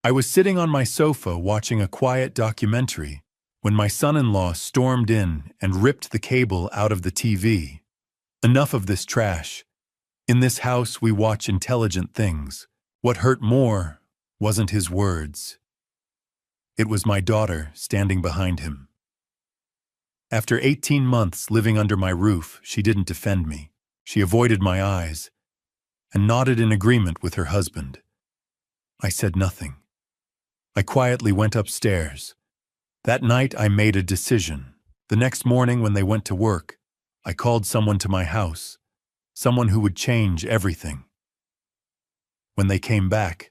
I was sitting on my sofa watching a quiet documentary when my son-in-law stormed in and ripped the cable out of the TV. Enough of this trash. In this house, we watch intelligent things. What hurt more wasn't his words. It was my daughter standing behind him. After 18 months living under my roof, she didn't defend me. She avoided my eyes and nodded in agreement with her husband. I said nothing. I quietly went upstairs. That night, I made a decision. The next morning, when they went to work, I called someone to my house, someone who would change everything. When they came back,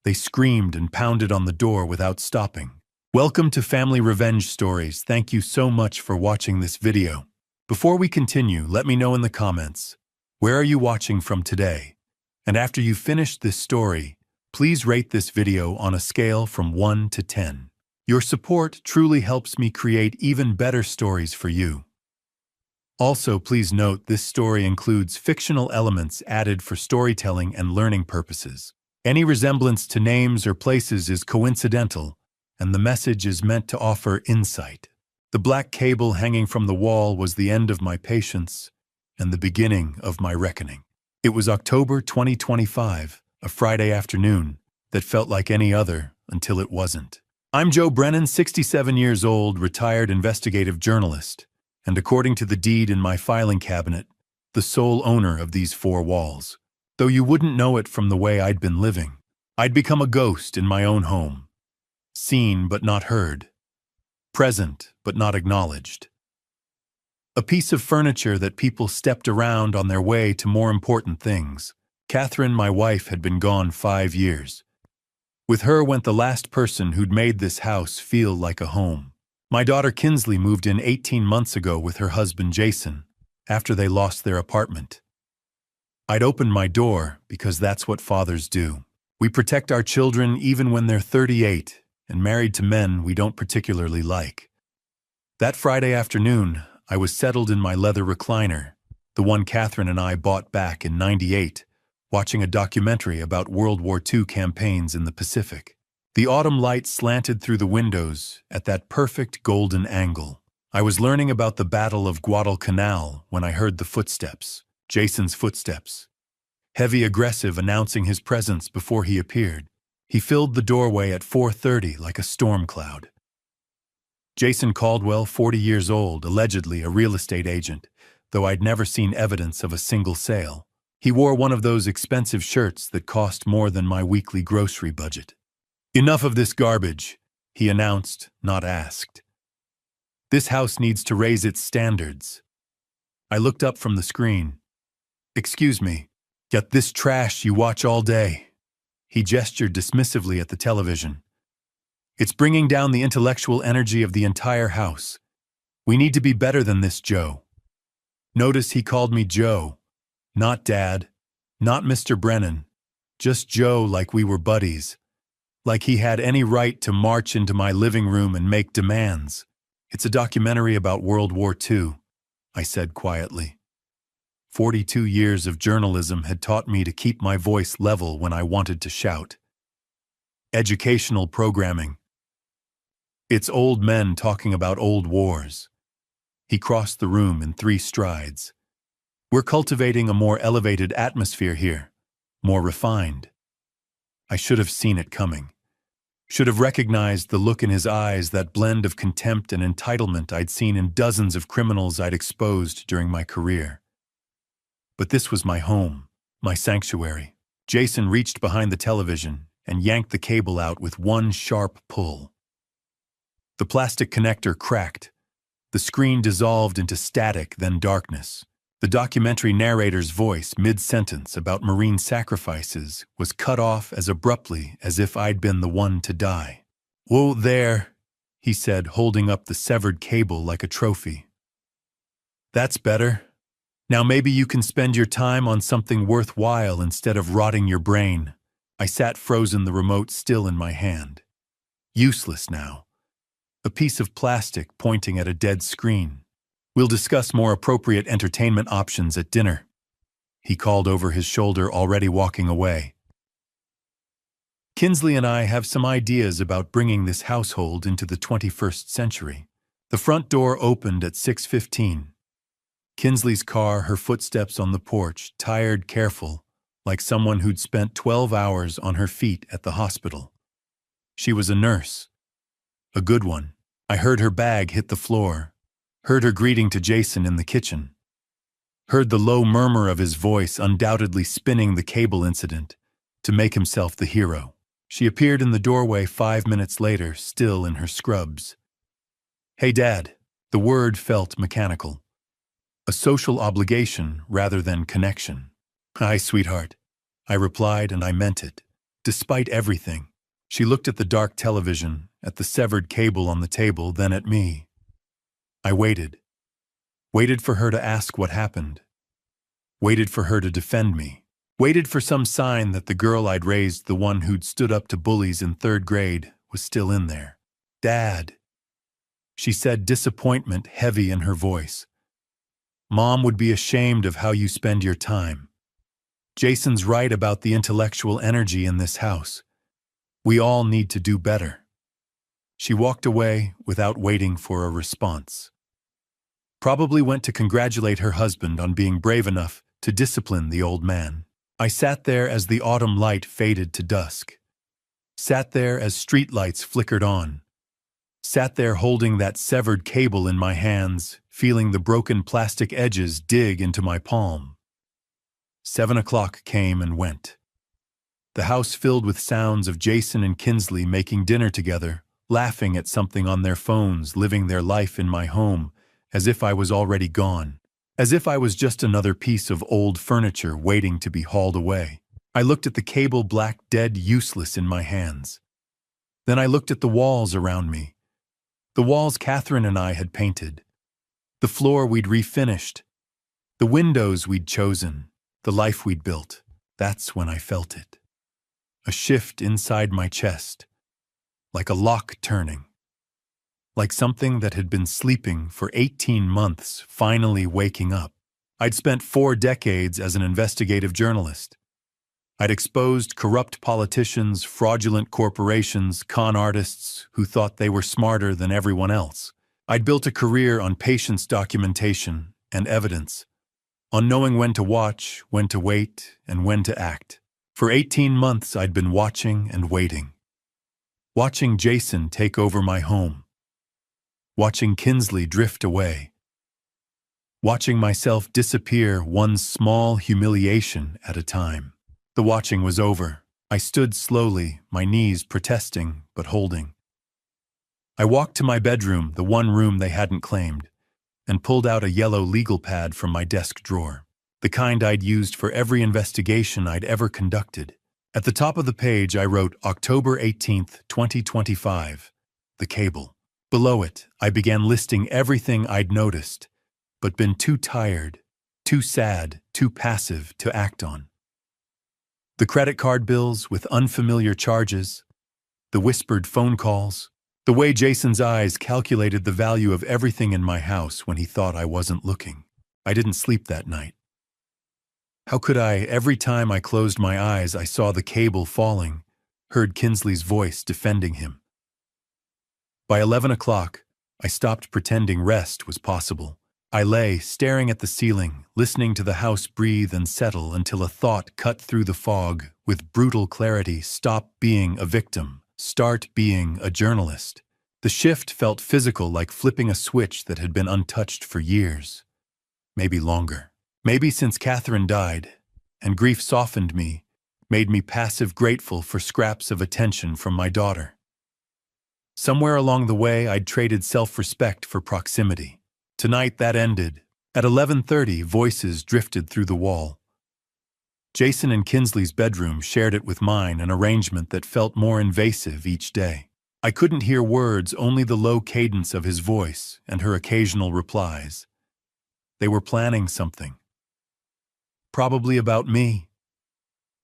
they screamed and pounded on the door without stopping. Welcome to Family Revenge Stories. Thank you so much for watching this video. Before we continue, let me know in the comments, where are you watching from today? And after you've finished this story, please rate this video on a scale from 1 to 10. Your support truly helps me create even better stories for you. Also, please note this story includes fictional elements added for storytelling and learning purposes. Any resemblance to names or places is coincidental, and the message is meant to offer insight. The black cable hanging from the wall was the end of my patience and the beginning of my reckoning. It was October 2025, a Friday afternoon that felt like any other until it wasn't. I'm Joe Brennan, 67 years old, retired investigative journalist, and according to the deed in my filing cabinet, the sole owner of these four walls. Though you wouldn't know it from the way I'd been living. I'd become a ghost in my own home. Seen but not heard. Present but not acknowledged. A piece of furniture that people stepped around on their way to more important things. Catherine, my wife, had been gone 5 years. With her went the last person who'd made this house feel like a home. My daughter Kinsley moved in 18 months ago with her husband Jason, after they lost their apartment. I'd opened my door because that's what fathers do. We protect our children even when they're 38 and married to men we don't particularly like. That Friday afternoon, I was settled in my leather recliner, the one Catherine and I bought back in '98, watching a documentary about World War II campaigns in the Pacific. The autumn light slanted through the windows at that perfect golden angle. I was learning about the Battle of Guadalcanal when I heard the footsteps, Jason's footsteps. Heavy, aggressive, announcing his presence before he appeared. He filled the doorway at 4:30 like a storm cloud. Jason Caldwell, 40 years old, allegedly a real estate agent, though I'd never seen evidence of a single sale. He wore one of those expensive shirts that cost more than my weekly grocery budget. Enough of this garbage, he announced, not asked. This house needs to raise its standards. I looked up from the screen. Excuse me, yet this trash you watch all day. He gestured dismissively at the television. It's bringing down the intellectual energy of the entire house. We need to be better than this, Joe. Notice he called me Joe. Not Dad, not Mr. Brennan, just Joe, like we were buddies, like he had any right to march into my living room and make demands. It's a documentary about World War II, I said quietly. 42 years of journalism had taught me to keep my voice level when I wanted to shout. Educational programming. It's old men talking about old wars. He crossed the room in 3 strides. We're cultivating a more elevated atmosphere here, more refined. I should have seen it coming. Should have recognized the look in his eyes, that blend of contempt and entitlement I'd seen in dozens of criminals I'd exposed during my career. But this was my home, my sanctuary. Jason reached behind the television and yanked the cable out with one sharp pull. The plastic connector cracked. The screen dissolved into static, then darkness. The documentary narrator's voice, mid-sentence about Marine sacrifices, was cut off as abruptly as if I'd been the one to die. "Whoa there," he said, holding up the severed cable like a trophy. "That's better. Now maybe you can spend your time on something worthwhile instead of rotting your brain." I sat frozen, the remote still in my hand. Useless now. A piece of plastic pointing at a dead screen. "We'll discuss more appropriate entertainment options at dinner," he called over his shoulder, already walking away. Kinsley and I have some ideas about bringing this household into the 21st century. The front door opened at 6:15. Kinsley's car, her footsteps on the porch, tired, careful, like someone who'd spent 12 hours on her feet at the hospital. She was a nurse. A good one. I heard her bag hit the floor, heard her greeting to Jason in the kitchen, heard the low murmur of his voice undoubtedly spinning the cable incident to make himself the hero. She appeared in the doorway 5 minutes later, still in her scrubs. "Hey, Dad." The word felt mechanical. A social obligation rather than connection. "Hi, sweetheart," I replied, and I meant it. Despite everything. She looked at the dark television, at the severed cable on the table, then at me. I waited. Waited for her to ask what happened. Waited for her to defend me. Waited for some sign that the girl I'd raised, the one who'd stood up to bullies in 3rd grade, was still in there. "Dad," she said, disappointment heavy in her voice. "Mom would be ashamed of how you spend your time. Jason's right about the intellectual energy in this house. We all need to do better." She walked away without waiting for a response. Probably went to congratulate her husband on being brave enough to discipline the old man. I sat there as the autumn light faded to dusk. Sat there as streetlights flickered on. Sat there holding that severed cable in my hands, feeling the broken plastic edges dig into my palm. 7 o'clock came and went. The house filled with sounds of Jason and Kinsley making dinner together, laughing at something on their phones, living their life in my home, as if I was already gone. As if I was just another piece of old furniture waiting to be hauled away. I looked at the cable, black, dead, useless in my hands. Then I looked at the walls around me. The walls Catherine and I had painted. The floor we'd refinished. The windows we'd chosen. The life we'd built. That's when I felt it. A shift inside my chest. Like a lock turning. Like something that had been sleeping for 18 months finally waking up. I'd spent 4 decades as an investigative journalist. I'd exposed corrupt politicians, fraudulent corporations, con artists who thought they were smarter than everyone else. I'd built a career on patience documentation and evidence, on knowing when to watch, when to wait, and when to act. For 18 months I'd been watching and waiting. Watching Jason take over my home. Watching Kinsley drift away. Watching myself disappear one small humiliation at a time. The watching was over. I stood slowly, my knees protesting but holding. I walked to my bedroom, the one room they hadn't claimed, and pulled out a yellow legal pad from my desk drawer, the kind I'd used for every investigation I'd ever conducted. At the top of the page I wrote October 18th, 2025, the cable. Below it, I began listing everything I'd noticed, but been too tired, too sad, too passive to act on. The credit card bills with unfamiliar charges, the whispered phone calls, the way Jason's eyes calculated the value of everything in my house when he thought I wasn't looking. I didn't sleep that night. How could I? Every time I closed my eyes, I saw the cable falling, heard Kinsley's voice defending him. By 11 o'clock, I stopped pretending rest was possible. I lay, staring at the ceiling, listening to the house breathe and settle until a thought cut through the fog with brutal clarity: stop being a victim, start being a journalist. The shift felt physical, like flipping a switch that had been untouched for years. Maybe longer. Maybe since Catherine died, and grief softened me, made me passive grateful for scraps of attention from my daughter. Somewhere along the way, I'd traded self-respect for proximity. Tonight that ended. At 11:30, voices drifted through the wall. Jason and Kinsley's bedroom shared it with mine, an arrangement that felt more invasive each day. I couldn't hear words, only the low cadence of his voice and her occasional replies. They were planning something. Probably about me.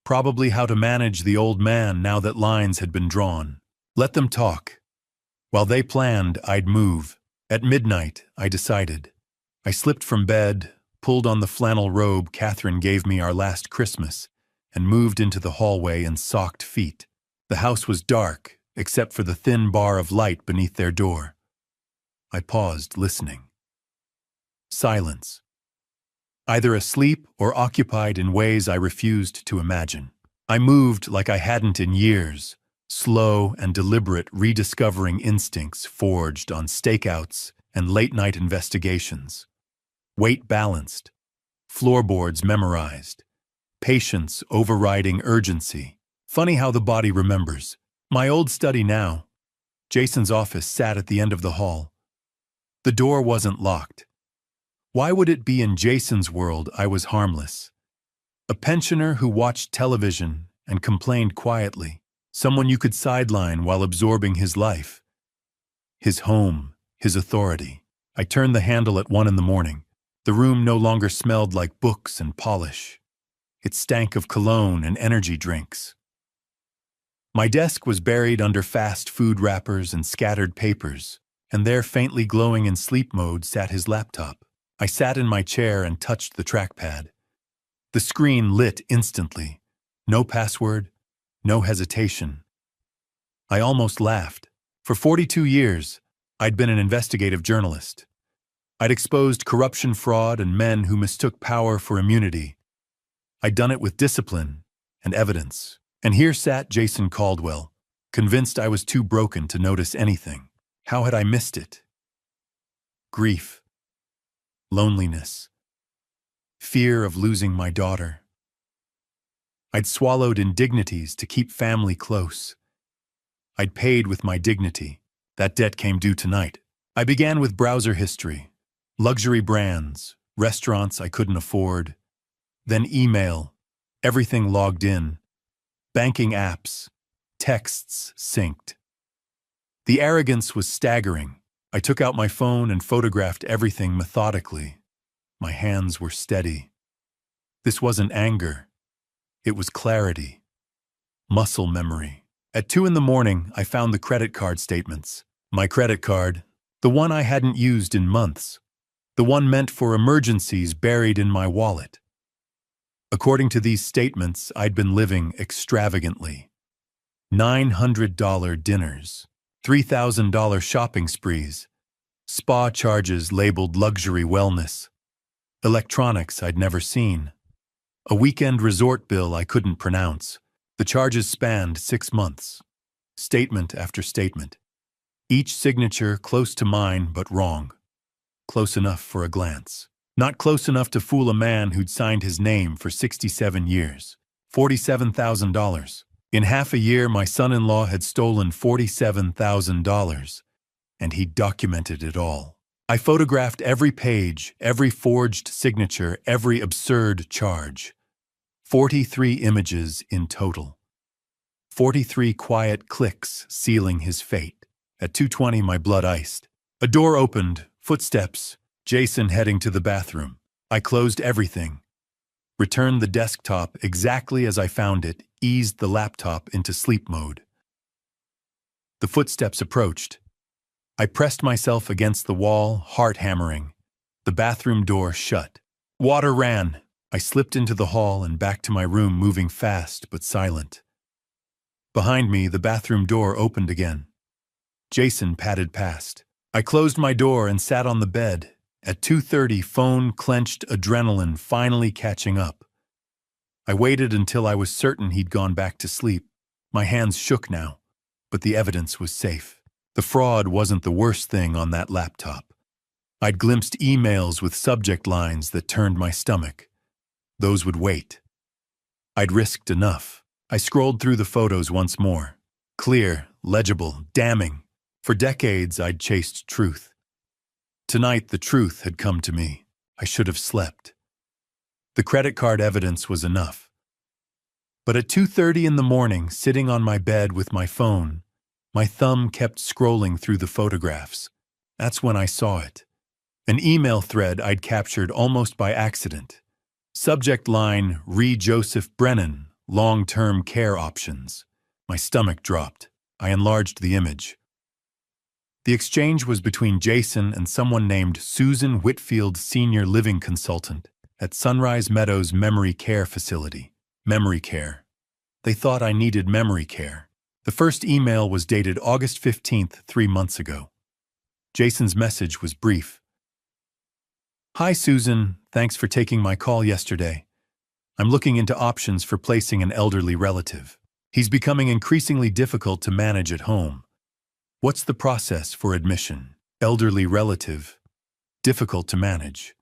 Probably how to manage the old man now that lines had been drawn. Let them talk. While they planned, I'd move. At midnight, I decided. I slipped from bed, pulled on the flannel robe Catherine gave me our last Christmas, and moved into the hallway in socked feet. The house was dark, except for the thin bar of light beneath their door. I paused, listening. Silence. Either asleep or occupied in ways I refused to imagine. I moved like I hadn't in years, slow and deliberate, rediscovering instincts forged on stakeouts and late-night investigations. Weight balanced, floorboards memorized, patience overriding urgency. Funny how the body remembers. My old study now. Jason's office sat at the end of the hall. The door wasn't locked. Why would it be in Jason's world I was harmless? A pensioner who watched television and complained quietly. Someone you could sideline while absorbing his life. His home, his authority. I turned the handle at 1 a.m. The room no longer smelled like books and polish. It stank of cologne and energy drinks. My desk was buried under fast food wrappers and scattered papers, and there, faintly glowing in sleep mode, sat his laptop. I sat in my chair and touched the trackpad. The screen lit instantly. No password, no hesitation. I almost laughed. For 42 years, I'd been an investigative journalist. I'd exposed corruption, fraud, and men who mistook power for immunity. I'd done it with discipline and evidence. And here sat Jason Caldwell, convinced I was too broken to notice anything. How had I missed it? Grief. Loneliness. Fear of losing my daughter. I'd swallowed indignities to keep family close. I'd paid with my dignity. That debt came due tonight. I began with browser history, luxury brands, restaurants I couldn't afford, then email, everything logged in, banking apps, texts synced. The arrogance was staggering. I took out my phone and photographed everything methodically. My hands were steady. This wasn't anger. It was clarity. Muscle memory. At 2 a.m, I found the credit card statements. My credit card, the one I hadn't used in months. The one meant for emergencies buried in my wallet. According to these statements, I'd been living extravagantly. $900 dinners, $3,000 shopping sprees, spa charges labeled luxury wellness, electronics I'd never seen, a weekend resort bill I couldn't pronounce. The charges spanned 6 months. Statement after statement. Each signature close to mine but wrong. Close enough for a glance. Not close enough to fool a man who'd signed his name for 67 years. $47,000. In half a year, my son-in-law had stolen $47,000, and he'd documented it all. I photographed every page, every forged signature, every absurd charge. 43 images in total. 43 quiet clicks sealing his fate. At 2:20, my blood iced. A door opened, footsteps, Jason heading to the bathroom. I closed everything, returned the desktop exactly as I found it, eased the laptop into sleep mode. The footsteps approached. I pressed myself against the wall, heart hammering. The bathroom door shut. Water ran. I slipped into the hall and back to my room, moving fast but silent. Behind me, the bathroom door opened again. Jason padded past. I closed my door and sat on the bed. At 2:30, phone clenched, adrenaline finally catching up. I waited until I was certain he'd gone back to sleep. My hands shook now, but the evidence was safe. The fraud wasn't the worst thing on that laptop. I'd glimpsed emails with subject lines that turned my stomach. Those would wait. I'd risked enough. I scrolled through the photos once more. Clear, legible, damning. For decades, I'd chased truth. Tonight, the truth had come to me. I should have slept. The credit card evidence was enough. But at 2:30 in the morning, sitting on my bed with my phone, my thumb kept scrolling through the photographs. That's when I saw it. An email thread I'd captured almost by accident. Subject line, Re Joseph Brennan, long-term care options. My stomach dropped. I enlarged the image. The exchange was between Jason and someone named Susan Whitfield, senior living consultant at Sunrise Meadows Memory Care Facility. Memory care. They thought I needed memory care. The first email was dated August 15th, 3 months ago. Jason's message was brief. Hi Susan, thanks for taking my call yesterday. I'm looking into options for placing an elderly relative. He's becoming increasingly difficult to manage at home. What's the process for admission? Elderly relative. Difficult to manage.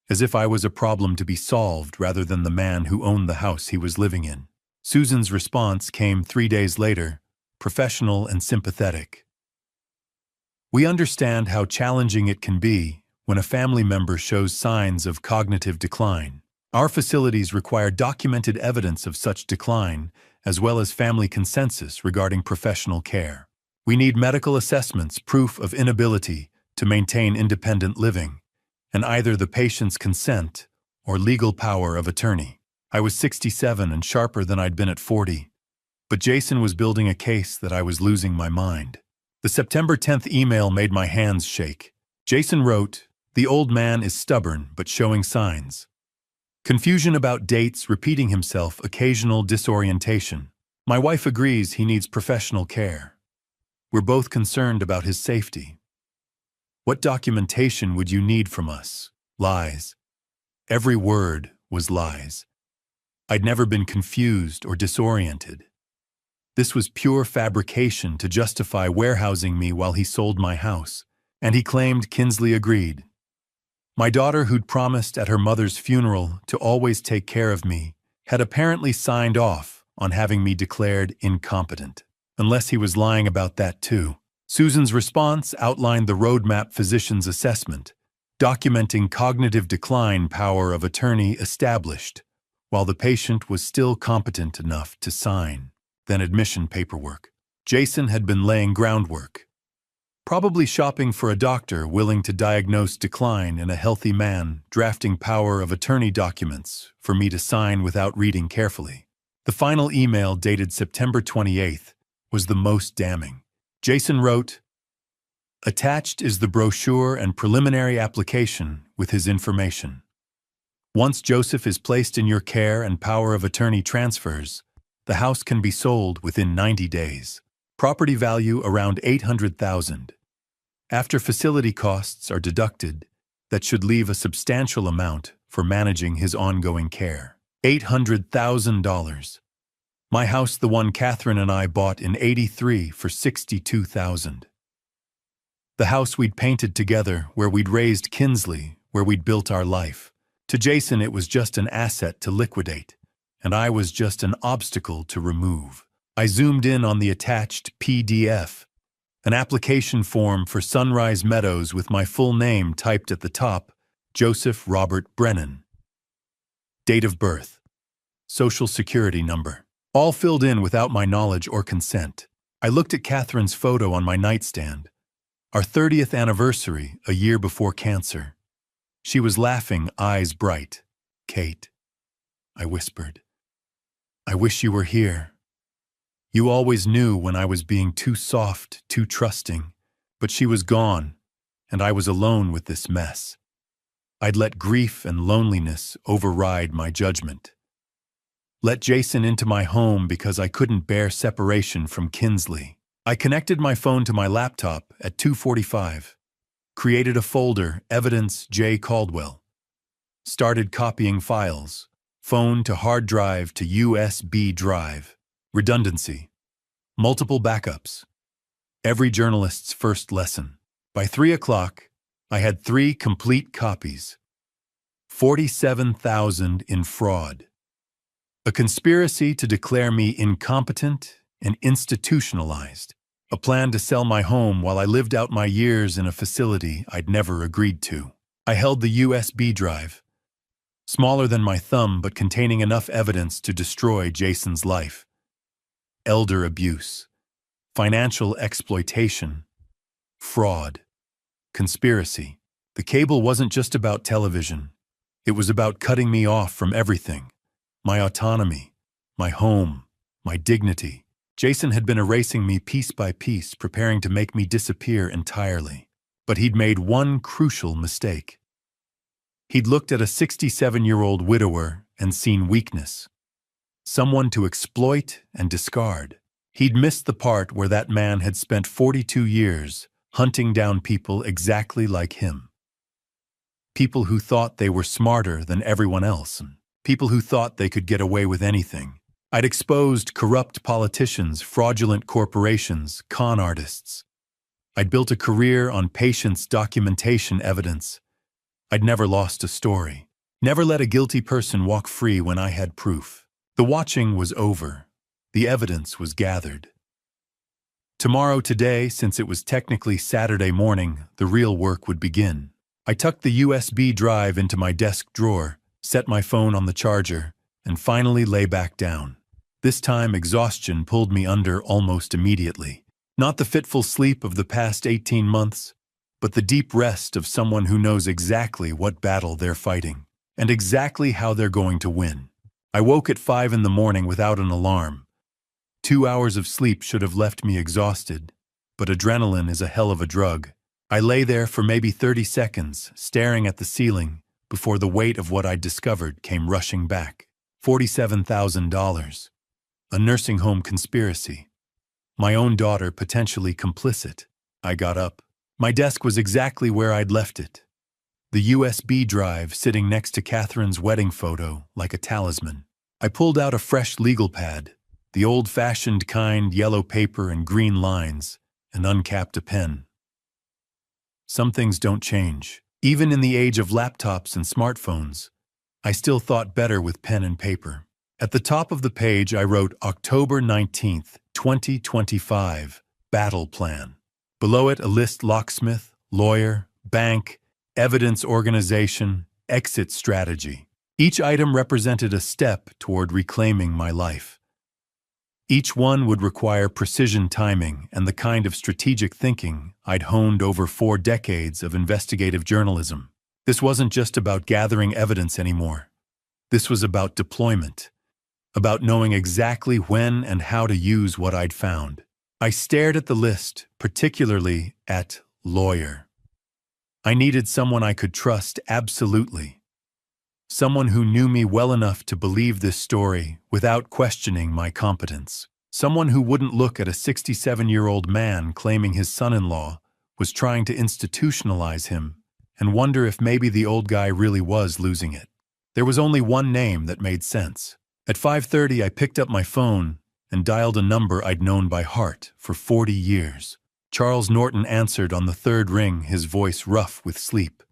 As if I was a problem to be solved rather than the man who owned the house he was living in. Susan's response came 3 days later, professional and sympathetic. We understand how challenging it can be when a family member shows signs of cognitive decline. Our facilities require documented evidence of such decline, as well as family consensus regarding professional care. We need medical assessments, proof of inability to maintain independent living, and either the patient's consent or legal power of attorney. I was 67 and sharper than I'd been at 40, but Jason was building a case that I was losing my mind. The September 10th email made my hands shake. Jason wrote, "The old man is stubborn but showing signs. Confusion about dates, repeating himself, occasional disorientation. My wife agrees he needs professional care. We're both concerned about his safety. What documentation would you need from us? Lies." Every word was lies. I'd never been confused or disoriented. This was pure fabrication to justify warehousing me while he sold my house, and he claimed Kinsley agreed. My daughter, who'd promised at her mother's funeral to always take care of me, had apparently signed off on having me declared incompetent, unless he was lying about that too. Susan's response outlined the roadmap physician's assessment, documenting cognitive decline power of attorney established, while the patient was still competent enough to sign. Then admission paperwork. Jason had been laying groundwork, probably shopping for a doctor willing to diagnose decline in a healthy man, drafting power of attorney documents for me to sign without reading carefully. The final email, dated September 28th, was the most damning. Jason wrote, "Attached is the brochure and preliminary application with his information. Once Joseph is placed in your care and power of attorney transfers, the house can be sold within 90 days. Property value around $800,000. After facility costs are deducted, that should leave a substantial amount for managing his ongoing care. $800,000. My house, the one Catherine and I bought in '83 for $62,000. The house we'd painted together, where we'd raised Kinsley, where we'd built our life. To Jason, it was just an asset to liquidate, and I was just an obstacle to remove." I zoomed in on the attached PDF, an application form for Sunrise Meadows with my full name typed at the top, Joseph Robert Brennan. Date of birth, social security number, all filled in without my knowledge or consent. I looked at Catherine's photo on my nightstand, our 30th anniversary, a year before cancer. She was laughing, eyes bright. "Kate," I whispered, "I wish you were here. You always knew when I was being too soft, too trusting, but she was gone, and I was alone with this mess. I'd let grief and loneliness override my judgment. Let Jason into my home because I couldn't bear separation from Kinsley. I connected my phone to my laptop at 2:45, created a folder, Evidence J. Caldwell, started copying files, phone to hard drive to USB drive, redundancy, multiple backups, every journalist's first lesson. By 3 o'clock, I had 3 complete copies, 47,000 in fraud. A conspiracy to declare me incompetent and institutionalized. A plan to sell my home while I lived out my years in a facility I'd never agreed to. I held the USB drive, smaller than my thumb but containing enough evidence to destroy Jason's life. Elder abuse, financial exploitation, fraud, conspiracy. The cable wasn't just about television. It was about cutting me off from everything. My autonomy, my home, my dignity. Jason had been erasing me piece by piece, preparing to make me disappear entirely. But he'd made one crucial mistake. He'd looked at a 67-year-old widower and seen weakness. Someone to exploit and discard. He'd missed the part where that man had spent 42 years hunting down people exactly like him. People who thought they were smarter than everyone else, and people who thought they could get away with anything. I'd exposed corrupt politicians, fraudulent corporations, con artists. I'd built a career on patience, documentation, evidence. I'd never lost a story. Never let a guilty person walk free when I had proof. The watching was over. The evidence was gathered. Today, since it was technically Saturday morning, the real work would begin. I tucked the USB drive into my desk drawer, set my phone on the charger, and finally lay back down. This time, exhaustion pulled me under almost immediately. Not the fitful sleep of the past 18 months, but the deep rest of someone who knows exactly what battle they're fighting, and exactly how they're going to win. I woke at 5 in the morning without an alarm. 2 hours of sleep should have left me exhausted, but adrenaline is a hell of a drug. I lay there for maybe 30 seconds, staring at the ceiling, before the weight of what I'd discovered came rushing back. $47,000. A nursing home conspiracy. My own daughter potentially complicit. I got up. My desk was exactly where I'd left it. The USB drive sitting next to Catherine's wedding photo like a talisman. I pulled out a fresh legal pad, the old-fashioned kind, yellow paper and green lines, and uncapped a pen. Some things don't change. Even in the age of laptops and smartphones, I still thought better with pen and paper. At the top of the page, I wrote October 19th, 2025, Battle Plan. Below it, a list: locksmith, lawyer, bank, evidence organization, exit strategy. Each item represented a step toward reclaiming my life. Each one would require precision timing and the kind of strategic thinking I'd honed over 4 decades of investigative journalism. This wasn't just about gathering evidence anymore. This was about deployment, about knowing exactly when and how to use what I'd found. I stared at the list, particularly at lawyer. I needed someone I could trust absolutely. Someone who knew me well enough to believe this story without questioning my competence. Someone who wouldn't look at a 67-year-old man claiming his son-in-law was trying to institutionalize him and wonder if maybe the old guy really was losing it. There was only one name that made sense. At 5:30, I picked up my phone and dialed a number I'd known by heart for 40 years. Charles Norton answered on the 3rd ring, his voice rough with sleep.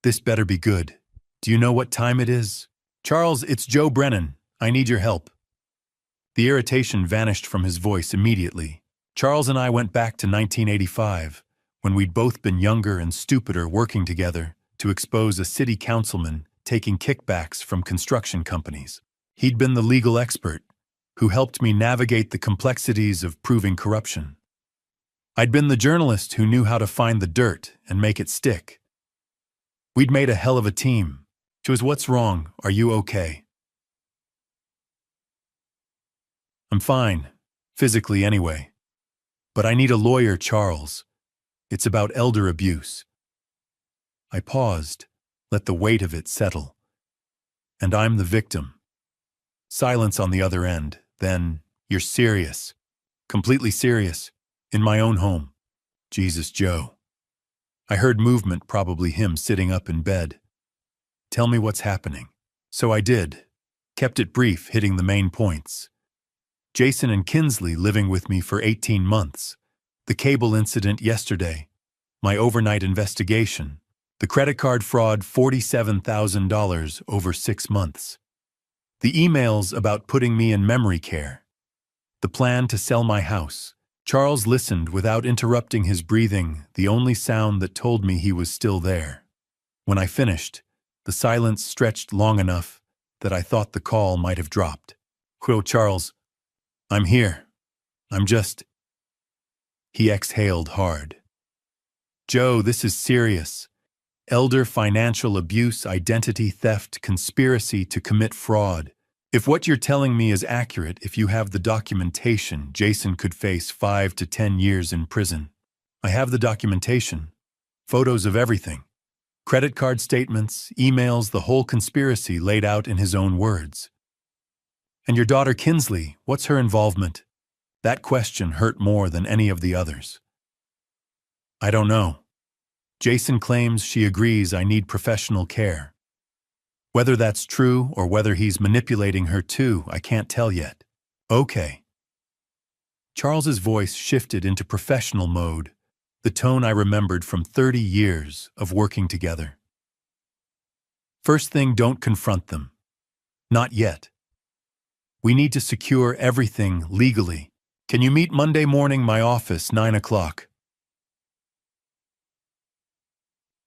"This better be good. Do you know what time it is?" "Charles, it's Joe Brennan. I need your help." The irritation vanished from his voice immediately. Charles and I went back to 1985, when we'd both been younger and stupider working together to expose a city councilman taking kickbacks from construction companies. He'd been the legal expert who helped me navigate the complexities of proving corruption. I'd been the journalist who knew how to find the dirt and make it stick. We'd made a hell of a team. Joe, what's wrong? Are you okay? I'm fine, physically anyway. But I need a lawyer, Charles. It's about elder abuse. I paused, let the weight of it settle. And I'm the victim. Silence on the other end. Then, "You're serious. Completely serious. In my own home." "Jesus, Joe." I heard movement, probably him sitting up in bed. "Tell me what's happening." So I did. Kept it brief, hitting the main points. Jason and Kinsley living with me for 18 months. The cable incident yesterday. My overnight investigation. The credit card fraud, $47,000 over 6 months. The emails about putting me in memory care. The plan to sell my house. Charles listened without interrupting his breathing, the only sound that told me he was still there. When I finished, the silence stretched long enough that I thought the call might have dropped. "Quill, Charles, I'm here. I'm just..." He exhaled hard. "Joe, this is serious. Elder financial abuse, identity theft, conspiracy to commit fraud. If what you're telling me is accurate, if you have the documentation, Jason could face 5 to 10 years in prison." "I have the documentation. Photos of everything. Credit card statements, emails, the whole conspiracy laid out in his own words." "And your daughter Kinsley, what's her involvement?" That question hurt more than any of the others. I don't know. Jason claims she agrees I need professional care. Whether that's true or whether he's manipulating her too, I can't tell yet. Okay. Charles's voice shifted into professional mode, the tone I remembered from 30 years of working together. First thing, don't confront them. Not yet. We need to secure everything legally. Can you meet Monday morning, my office, 9 o'clock?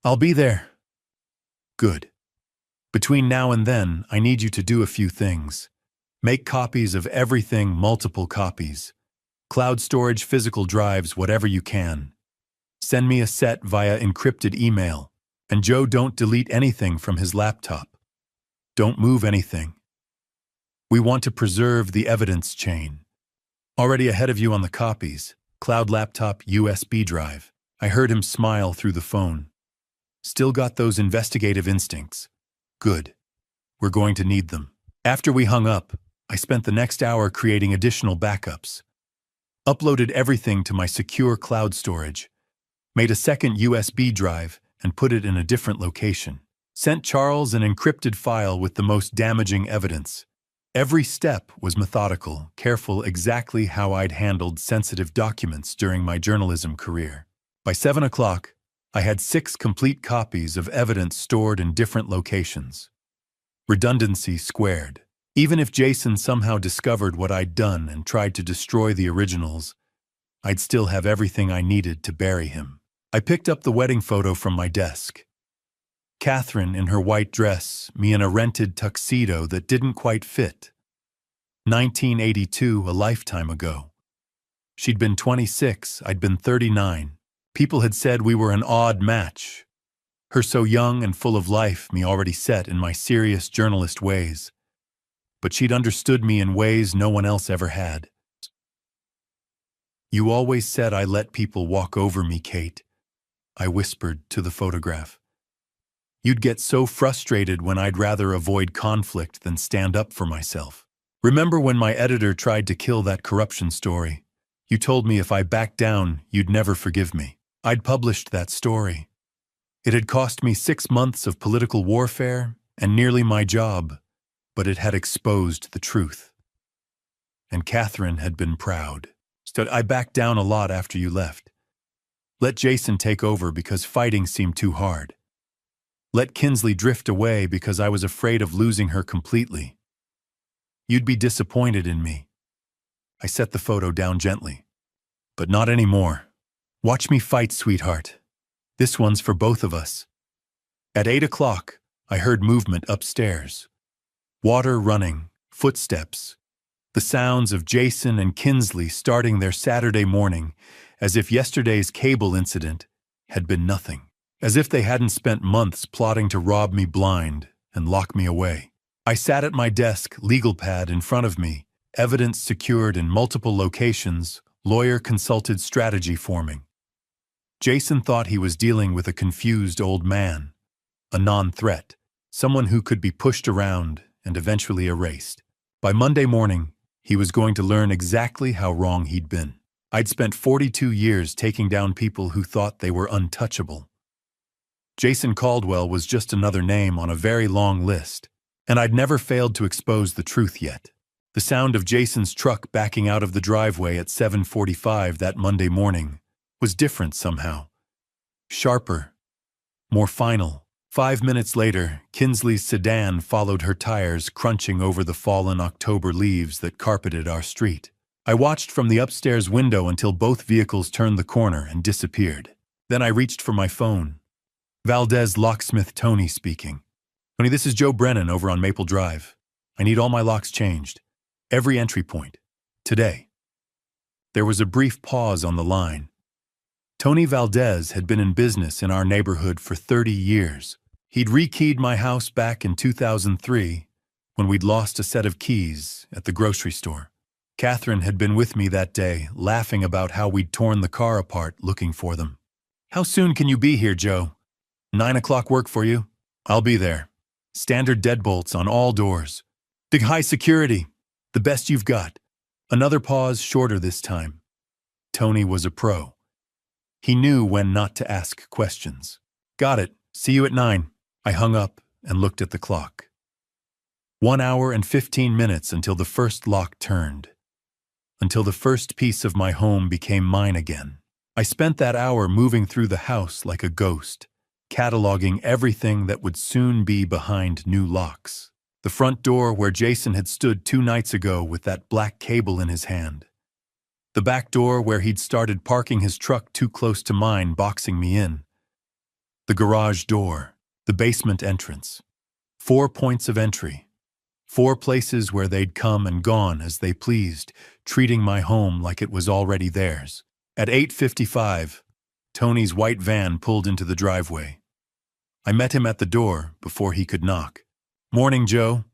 I'll be there. Good. Between now and then, I need you to do a few things. Make copies of everything, multiple copies. Cloud storage, physical drives, whatever you can. Send me a set via encrypted email. And Joe, don't delete anything from his laptop. Don't move anything. We want to preserve the evidence chain. Already ahead of you on the copies. Cloud laptop, USB drive. I heard him smile through the phone. Still got those investigative instincts. Good. We're going to need them. After we hung up, I spent the next hour creating additional backups. Uploaded everything to my secure cloud storage. Made a second USB drive and put it in a different location. Sent Charles an encrypted file with the most damaging evidence. Every step was methodical, careful, exactly how I'd handled sensitive documents during my journalism career. By 7 o'clock, I had 6 complete copies of evidence stored in different locations. Redundancy squared. Even if Jason somehow discovered what I'd done and tried to destroy the originals, I'd still have everything I needed to bury him. I picked up the wedding photo from my desk. Catherine in her white dress, me in a rented tuxedo that didn't quite fit. 1982, a lifetime ago. She'd been 26, I'd been 39. People had said we were an odd match. Her so young and full of life, me already set in my serious journalist ways. But she'd understood me in ways no one else ever had. You always said I let people walk over me, Kate, I whispered to the photograph. You'd get so frustrated when I'd rather avoid conflict than stand up for myself. Remember when my editor tried to kill that corruption story? You told me if I backed down, you'd never forgive me. I'd published that story. It had cost me 6 months of political warfare and nearly my job, but it had exposed the truth. And Catherine had been proud. So I backed down a lot after you left. Let Jason take over because fighting seemed too hard. Let Kinsley drift away because I was afraid of losing her completely. You'd be disappointed in me. I set the photo down gently. But not anymore. Watch me fight, sweetheart. This one's for both of us. At 8 o'clock, I heard movement upstairs. Water running, footsteps. The sounds of Jason and Kinsley starting their Saturday morning, as if yesterday's cable incident had been nothing. As if they hadn't spent months plotting to rob me blind and lock me away. I sat at my desk, legal pad in front of me, evidence secured in multiple locations, lawyer-consulted strategy forming. Jason thought he was dealing with a confused old man, a non-threat, someone who could be pushed around and eventually erased. By Monday morning, he was going to learn exactly how wrong he'd been. I'd spent 42 years taking down people who thought they were untouchable. Jason Caldwell was just another name on a very long list, and I'd never failed to expose the truth yet. The sound of Jason's truck backing out of the driveway at 7:45 that Monday morning was different somehow. Sharper, more final. 5 minutes later, Kinsley's sedan followed her tires crunching over the fallen October leaves that carpeted our street. I watched from the upstairs window until both vehicles turned the corner and disappeared. Then I reached for my phone. Valdez locksmith Tony speaking. Tony, this is Joe Brennan over on Maple Drive. I need all my locks changed. Every entry point. Today. There was a brief pause on the line. Tony Valdez had been in business in our neighborhood for 30 years. He'd rekeyed my house back in 2003 when we'd lost a set of keys at the grocery store. Catherine had been with me that day, laughing about how we'd torn the car apart looking for them. How soon can you be here, Joe? 9 o'clock work for you? I'll be there. Standard deadbolts on all doors. Big high security. The best you've got. Another pause, shorter this time. Tony was a pro. He knew when not to ask questions. Got it. See you at 9. I hung up and looked at the clock. 1 hour and 15 minutes until the first lock turned. Until the first piece of my home became mine again. I spent that hour moving through the house like a ghost, cataloging everything that would soon be behind new locks. The front door where Jason had stood 2 nights ago with that black cable in his hand. The back door where he'd started parking his truck too close to mine, boxing me in. The garage door, the basement entrance. 4 points of entry. 4 places where they'd come and gone as they pleased, treating my home like it was already theirs. At 8:55, Tony's white van pulled into the driveway. I met him at the door before he could knock. "Morning, Joe."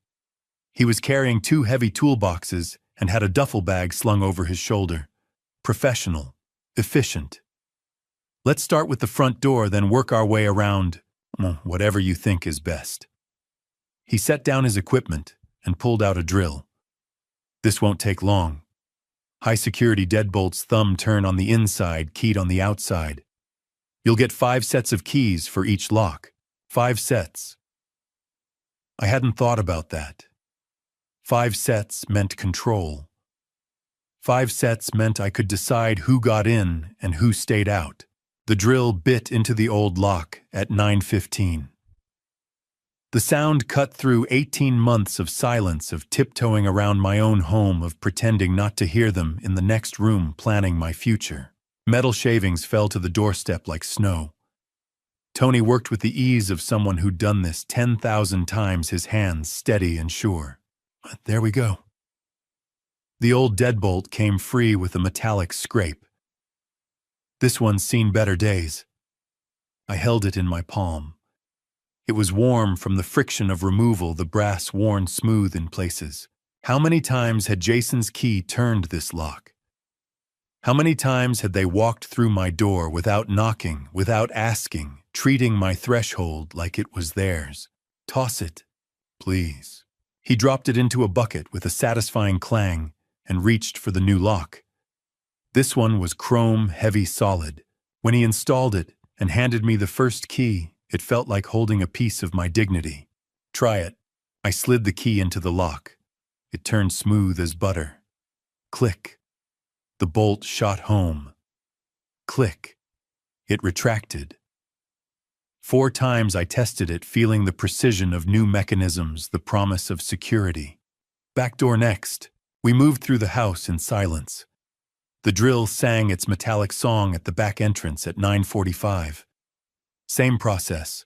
He was carrying 2 heavy toolboxes and had a duffel bag slung over his shoulder. Professional, efficient. "Let's start with the front door, then work our way around, whatever you think is best." He set down his equipment and pulled out a drill. "This won't take long. High-security deadbolts, thumb turn on the inside, keyed on the outside. You'll get 5 sets of keys for each lock. 5 sets." I hadn't thought about that. 5 sets meant control. 5 sets meant I could decide who got in and who stayed out. The drill bit into the old lock at 9:15. The sound cut through 18 months of silence, of tiptoeing around my own home, of pretending not to hear them in the next room, planning my future. Metal shavings fell to the doorstep like snow. Tony worked with the ease of someone who'd done this 10,000 times, his hands steady and sure. There we go. The old deadbolt came free with a metallic scrape. This one's seen better days. I held it in my palm. It was warm from the friction of removal, the brass worn smooth in places. How many times had Jason's key turned this lock? How many times had they walked through my door without knocking, without asking, treating my threshold like it was theirs? "Toss it, please." He dropped it into a bucket with a satisfying clang and reached for the new lock. This one was chrome, heavy, solid. When he installed it and handed me the first key, it felt like holding a piece of my dignity. "Try it." I slid the key into the lock. It turned smooth as butter. Click. The bolt shot home. Click. It retracted. 4 times I tested it, feeling the precision of new mechanisms, the promise of security. Back door next. We moved through the house in silence. The drill sang its metallic song at the back entrance at 9:45. Same process.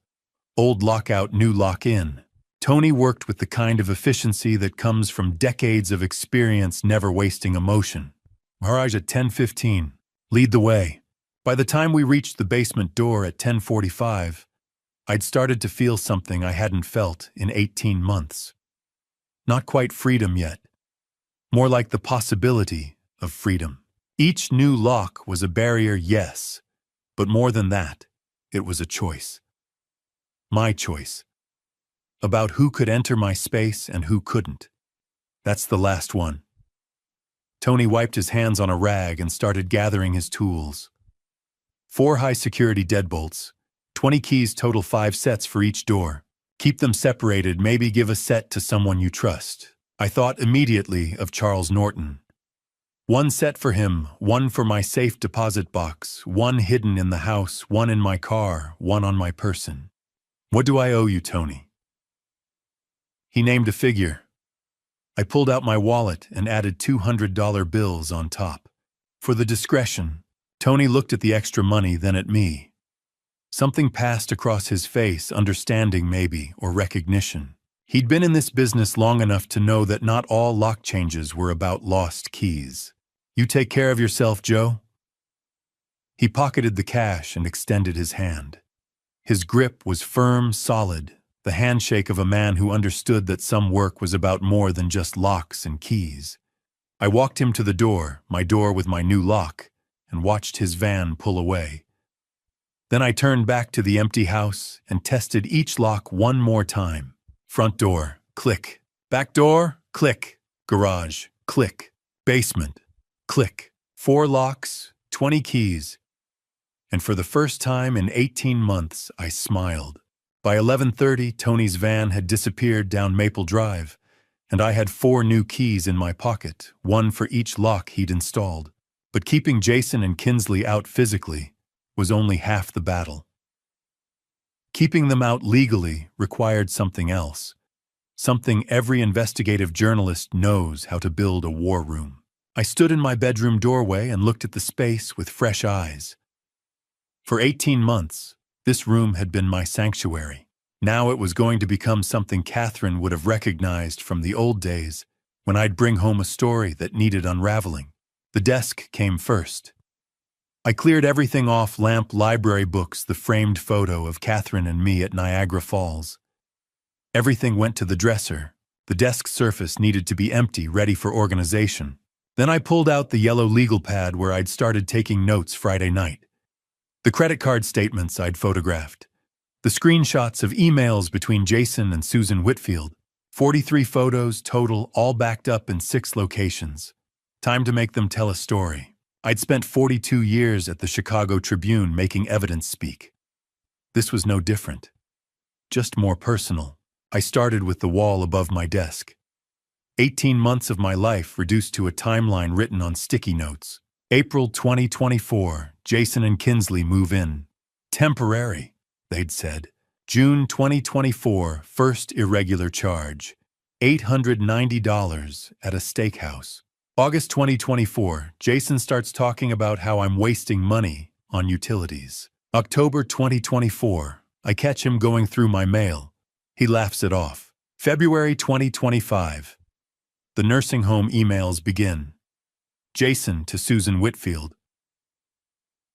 Old lock out, new lock in. Tony worked with the kind of efficiency that comes from decades of experience, never wasting emotion. Garage at 10:15. Lead the way. By the time we reached the basement door at 10:45, I'd started to feel something I hadn't felt in 18 months. Not quite freedom yet. More like the possibility of freedom. Each new lock was a barrier, yes, but more than that, it was a choice. My choice. About who could enter my space and who couldn't. That's the last one. Tony wiped his hands on a rag and started gathering his tools. 4 high-security deadbolts, 20 keys total, 5 sets for each door. Keep them separated, maybe give a set to someone you trust. I thought immediately of Charles Norton. 1 set for him, 1 for my safe deposit box, 1 hidden in the house, 1 in my car, 1 on my person. "What do I owe you, Tony?" He named a figure. I pulled out my wallet and added $200 bills on top. For the discretion, Tony looked at the extra money, then at me. Something passed across his face, understanding maybe, or recognition. He'd been in this business long enough to know that not all lock changes were about lost keys. "You take care of yourself, Joe." He pocketed the cash and extended his hand. His grip was firm, solid, the handshake of a man who understood that some work was about more than just locks and keys. I walked him to the door, my door with my new lock, and watched his van pull away. Then I turned back to the empty house and tested each lock 1 more time. Front door, click. Back door, click. Garage, click. Basement. Click. 4 locks, 20 keys. And for the first time in 18 months, I smiled. By 11:30, Tony's van had disappeared down Maple Drive, and I had 4 new keys in my pocket, one for each lock he'd installed. But keeping Jason and Kinsley out physically was only half the battle. Keeping them out legally required something else, something every investigative journalist knows how to build a war room. I stood in my bedroom doorway and looked at the space with fresh eyes. For 18 months, this room had been my sanctuary. Now it was going to become something Catherine would have recognized from the old days when I'd bring home a story that needed unraveling. The desk came first. I cleared everything off lamp library books, the framed photo of Catherine and me at Niagara Falls. Everything went to the dresser. The desk surface needed to be empty, ready for organization. Then I pulled out the yellow legal pad where I'd started taking notes Friday night. The credit card statements I'd photographed. The screenshots of emails between Jason and Susan Whitfield. 43 photos total, all backed up in 6 locations. Time to make them tell a story. I'd spent 42 years at the Chicago Tribune making evidence speak. This was no different. Just more personal. I started with the wall above my desk. 18 months of my life reduced to a timeline written on sticky notes. April 2024, Jason and Kinsley move in. Temporary, they'd said. June 2024, first irregular charge. $890 at a steakhouse. August 2024, Jason starts talking about how I'm wasting money on utilities. October 2024, I catch him going through my mail. He laughs it off. February 2025, the nursing home emails begin. Jason to Susan Whitfield.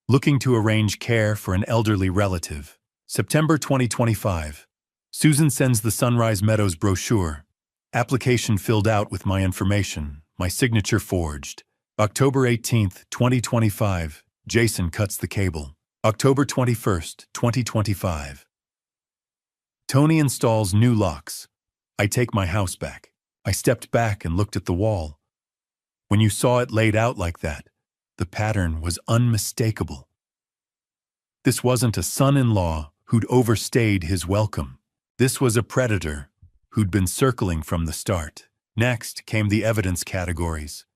Looking to arrange care for an elderly relative. September 2025, Susan sends the Sunrise Meadows brochure. Application filled out with my information, my signature forged. October 18th, 2025, Jason cuts the cable. October 21st, 2025. Tony installs new locks. I take my house back. I stepped back and looked at the wall. When you saw it laid out like that, the pattern was unmistakable. This wasn't a son-in-law who'd overstayed his welcome. This was a predator who'd been circling from the start. Next came the evidence categories.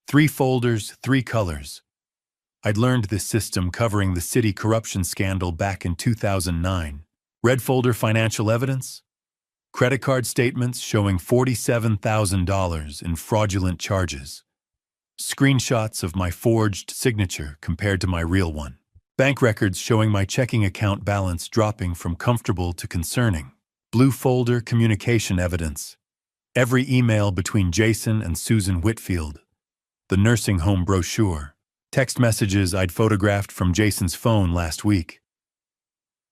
3 folders, 3 colors. I'd learned this system covering the city corruption scandal back in 2009. Red folder, financial evidence. Credit card statements showing $47,000 in fraudulent charges. Screenshots of my forged signature compared to my real one. Bank records showing my checking account balance dropping from comfortable to concerning. Blue folder, communication evidence. Every email between Jason and Susan Whitfield. The nursing home brochure. Text messages I'd photographed from Jason's phone last week.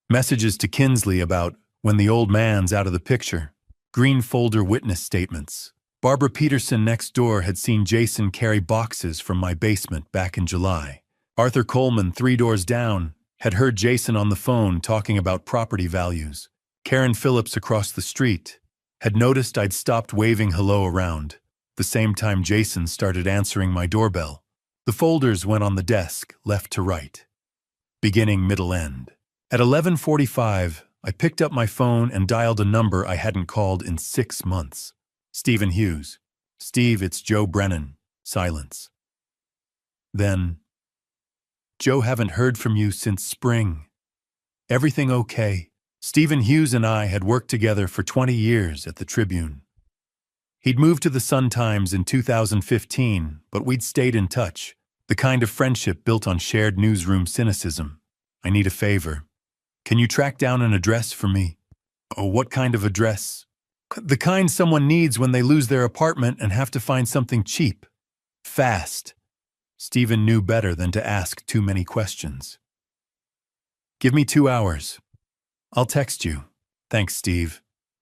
Messages to Kinsley about when the old man's out of the picture. Green folder, witness statements. Barbara Peterson next door had seen Jason carry boxes from my basement back in July. Arthur Coleman, 3 doors down, had heard Jason on the phone talking about property values. Karen Phillips across the street had noticed I'd stopped waving hello around, the same time Jason started answering my doorbell. The folders went on the desk, left to right. Beginning, middle, end. At 11:45, I picked up my phone and dialed a number I hadn't called in 6 months. Stephen Hughes. Steve, it's Joe Brennan. Silence. Then, Joe, haven't heard from you since spring. Everything okay? Stephen Hughes and I had worked together for 20 years at the Tribune. He'd moved to the Sun-Times in 2015, but we'd stayed in touch, the kind of friendship built on shared newsroom cynicism. I need a favor. Can you track down an address for me? Oh, what kind of address? The kind someone needs when they lose their apartment and have to find something cheap. Fast. Stephen knew better than to ask too many questions. Give me 2 hours. I'll text you. Thanks, Steve.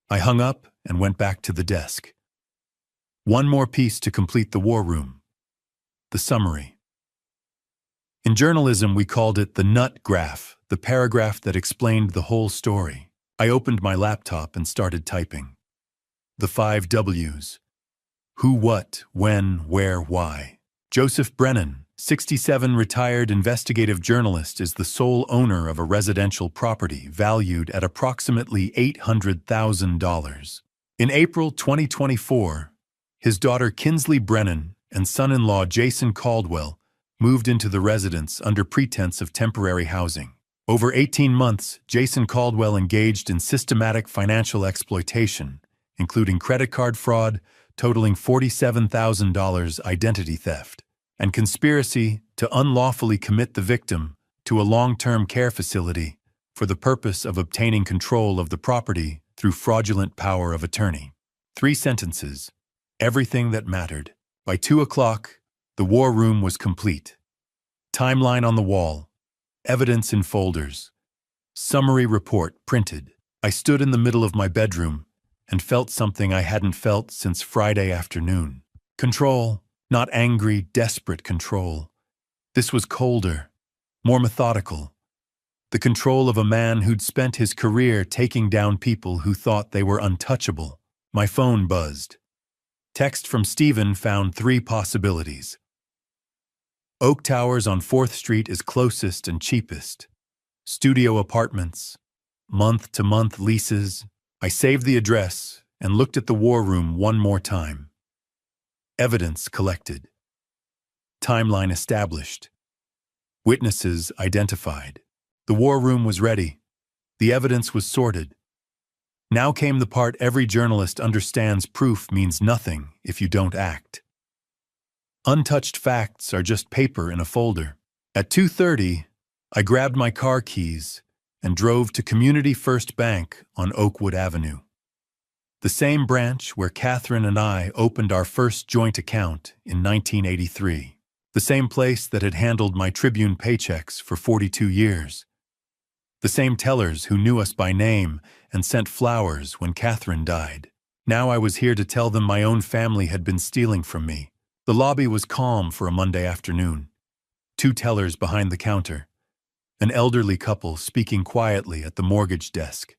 I hung up and went back to the desk. One more piece to complete the war room. The summary. In journalism, we called it the nut graph, the paragraph that explained the whole story. I opened my laptop and started typing. The 5 W's. Who, what, when, where, why. Joseph Brennan, 67, retired investigative journalist, is the sole owner of a residential property valued at approximately $800,000. In April 2024, his daughter Kinsley Brennan and son-in-law Jason Caldwell moved into the residence under pretense of temporary housing. Over 18 months, Jason Caldwell engaged in systematic financial exploitation, including credit card fraud, totaling $47,000, identity theft, and conspiracy to unlawfully commit the victim to a long-term care facility for the purpose of obtaining control of the property through fraudulent power of attorney. 3 sentences. Everything that mattered. By 2 o'clock, the war room was complete. Timeline on the wall. Evidence in folders. Summary report printed. I stood in the middle of my bedroom and felt something I hadn't felt since Friday afternoon. Control, not angry, desperate control. This was colder, more methodical. The control of a man who'd spent his career taking down people who thought they were untouchable. My phone buzzed. Text from Stephen found 3 possibilities. Oak Towers on 4th Street is closest and cheapest. Studio apartments. Month-to-month leases. I saved the address and looked at the war room one more time. Evidence collected. Timeline established. Witnesses identified. The war room was ready. The evidence was sorted. Now came the part every journalist understands: proof means nothing if you don't act. Untouched facts are just paper in a folder. At 2:30, I grabbed my car keys and drove to Community First Bank on Oakwood Avenue. The same branch where Catherine and I opened our first joint account in 1983. The same place that had handled my Tribune paychecks for 42 years. The same tellers who knew us by name and sent flowers when Catherine died. Now I was here to tell them my own family had been stealing from me. The lobby was calm for a Monday afternoon. 2 tellers behind the counter. An elderly couple speaking quietly at the mortgage desk.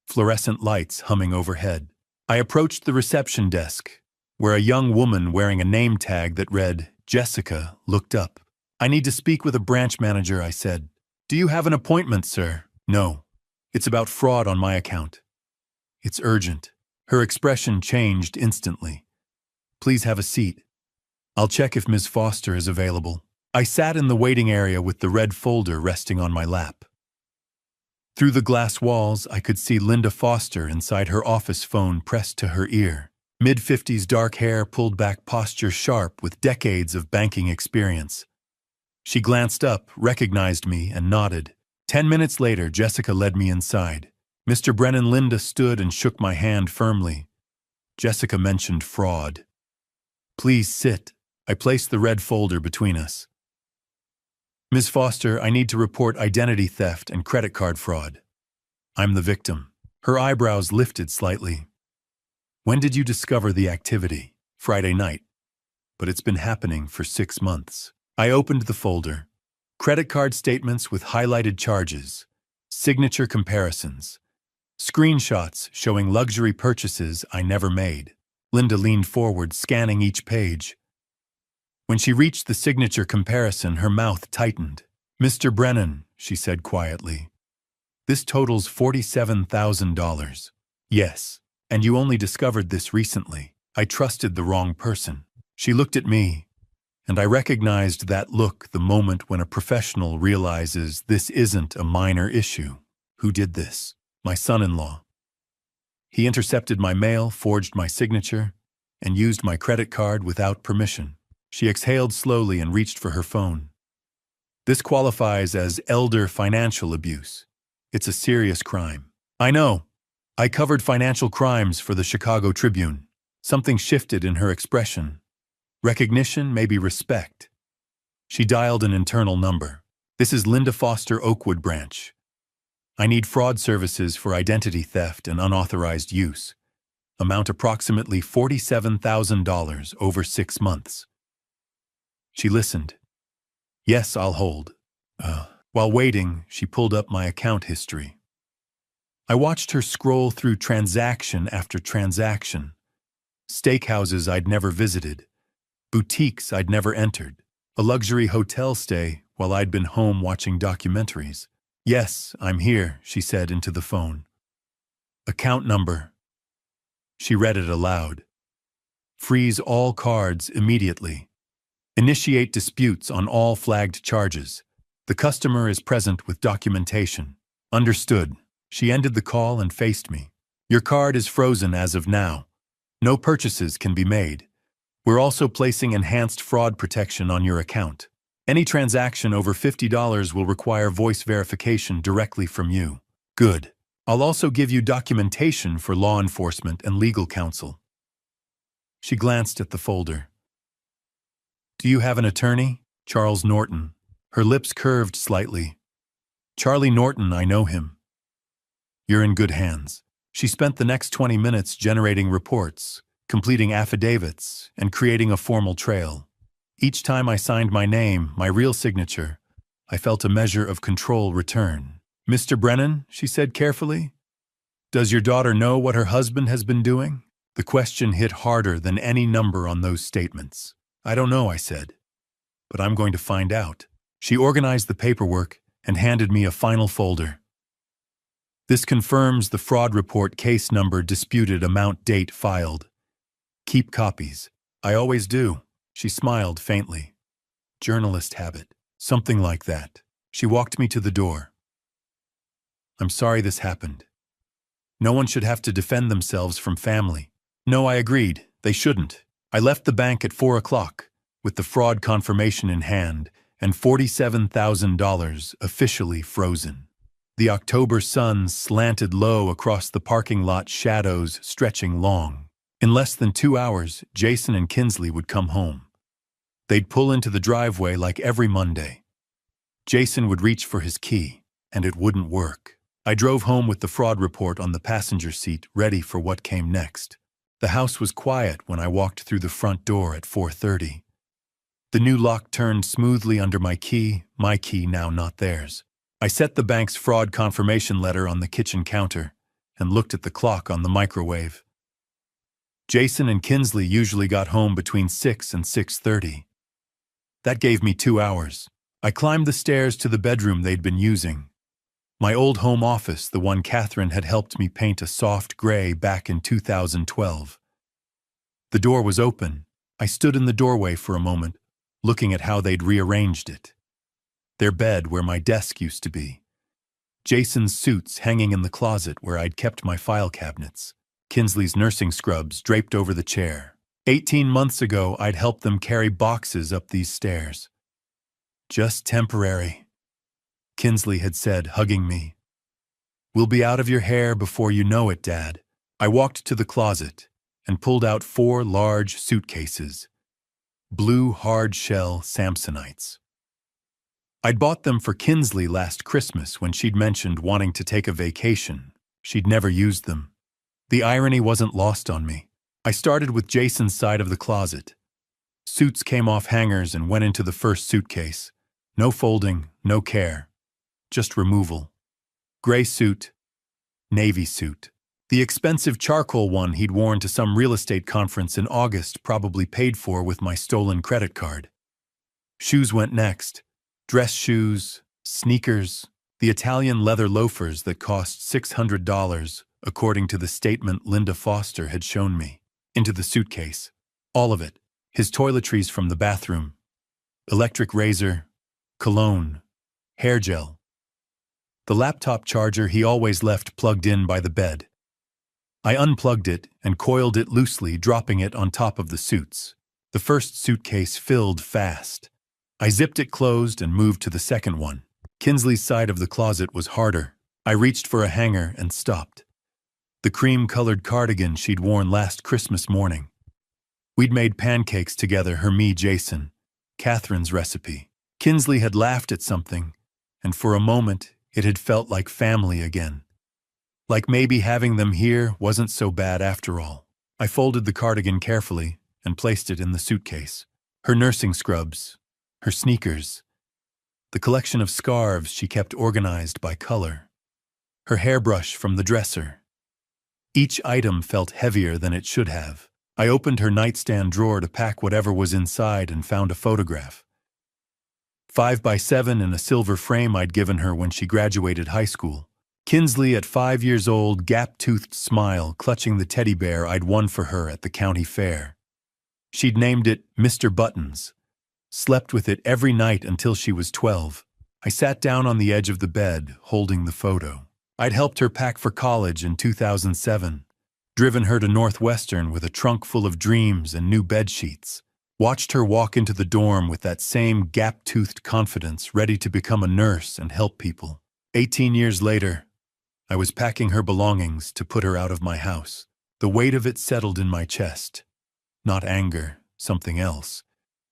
Fluorescent lights humming overhead. I approached the reception desk, where a young woman wearing a name tag that read Jessica looked up. "I need to speak with a branch manager," I said. "Do you have an appointment, sir?" "No. It's about fraud on my account." "It's urgent." Her expression changed instantly. "Please have a seat. I'll check if Ms. Foster is available." I sat in the waiting area with the red folder resting on my lap. Through the glass walls, I could see Linda Foster inside her office phone pressed to her ear. Mid-50s dark hair, pulled back posture, sharp with decades of banking experience. She glanced up, recognized me, and nodded. 10 minutes later, Jessica led me inside. Mr. Brennan. Linda stood and shook my hand firmly. Jessica mentioned fraud. "Please sit." I placed the red folder between us. "Ms. Foster, I need to report identity theft and credit card fraud." "I'm the victim." Her eyebrows lifted slightly. "When did you discover the activity?" "Friday night. But it's been happening for 6 months." I opened the folder. Credit card statements with highlighted charges. Signature comparisons. Screenshots showing luxury purchases I never made. Linda leaned forward, scanning each page. When she reached the signature comparison, her mouth tightened. "Mr. Brennan," she said quietly, "this totals $47,000. "Yes, and you only discovered this recently." I trusted the wrong person. She looked at me, and I recognized that look the moment when a professional realizes this isn't a minor issue. Who did this? My son-in-law. He intercepted my mail, forged my signature, and used my credit card without permission. She exhaled slowly and reached for her phone. "This qualifies as elder financial abuse. It's a serious crime." "I know. I covered financial crimes for the Chicago Tribune." Something shifted in her expression. Recognition, maybe respect. She dialed an internal number. "This is Linda Foster, Oakwood branch. I need fraud services for identity theft and unauthorized use. Amount approximately $47,000 over 6 months." She listened. "Yes, I'll hold." While waiting, she pulled up my account history. I watched her scroll through transaction after transaction. steakhouses I'd never visited, boutiques I'd never entered, a luxury hotel stay while I'd been home watching documentaries. "Yes, I'm here," she said into the phone. "Account number." She read it aloud. "Freeze all cards immediately. Initiate disputes on all flagged charges. The customer is present with documentation." "Understood." She ended the call and faced me. "Your card is frozen as of now. No purchases can be made. We're also placing enhanced fraud protection on your account. Any transaction over $50 will require voice verification directly from you." "Good. I'll also give you documentation for law enforcement and legal counsel." She glanced at the folder. "Do you have an attorney?" "Charles Norton." Her lips curved slightly. "Charlie Norton, I know him." "You're in good hands." She spent the next 20 minutes generating reports, completing affidavits, and creating a formal trail. Each time I signed my name, my real signature, I felt a measure of control return. "Mr. Brennan," she said carefully, "does your daughter know what her husband has been doing?" The question hit harder than any number on those statements. "I don't know," I said, "but I'm going to find out." She organized the paperwork and handed me a final folder. "This confirms the fraud report, case number, disputed amount, date filed. Keep copies." "I always do." She smiled faintly. "Journalist habit." "Something like that." She walked me to the door. "I'm sorry this happened. No one should have to defend themselves from family." "No," I agreed. "They shouldn't." I left the bank at 4 o'clock, with the fraud confirmation in hand, and $47,000 officially frozen. The October sun slanted low across the parking lot, shadows stretching long. In less than 2 hours, Jason and Kinsley would come home. They'd pull into the driveway like every Monday. Jason would reach for his key, and it wouldn't work. I drove home with the fraud report on the passenger seat, ready for what came next. The house was quiet when I walked through the front door at 4:30. The new lock turned smoothly under my key now not theirs. I set the bank's fraud confirmation letter on the kitchen counter and looked at the clock on the microwave. Jason and Kinsley usually got home between 6 and 6:30. That gave me 2 hours. I climbed the stairs to the bedroom they'd been using. My old home office, the one Catherine had helped me paint a soft gray back in 2012. The door was open. I stood in the doorway for a moment, looking at how they'd rearranged it. Their bed where my desk used to be. Jason's suits hanging in the closet where I'd kept my file cabinets. Kinsley's nursing scrubs draped over the chair. 18 months ago, I'd helped them carry boxes up these stairs. "Just temporary," Kinsley had said, hugging me. "We'll be out of your hair before you know it, Dad." I walked to the closet and pulled out 4 large suitcases. Blue hard-shell Samsonites. I'd bought them for Kinsley last Christmas when she'd mentioned wanting to take a vacation. She'd never used them. The irony wasn't lost on me. I started with Jason's side of the closet. Suits came off hangers and went into the first suitcase. No folding, no care. Just removal. Gray suit, navy suit. The expensive charcoal one he'd worn to some real estate conference in August, probably paid for with my stolen credit card. Shoes went next. Dress shoes, sneakers, the Italian leather loafers that cost $600, according to the statement Linda Foster had shown me. Into the suitcase. All of it. His toiletries from the bathroom. Electric razor, cologne, hair gel. The laptop charger he always left plugged in by the bed. I unplugged it and coiled it loosely, dropping it on top of the suits. The first suitcase filled fast. I zipped it closed and moved to the second one. Kinsley's side of the closet was harder. I reached for a hanger and stopped. The cream-colored cardigan she'd worn last Christmas morning. We'd made pancakes together, me, Jason, Catherine's recipe. Kinsley had laughed at something, and for a moment it had felt like family again. Like maybe having them here wasn't so bad after all. I folded the cardigan carefully and placed it in the suitcase. Her nursing scrubs, her sneakers, the collection of scarves she kept organized by color, her hairbrush from the dresser. Each item felt heavier than it should have. I opened her nightstand drawer to pack whatever was inside and found a photograph. 5x7 in a silver frame I'd given her when she graduated high school. Kinsley at 5 years old, gap-toothed smile, clutching the teddy bear I'd won for her at the county fair. She'd named it Mr. Buttons, slept with it every night until she was 12. I sat down on the edge of the bed, holding the photo. I'd helped her pack for college in 2007, driven her to Northwestern with a trunk full of dreams and new bed sheets, watched her walk into the dorm with that same gap-toothed confidence, ready to become a nurse and help people. 18 years later, I was packing her belongings to put her out of my house. The weight of it settled in my chest. Not anger, something else,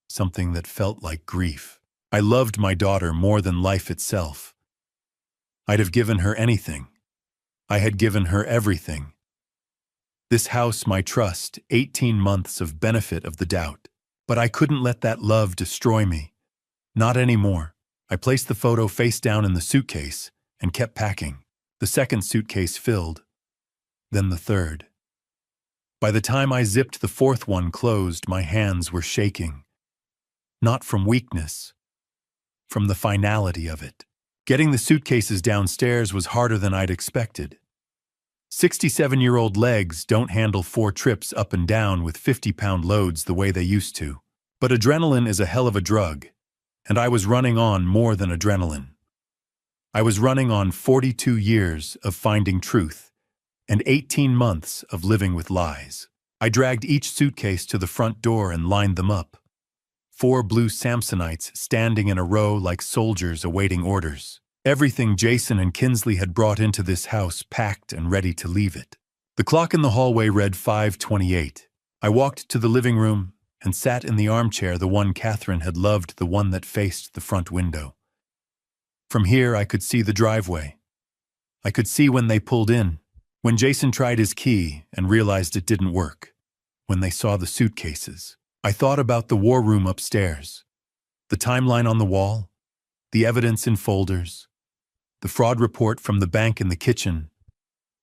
something that felt like grief. I loved my daughter more than life itself. I'd have given her anything. I had given her everything. This house, my trust, 18 months of benefit of the doubt. But I couldn't let that love destroy me. Not anymore. I placed the photo face down in the suitcase and kept packing. The second suitcase filled, then the third. By the time I zipped the fourth one closed, my hands were shaking. Not from weakness, from the finality of it. Getting the suitcases downstairs was harder than I'd expected. 67-year-old legs don't handle 4 trips up and down with 50-pound loads the way they used to. But adrenaline is a hell of a drug, and I was running on more than adrenaline. I was running on 42 years of finding truth and 18 months of living with lies. I dragged each suitcase to the front door and lined them up. 4 blue Samsonites standing in a row like soldiers awaiting orders. Everything Jason and Kinsley had brought into this house packed and ready to leave it. The clock in the hallway read 5:28. I walked to the living room and sat in the armchair, the one Catherine had loved, the one that faced the front window. From here I could see the driveway. I could see when they pulled in, when Jason tried his key and realized it didn't work, when they saw the suitcases. I thought about the war room upstairs, the timeline on the wall, the evidence in folders, the fraud report from the bank in the kitchen,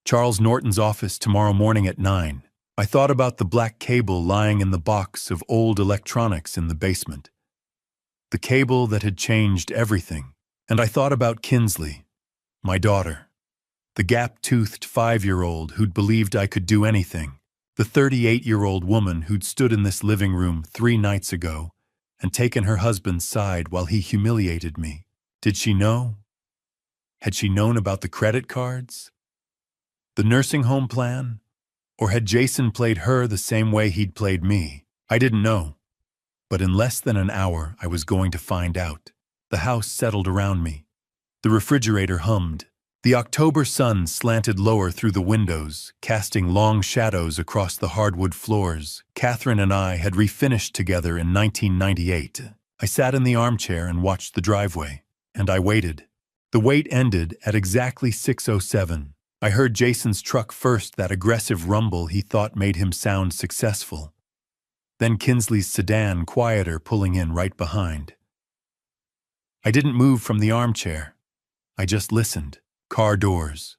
Charles Norton's office tomorrow morning at 9. I thought about the black cable lying in the box of old electronics in the basement, the cable that had changed everything. And I thought about Kinsley, my daughter, the gap-toothed 5-year-old who'd believed I could do anything, the 38-year-old woman who'd stood in this living room 3 nights ago and taken her husband's side while he humiliated me. Did she know? Had she known about the credit cards? The nursing home plan? Or had Jason played her the same way he'd played me? I didn't know. But in less than an hour, I was going to find out. The house settled around me. The refrigerator hummed. The October sun slanted lower through the windows, casting long shadows across the hardwood floors. Catherine and I had refinished together in 1998. I sat in the armchair and watched the driveway, and I waited. The wait ended at exactly 6:07. I heard Jason's truck first, that aggressive rumble he thought made him sound successful. Then Kinsley's sedan, quieter, pulling in right behind. I didn't move from the armchair. I just listened. Car doors.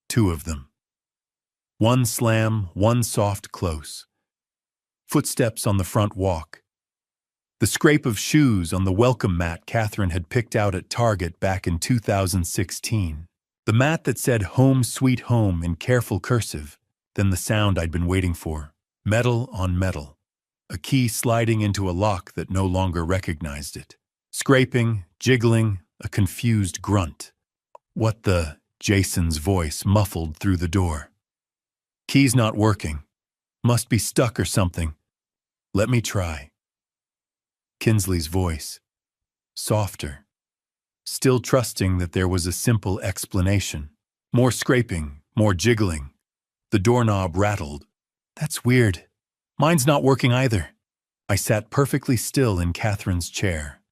2 of them. One slam, one soft close. Footsteps on the front walk. The scrape of shoes on the welcome mat Catherine had picked out at Target back in 2016. The mat that said "Home Sweet Home" in careful cursive. Then the sound I'd been waiting for. Metal on metal. A key sliding into a lock that no longer recognized it. Scraping, jiggling, a confused grunt. What the? Jason's voice muffled through the door. Key's not working. Must be stuck or something. Let me try. Kinsley's voice. Softer. Still trusting that there was a simple explanation. More scraping, more jiggling. The doorknob rattled. That's weird. Mine's not working either. I sat perfectly still in Catherine's chair.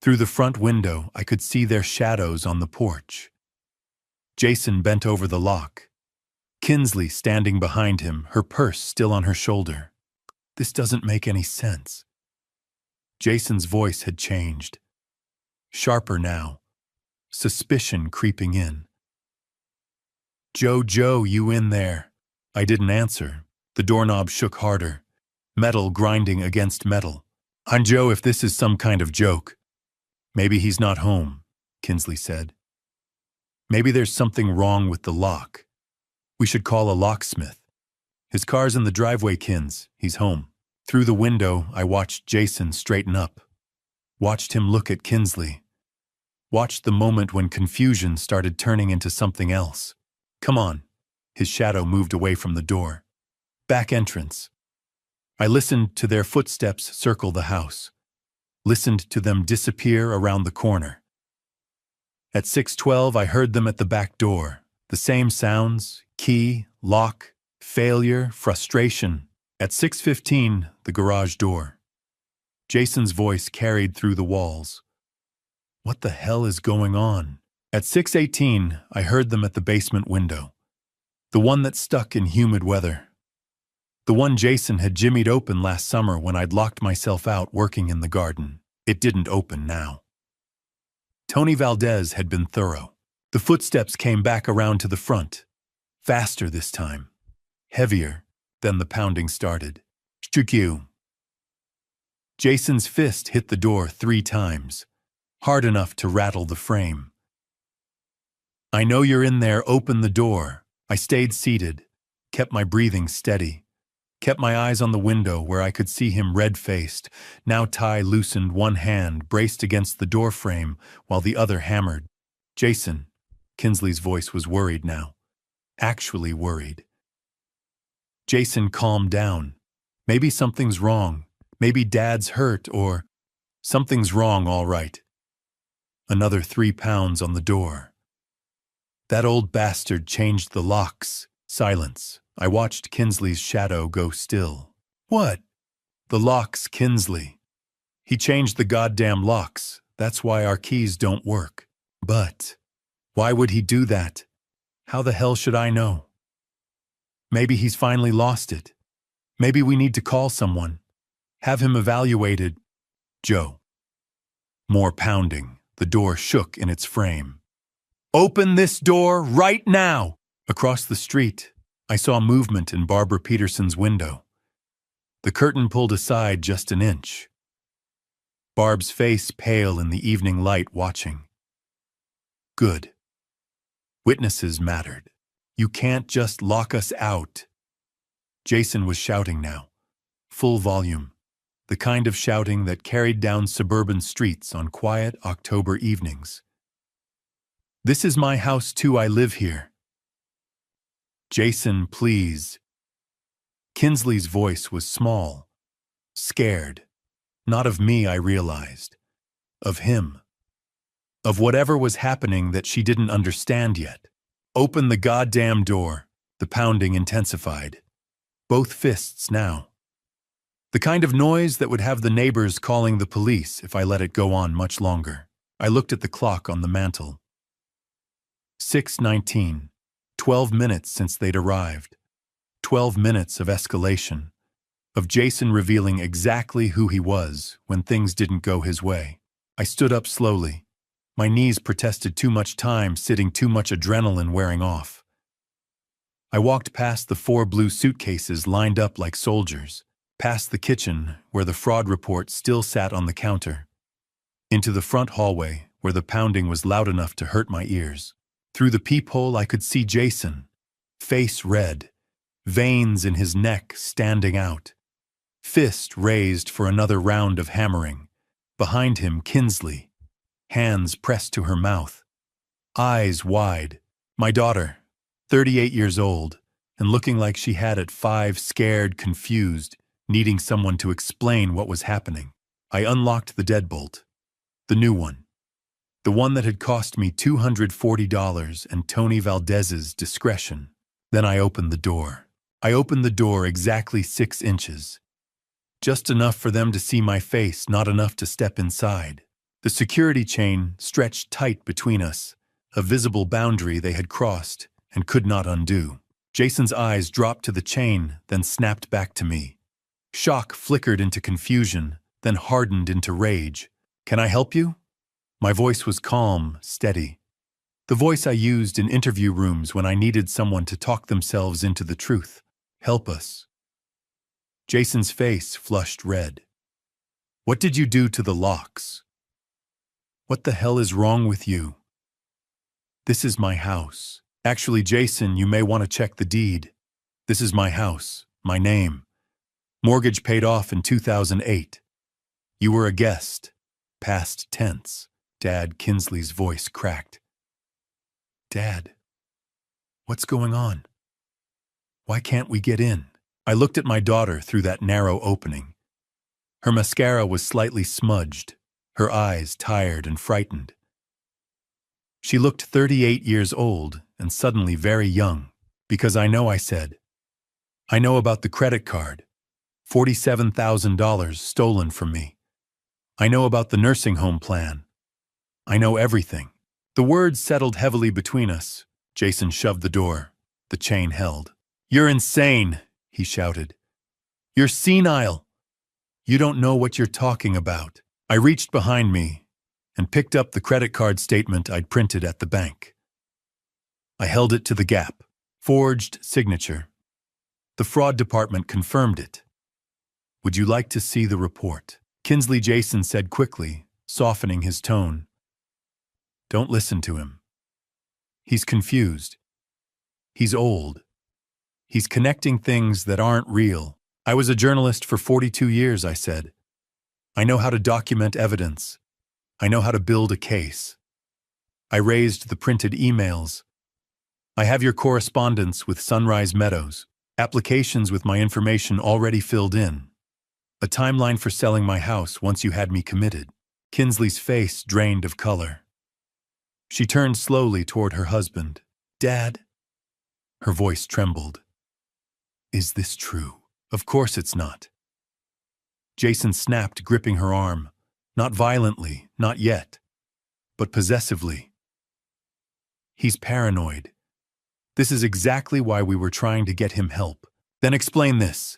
Through the front window, I could see their shadows on the porch. Jason bent over the lock. Kinsley standing behind him, her purse still on her shoulder. This doesn't make any sense. Jason's voice had changed. Sharper now. Suspicion creeping in. Joe, you in there? I didn't answer, The doorknob shook harder, metal grinding against metal. "I'm Joe if this is some kind of joke." "Maybe he's not home," Kinsley said. "Maybe there's something wrong with the lock. We should call a locksmith." "His car's in the driveway, Kins. He's home." Through the window, I watched Jason straighten up. Watched him look at Kinsley. Watched the moment when confusion started turning into something else. "Come on." His shadow moved away from the door. "Back entrance." I listened to their footsteps circle the house. Listened to them disappear around the corner. At 6:12, I heard them at the back door. The same sounds: key, lock, failure, frustration. At 6:15, the garage door. Jason's voice carried through the walls. "What the hell is going on?" At 6:18, I heard them at the basement window. The one that stuck in humid weather. The one Jason had jimmied open last summer when I'd locked myself out working in the garden. It didn't open now. Tony Valdez had been thorough. The footsteps came back around to the front. Faster this time. Heavier. Then the pounding started. "Shtukyu." Jason's fist hit the door 3 times. Hard enough to rattle the frame. "I know you're in there, open the door." I stayed seated, kept my breathing steady, kept my eyes on the window where I could see him red-faced. Now Ty loosened one hand, braced against the door frame, while the other hammered. "Jason." Kinsley's voice was worried now. Actually worried. Jason calmed down. "Maybe something's wrong. Maybe Dad's hurt, or something's wrong, all right." Another 3 pounds on the door. "That old bastard changed the locks." Silence. I watched Kinsley's shadow go still. "What?" "The locks, Kinsley. He changed the goddamn locks. That's why our keys don't work." "But why would he do that? How the hell should I know?" "Maybe he's finally lost it. Maybe we need to call someone. Have him evaluated." "Joe." More pounding. The door shook in its frame. "Open this door right now!" Across the street, I saw movement in Barbara Peterson's window. The curtain pulled aside just an inch. Barb's face pale in the evening light, watching. Good. Witnesses mattered. "You can't just lock us out." Jason was shouting now. Full volume. The kind of shouting that carried down suburban streets on quiet October evenings. "This is my house too, I live here." "Jason, please." Kinsley's voice was small, scared. Not of me, I realized. Of him. Of whatever was happening that she didn't understand yet. "Open the goddamn door." The pounding intensified. Both fists now. The kind of noise that would have the neighbors calling the police if I let it go on much longer. I looked at the clock on the mantel. 6:19. 12 minutes since they'd arrived. 12 minutes of escalation. Of Jason revealing exactly who he was when things didn't go his way. I stood up slowly. My knees protested too much time, sitting, too much adrenaline wearing off. I walked past the 4 blue suitcases lined up like soldiers, past the kitchen where the fraud report still sat on the counter, into the front hallway where the pounding was loud enough to hurt my ears. Through the peephole I could see Jason, face red, veins in his neck standing out, fist raised for another round of hammering. Behind him, Kinsley, hands pressed to her mouth, eyes wide. My daughter, 38 years old, and looking like she had at 5, scared, confused, needing someone to explain what was happening. I unlocked the deadbolt, the new one. The one that had cost me $240 and Tony Valdez's discretion. Then I opened the door. I opened the door exactly 6 inches. Just enough for them to see my face, not enough to step inside. The security chain stretched tight between us, a visible boundary they had crossed and could not undo. Jason's eyes dropped to the chain, then snapped back to me. Shock flickered into confusion, then hardened into rage. "Can I help you?" My voice was calm, steady. The voice I used in interview rooms when I needed someone to talk themselves into the truth. "Help us." Jason's face flushed red. What did you do to the locks? What the hell is wrong with you? This is my house. Actually, Jason, you may want to check the deed. This is my house, my name. Mortgage paid off in 2008. You were a guest. Past tense. Dad, Kinsley's voice cracked. Dad, what's going on? Why can't we get in? I looked at my daughter through that narrow opening. Her mascara was slightly smudged, her eyes tired and frightened. She looked 38 years old and suddenly very young, because I said. I know about the credit card, $47,000 stolen from me. I know about the nursing home plan. I know everything. The words settled heavily between us. Jason shoved the door. The chain held. You're insane, he shouted. You're senile. You don't know what you're talking about. I reached behind me and picked up the credit card statement I'd printed at the bank. I held it to the gap. Forged signature. The fraud department confirmed it. Would you like to see the report? Kinsley, Jason said quickly, softening his tone. Don't listen to him. He's confused. He's old. He's connecting things that aren't real. I was a journalist for 42 years, I said. I know how to document evidence. I know how to build a case. I raised the printed emails. I have your correspondence with Sunrise Meadows, applications with my information already filled in, a timeline for selling my house once you had me committed. Kinsley's face drained of color. She turned slowly toward her husband. Dad? Her voice trembled. Is this true? Of course it's not. Jason snapped, gripping her arm. Not violently, not yet, but possessively. He's paranoid. This is exactly why we were trying to get him help. Then explain this,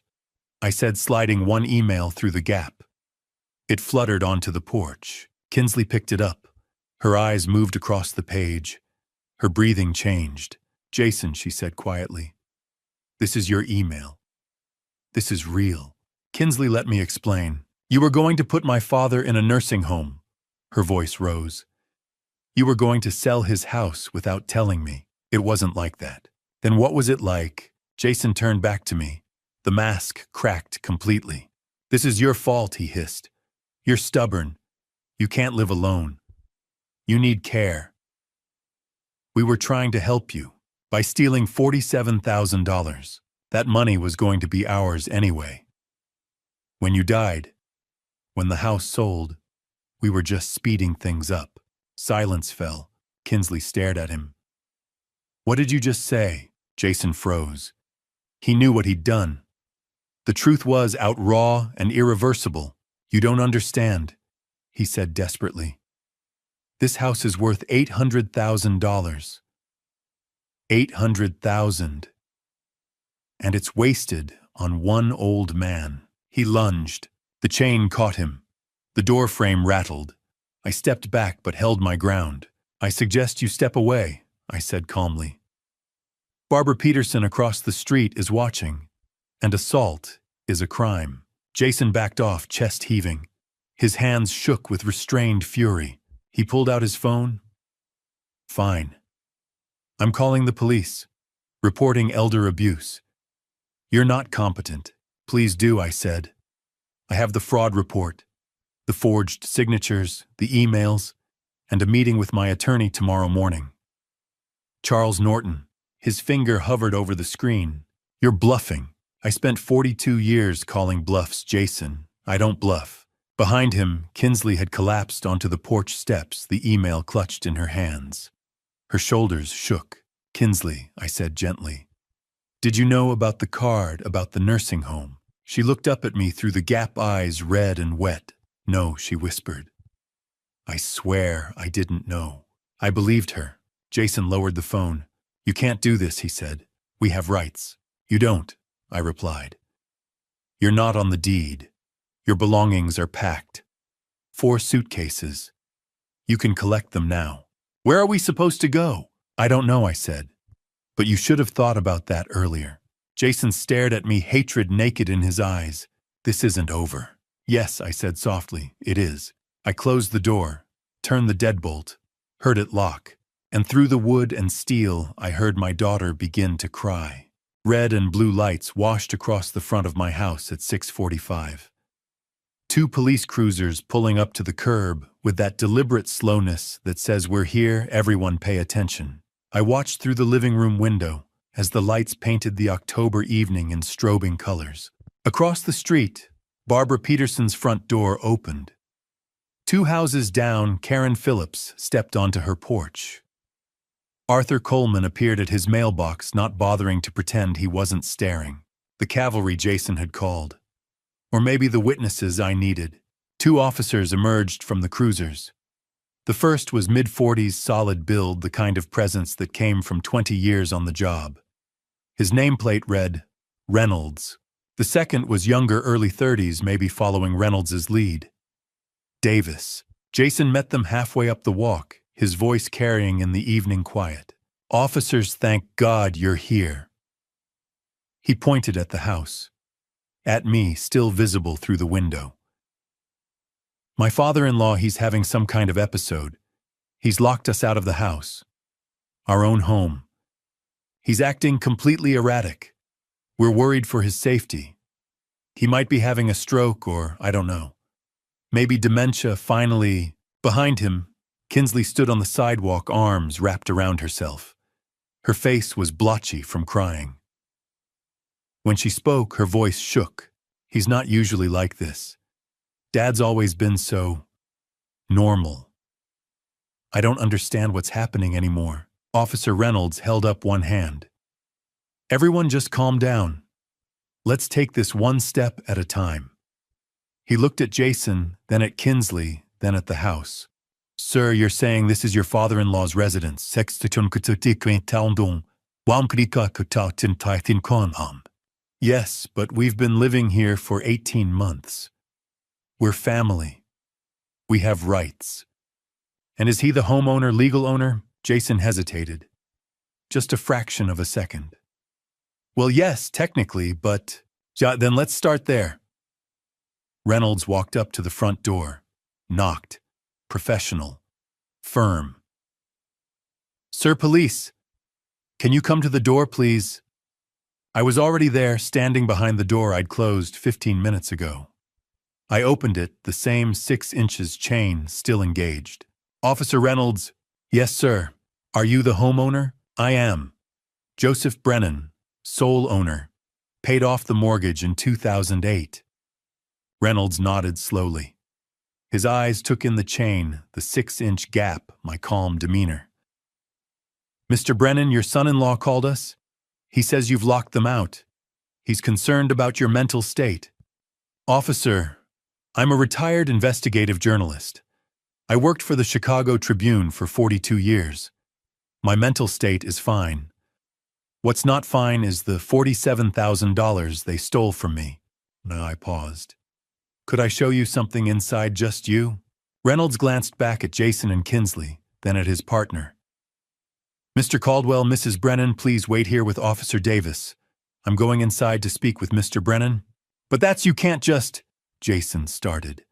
I said, sliding one email through the gap. It fluttered onto the porch. Kinsley picked it up. Her eyes moved across the page. Her breathing changed. Jason, she said quietly, this is your email. This is real. Kinsley, let me explain. You were going to put my father in a nursing home. Her voice rose. You were going to sell his house without telling me. It wasn't like that. Then what was it like? Jason turned back to me. The mask cracked completely. This is your fault, he hissed. You're stubborn. You can't live alone. You need care. We were trying to help you by stealing $47,000. That money was going to be ours anyway. When you died, when the house sold, we were just speeding things up. Silence fell. Kinsley stared at him. What did you just say? Jason froze. He knew what he'd done. The truth was out raw and irreversible. You don't understand, he said desperately. This house is worth $800,000. $800,000. And it's wasted on one old man. He lunged. The chain caught him. The door frame rattled. I stepped back but held my ground. I suggest you step away, I said calmly. Barbara Peterson across the street is watching, and assault is a crime. Jason backed off, chest heaving. His hands shook with restrained fury. He pulled out his phone. Fine. I'm calling the police, reporting elder abuse. You're not competent. Please do, I said. I have the fraud report, the forged signatures, the emails, and a meeting with my attorney tomorrow morning. Charles Norton. His finger hovered over the screen. You're bluffing. I spent 42 years calling bluffs, Jason. I don't bluff. Behind him, Kinsley had collapsed onto the porch steps, the email clutched in her hands. Her shoulders shook. Kinsley, I said gently. Did you know about the card, about the nursing home? She looked up at me through the gap eyes, red and wet. No, she whispered. I swear I didn't know. I believed her. Jason lowered the phone. You can't do this, he said. We have rights. You don't, I replied. You're not on the deed. Your belongings are packed. 4 suitcases. You can collect them now. Where are we supposed to go? I don't know, I said. But you should have thought about that earlier. Jason stared at me, hatred naked in his eyes. This isn't over. Yes, I said softly, it is. I closed the door, turned the deadbolt, heard it lock, and through the wood and steel I heard my daughter begin to cry. Red and blue lights washed across the front of my house at 6:45. Two police cruisers pulling up to the curb with that deliberate slowness that says we're here, everyone pay attention. I watched through the living room window as the lights painted the October evening in strobing colors. Across the street, Barbara Peterson's front door opened. 2 houses down, Karen Phillips stepped onto her porch. Arthur Coleman appeared at his mailbox, not bothering to pretend he wasn't staring. The cavalry Jason had called. Or maybe the witnesses I needed. 2 officers emerged from the cruisers. The first was mid-40s, solid build, the kind of presence that came from 20 years on the job. His nameplate read, Reynolds. The second was younger, early 30s, maybe following Reynolds's lead. Davis. Jason met them halfway up the walk, his voice carrying in the evening quiet. Officers, thank God you're here. He pointed at the house. At me, still visible through the window. My father-in-law, he's having some kind of episode. He's locked us out of the house. Our own home. He's acting completely erratic. We're worried for his safety. He might be having a stroke or, I don't know. Maybe dementia. Finally, behind him, Kinsley stood on the sidewalk, arms wrapped around herself. Her face was blotchy from crying. When she spoke, her voice shook. He's not usually like this. Dad's always been so normal. I don't understand what's happening anymore. Officer Reynolds held up one hand. Everyone just calm down. Let's take this one step at a time. He looked at Jason, then at Kinsley, then at the house. Sir, you're saying this is your father-in-law's residence. Yes, but we've been living here for 18 months. We're family. We have rights. And is he the homeowner, legal owner? Jason hesitated. Just a fraction of a second. Well, yes, technically, but then let's start there. Reynolds walked up to the front door, knocked, professional, firm. Sir, police, can you come to the door, please? I was already there, standing behind the door I'd closed 15 minutes ago. I opened it, the same 6 inches chain still engaged. Officer Reynolds, yes, sir. Are you the homeowner? I am. Joseph Brennan, sole owner. Paid off the mortgage in 2008. Reynolds nodded slowly. His eyes took in the chain, the 6-inch gap, my calm demeanor. Mr. Brennan, your son-in-law called us. He says you've locked them out. He's concerned about your mental state. Officer, I'm a retired investigative journalist. I worked for the Chicago Tribune for 42 years. My mental state is fine. What's not fine is the $47,000 they stole from me. I paused. Could I show you something inside just you? Reynolds glanced back at Jason and Kinsley, then at his partner. Mr. Caldwell, Mrs. Brennan, please wait here with Officer Davis. I'm going inside to speak with Mr. Brennan. But you can't just... Jason started.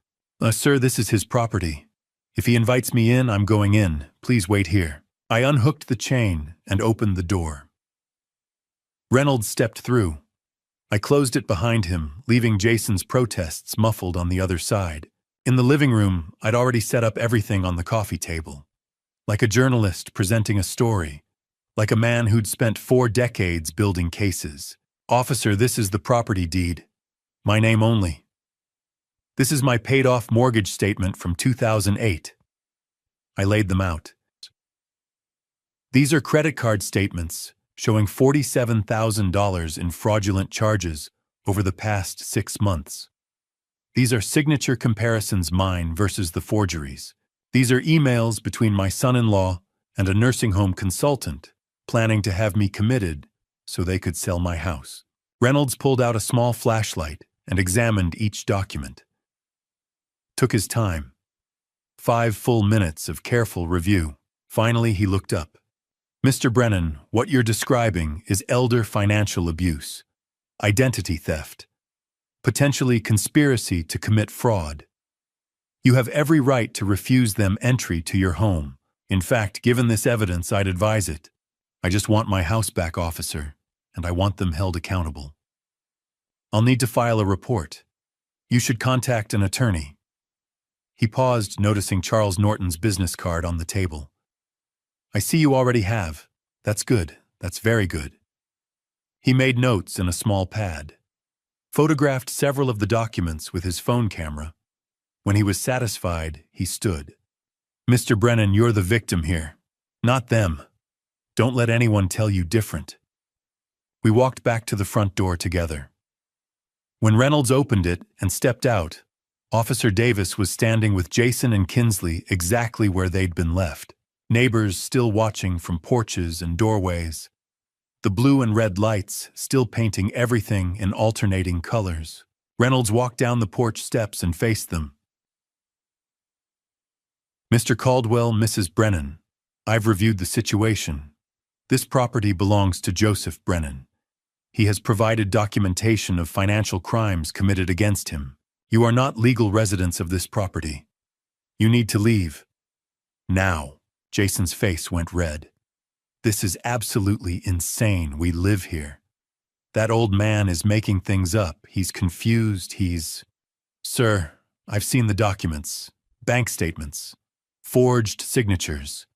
Sir, this is his property. If he invites me in, I'm going in. Please wait here. I unhooked the chain and opened the door. Reynolds stepped through. I closed it behind him, leaving Jason's protests muffled on the other side. In the living room, I'd already set up everything on the coffee table. Like a journalist presenting a story. Like a man who'd spent 4 decades building cases. Officer, this is the property deed. My name only. This is my paid-off mortgage statement from 2008. I laid them out. These are credit card statements showing $47,000 in fraudulent charges over the past 6 months. These are signature comparisons, mine versus the forgeries. These are emails between my son-in-law and a nursing home consultant planning to have me committed so they could sell my house. Reynolds pulled out a small flashlight and examined each document. Took his time. 5 full minutes of careful review. Finally, he looked up. Mr. Brennan, what you're describing is elder financial abuse. identity theft, potentially conspiracy to commit fraud. You have every right to refuse them entry to your home. In fact, given this evidence, I'd advise it. I just want my house back, officer, and I want them held accountable. I'll need to file a report. You should contact an attorney. He paused, noticing Charles Norton's business card on the table. I see you already have. That's good. That's very good. He made notes in a small pad, photographed several of the documents with his phone camera. When he was satisfied, he stood. Mr. Brennan, you're the victim here, not them. Don't let anyone tell you different. We walked back to the front door together. When Reynolds opened it and stepped out, Officer Davis was standing with Jason and Kinsley exactly where they'd been left. Neighbors still watching from porches and doorways. The blue and red lights still painting everything in alternating colors. Reynolds walked down the porch steps and faced them. Mr. Caldwell, Mrs. Brennan, I've reviewed the situation. This property belongs to Joseph Brennan. He has provided documentation of financial crimes committed against him. You are not legal residents of this property. You need to leave. Now. Jason's face went red. This is absolutely insane. We live here. That old man is making things up. He's confused. Sir, I've seen the documents, bank statements, forged signatures,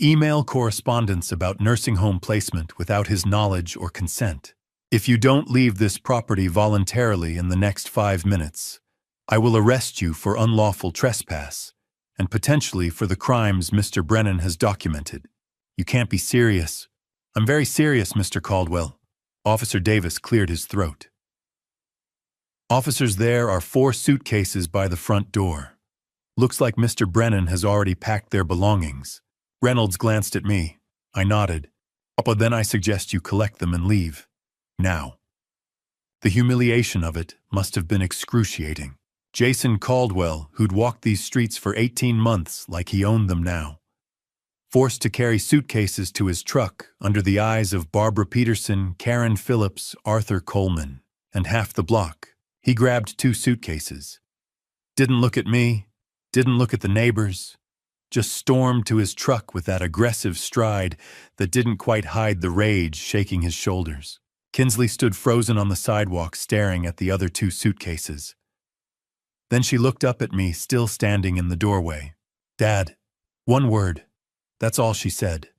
email correspondence about nursing home placement without his knowledge or consent. If you don't leave this property voluntarily in the next 5 minutes, I will arrest you for unlawful trespass and potentially for the crimes Mr. Brennan has documented. You can't be serious. I'm very serious, Mr. Caldwell. Officer Davis cleared his throat. Officers, there are 4 suitcases by the front door. Looks like Mr. Brennan has already packed their belongings. Reynolds glanced at me. I nodded. But then I suggest you collect them and leave. Now. The humiliation of it must have been excruciating. Jason Caldwell, who'd walked these streets for 18 months like he owned them now. Forced to carry suitcases to his truck under the eyes of Barbara Peterson, Karen Phillips, Arthur Coleman, and half the block. He grabbed 2 suitcases. Didn't look at me, didn't look at the neighbors, just stormed to his truck with that aggressive stride that didn't quite hide the rage shaking his shoulders. Kinsley stood frozen on the sidewalk staring at the other 2 suitcases. Then she looked up at me, still standing in the doorway. Dad, 1 word. That's all she said.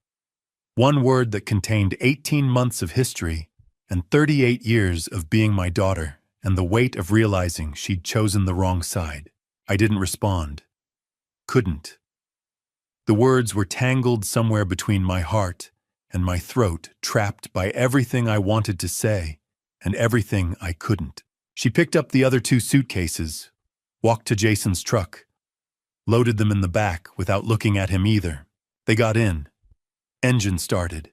1 word that contained 18 months of history and 38 years of being my daughter and the weight of realizing she'd chosen the wrong side. I didn't respond. Couldn't. The words were tangled somewhere between my heart and my throat, trapped by everything I wanted to say and everything I couldn't. She picked up the other 2 suitcases, walked to Jason's truck, loaded them in the back without looking at him either. They got in. Engine started.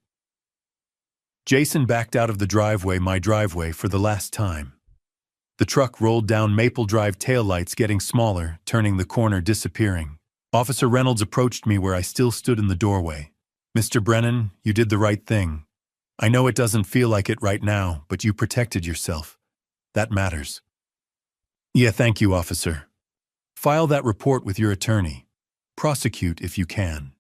Jason backed out of the driveway, my driveway, for the last time. The truck rolled down Maple Drive, taillights getting smaller, turning the corner, disappearing. Officer Reynolds approached me where I still stood in the doorway. Mr. Brennan, you did the right thing. I know it doesn't feel like it right now, but you protected yourself. That matters. Yeah, thank you, officer. File that report with your attorney. Prosecute if you can.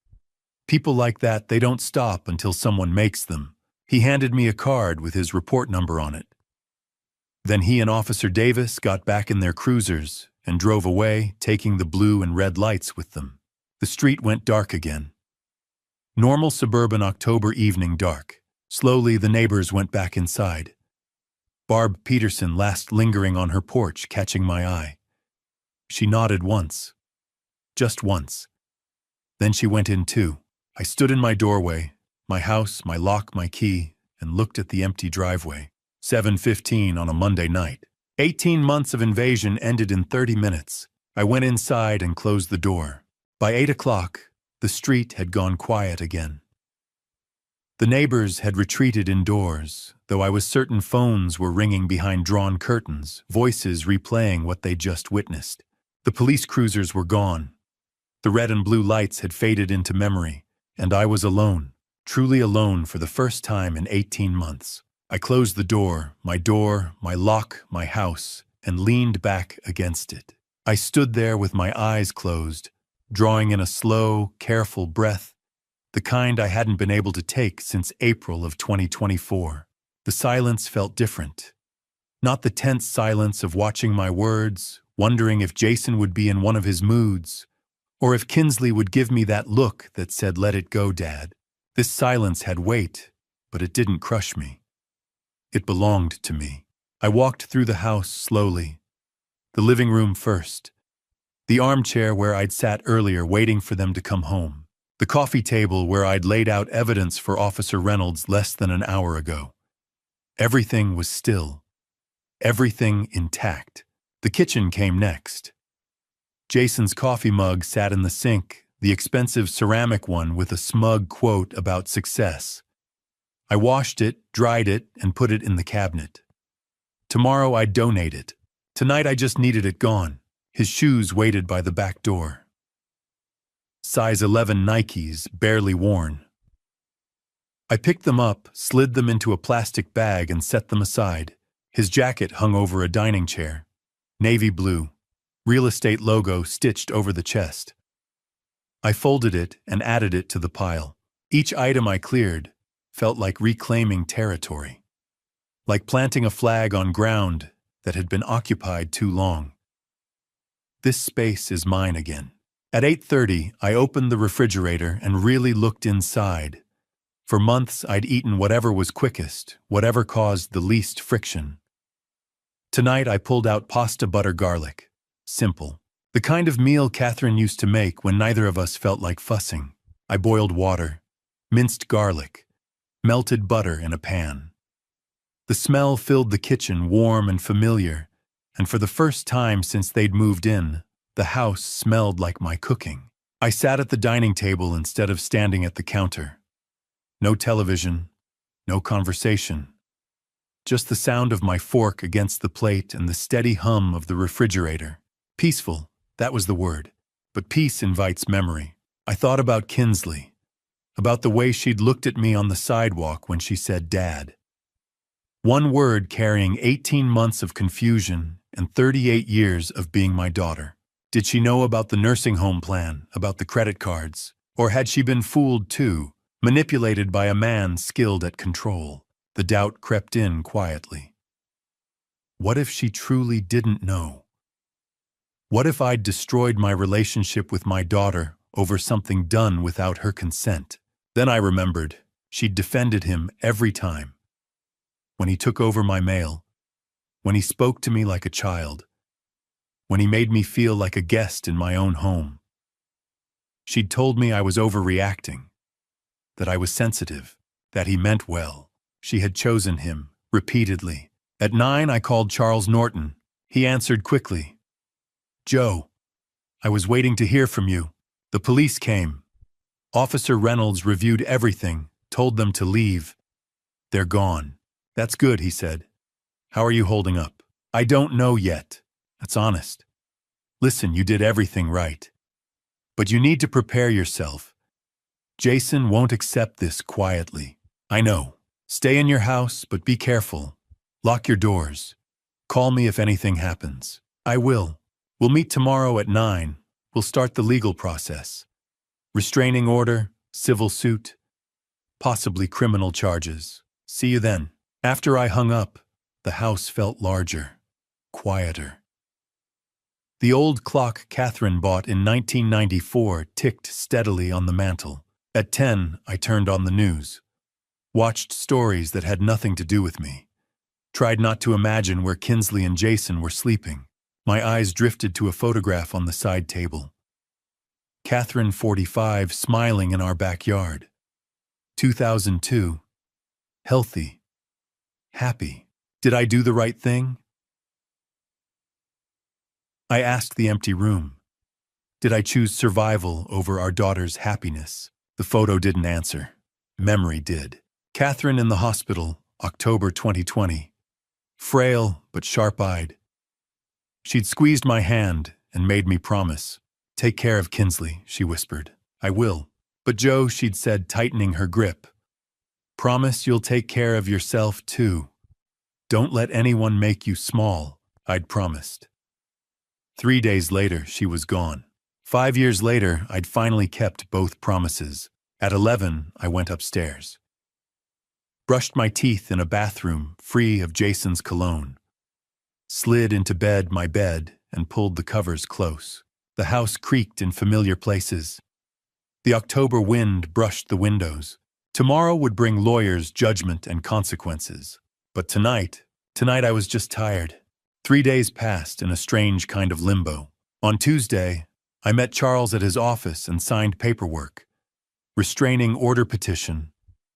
People like that, they don't stop until someone makes them. He handed me a card with his report number on it. Then he and Officer Davis got back in their cruisers and drove away, taking the blue and red lights with them. The street went dark again. Normal suburban October evening dark. Slowly, the neighbors went back inside. Barb Peterson last lingering on her porch, catching my eye. She nodded once. Just once. Then she went in too. I stood in my doorway, my house, my lock, my key, and looked at the empty driveway. 7:15 on a Monday night. 18 months of invasion ended in 30 minutes. I went inside and closed the door. By 8 o'clock, the street had gone quiet again. The neighbors had retreated indoors, though I was certain phones were ringing behind drawn curtains, voices replaying what they'd just witnessed. The police cruisers were gone. The red and blue lights had faded into memory, and I was alone, truly alone for the first time in 18 months. I closed the door, my lock, my house, and leaned back against it. I stood there with my eyes closed, drawing in a slow, careful breath, the kind I hadn't been able to take since April of 2024. The silence felt different. Not the tense silence of watching my words, wondering if Jason would be in one of his moods, or if Kinsley would give me that look that said, "Let it go, Dad." This silence had weight, but it didn't crush me. It belonged to me. I walked through the house slowly. The living room first. The armchair where I'd sat earlier waiting for them to come home. The coffee table where I'd laid out evidence for Officer Reynolds less than an hour ago. Everything was still. Everything intact. The kitchen came next. Jason's coffee mug sat in the sink, the expensive ceramic one with a smug quote about success. I washed it, dried it, and put it in the cabinet. Tomorrow I'd donate it. Tonight I just needed it gone. His shoes waited by the back door. Size 11 Nikes, barely worn. I picked them up, slid them into a plastic bag, and set them aside. His jacket hung over a dining chair. Navy blue. Real estate logo stitched over the chest. I folded it and added it to the pile. Each item I cleared felt like reclaiming territory. Like planting a flag on ground that had been occupied too long. This space is mine again. At 8:30, I opened the refrigerator and really looked inside. For months, I'd eaten whatever was quickest, whatever caused the least friction. Tonight, I pulled out pasta butter garlic. Simple. The kind of meal Catherine used to make when neither of us felt like fussing. I boiled water, minced garlic, melted butter in a pan. The smell filled the kitchen, warm and familiar, and for the first time since they'd moved in, the house smelled like my cooking. I sat at the dining table instead of standing at the counter. No television, no conversation. Just the sound of my fork against the plate and the steady hum of the refrigerator. Peaceful, that was the word. But peace invites memory. I thought about Kinsley, about the way she'd looked at me on the sidewalk when she said, "Dad." One word carrying 18 months of confusion and 38 years of being my daughter. Did she know about the nursing home plan, about the credit cards? Or had she been fooled too, manipulated by a man skilled at control? The doubt crept in quietly. What if she truly didn't know? What if I'd destroyed my relationship with my daughter over something done without her consent? Then I remembered she'd defended him every time. When he took over my mail, when he spoke to me like a child, when he made me feel like a guest in my own home. She'd told me I was overreacting, that I was sensitive, that he meant well. She had chosen him, repeatedly. At 9, I called Charles Norton. He answered quickly. "Joe, I was waiting to hear from you. The police came. Officer Reynolds reviewed everything, told them to leave. They're gone." "That's good," he said. "How are you holding up?" "I don't know yet. That's honest. Listen, you did everything right. But you need to prepare yourself. Jason won't accept this quietly. I know. Stay in your house, but be careful. Lock your doors. Call me if anything happens." "I will. We'll meet tomorrow at 9. We'll start the legal process. Restraining order, civil suit, possibly criminal charges. See you then." After I hung up, the house felt larger, quieter. The old clock Catherine bought in 1994 ticked steadily on the mantel. At 10, I turned on the news. Watched stories that had nothing to do with me. Tried not to imagine where Kinsley and Jason were sleeping. My eyes drifted to a photograph on the side table. Catherine, 45, smiling in our backyard. 2002. Healthy. Happy. Did I do the right thing? I asked the empty room. Did I choose survival over our daughter's happiness? The photo didn't answer. Memory did. Catherine in the hospital, October 2020. Frail but sharp-eyed. She'd squeezed my hand and made me promise. "Take care of Kinsley," she whispered. "I will." "But Joe," she'd said, tightening her grip. Promise you'll take care of yourself too. Don't let anyone make you small, I'd promised. 3 days later, she was gone. 5 years later, I'd finally kept both promises. At 11, I went upstairs. Brushed my teeth in a bathroom free of Jason's cologne. Slid into my bed, and pulled the covers close. The house creaked in familiar places. The October wind brushed the windows. Tomorrow would bring lawyers, judgment, and consequences. But tonight I was just tired. 3 days passed in a strange kind of limbo. On Tuesday, I met Charles at his office and signed paperwork. Restraining order petition,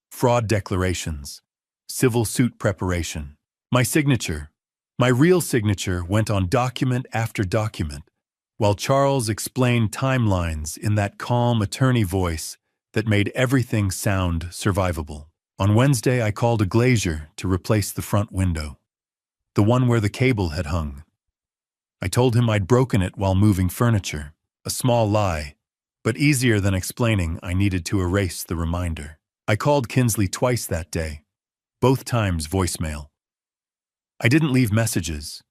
fraud declarations, civil suit preparation. My signature, my real signature, went on document after document, while Charles explained timelines in that calm attorney voice that made everything sound survivable. On Wednesday, I called a glazier to replace the front window, the one where the cable had hung. I told him I'd broken it while moving furniture, a small lie, but easier than explaining I needed to erase the reminder. I called Kinsley twice that day, both times voicemail. I didn't leave messages.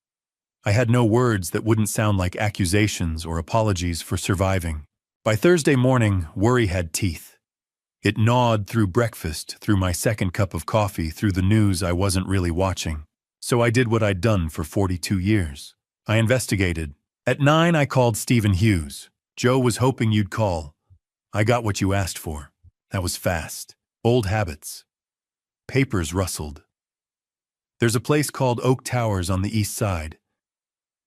I had no words that wouldn't sound like accusations or apologies for surviving. By Thursday morning, worry had teeth. It gnawed through breakfast, through my second cup of coffee, through the news I wasn't really watching. So I did what I'd done for 42 years. I investigated. At 9, I called Stephen Hughes. Joe was hoping you'd call. I got what you asked for. That was fast. Old habits. Papers rustled. There's a place called Oak Towers on the east side.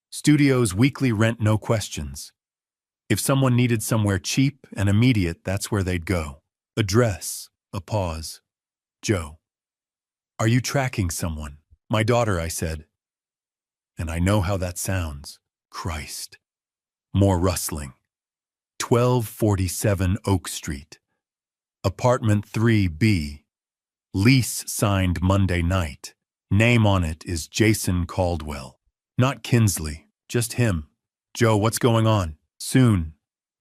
Studios, weekly rent, no questions. If someone needed somewhere cheap and immediate, that's where they'd go. Address. A pause. Joe. Are you tracking someone? My daughter, I said. And I know how that sounds. Christ. More rustling. 1247 Oak Street. Apartment 3B. Lease signed Monday night. Name on it is Jason Caldwell. Not Kinsley, just him. Joe, what's going on? Soon.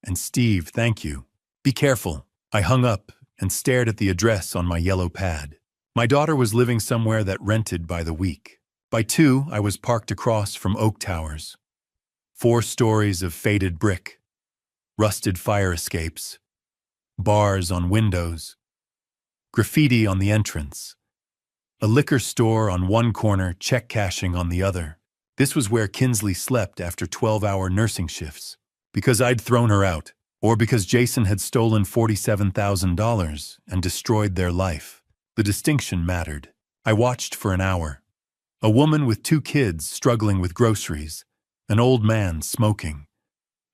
And Steve, thank you. Be careful. I hung up and stared at the address on my yellow pad. My daughter was living somewhere that rented by the week. By 2, I was parked across from Oak Towers. 4 stories of faded brick, rusted fire escapes, bars on windows, graffiti on the entrance, a liquor store on one corner, check cashing on the other. This was where Kinsley slept after 12-hour nursing shifts. Because I'd thrown her out, or because Jason had stolen $47,000 and destroyed their life. The distinction mattered. I watched for an hour. A woman with 2 kids struggling with groceries, an old man smoking,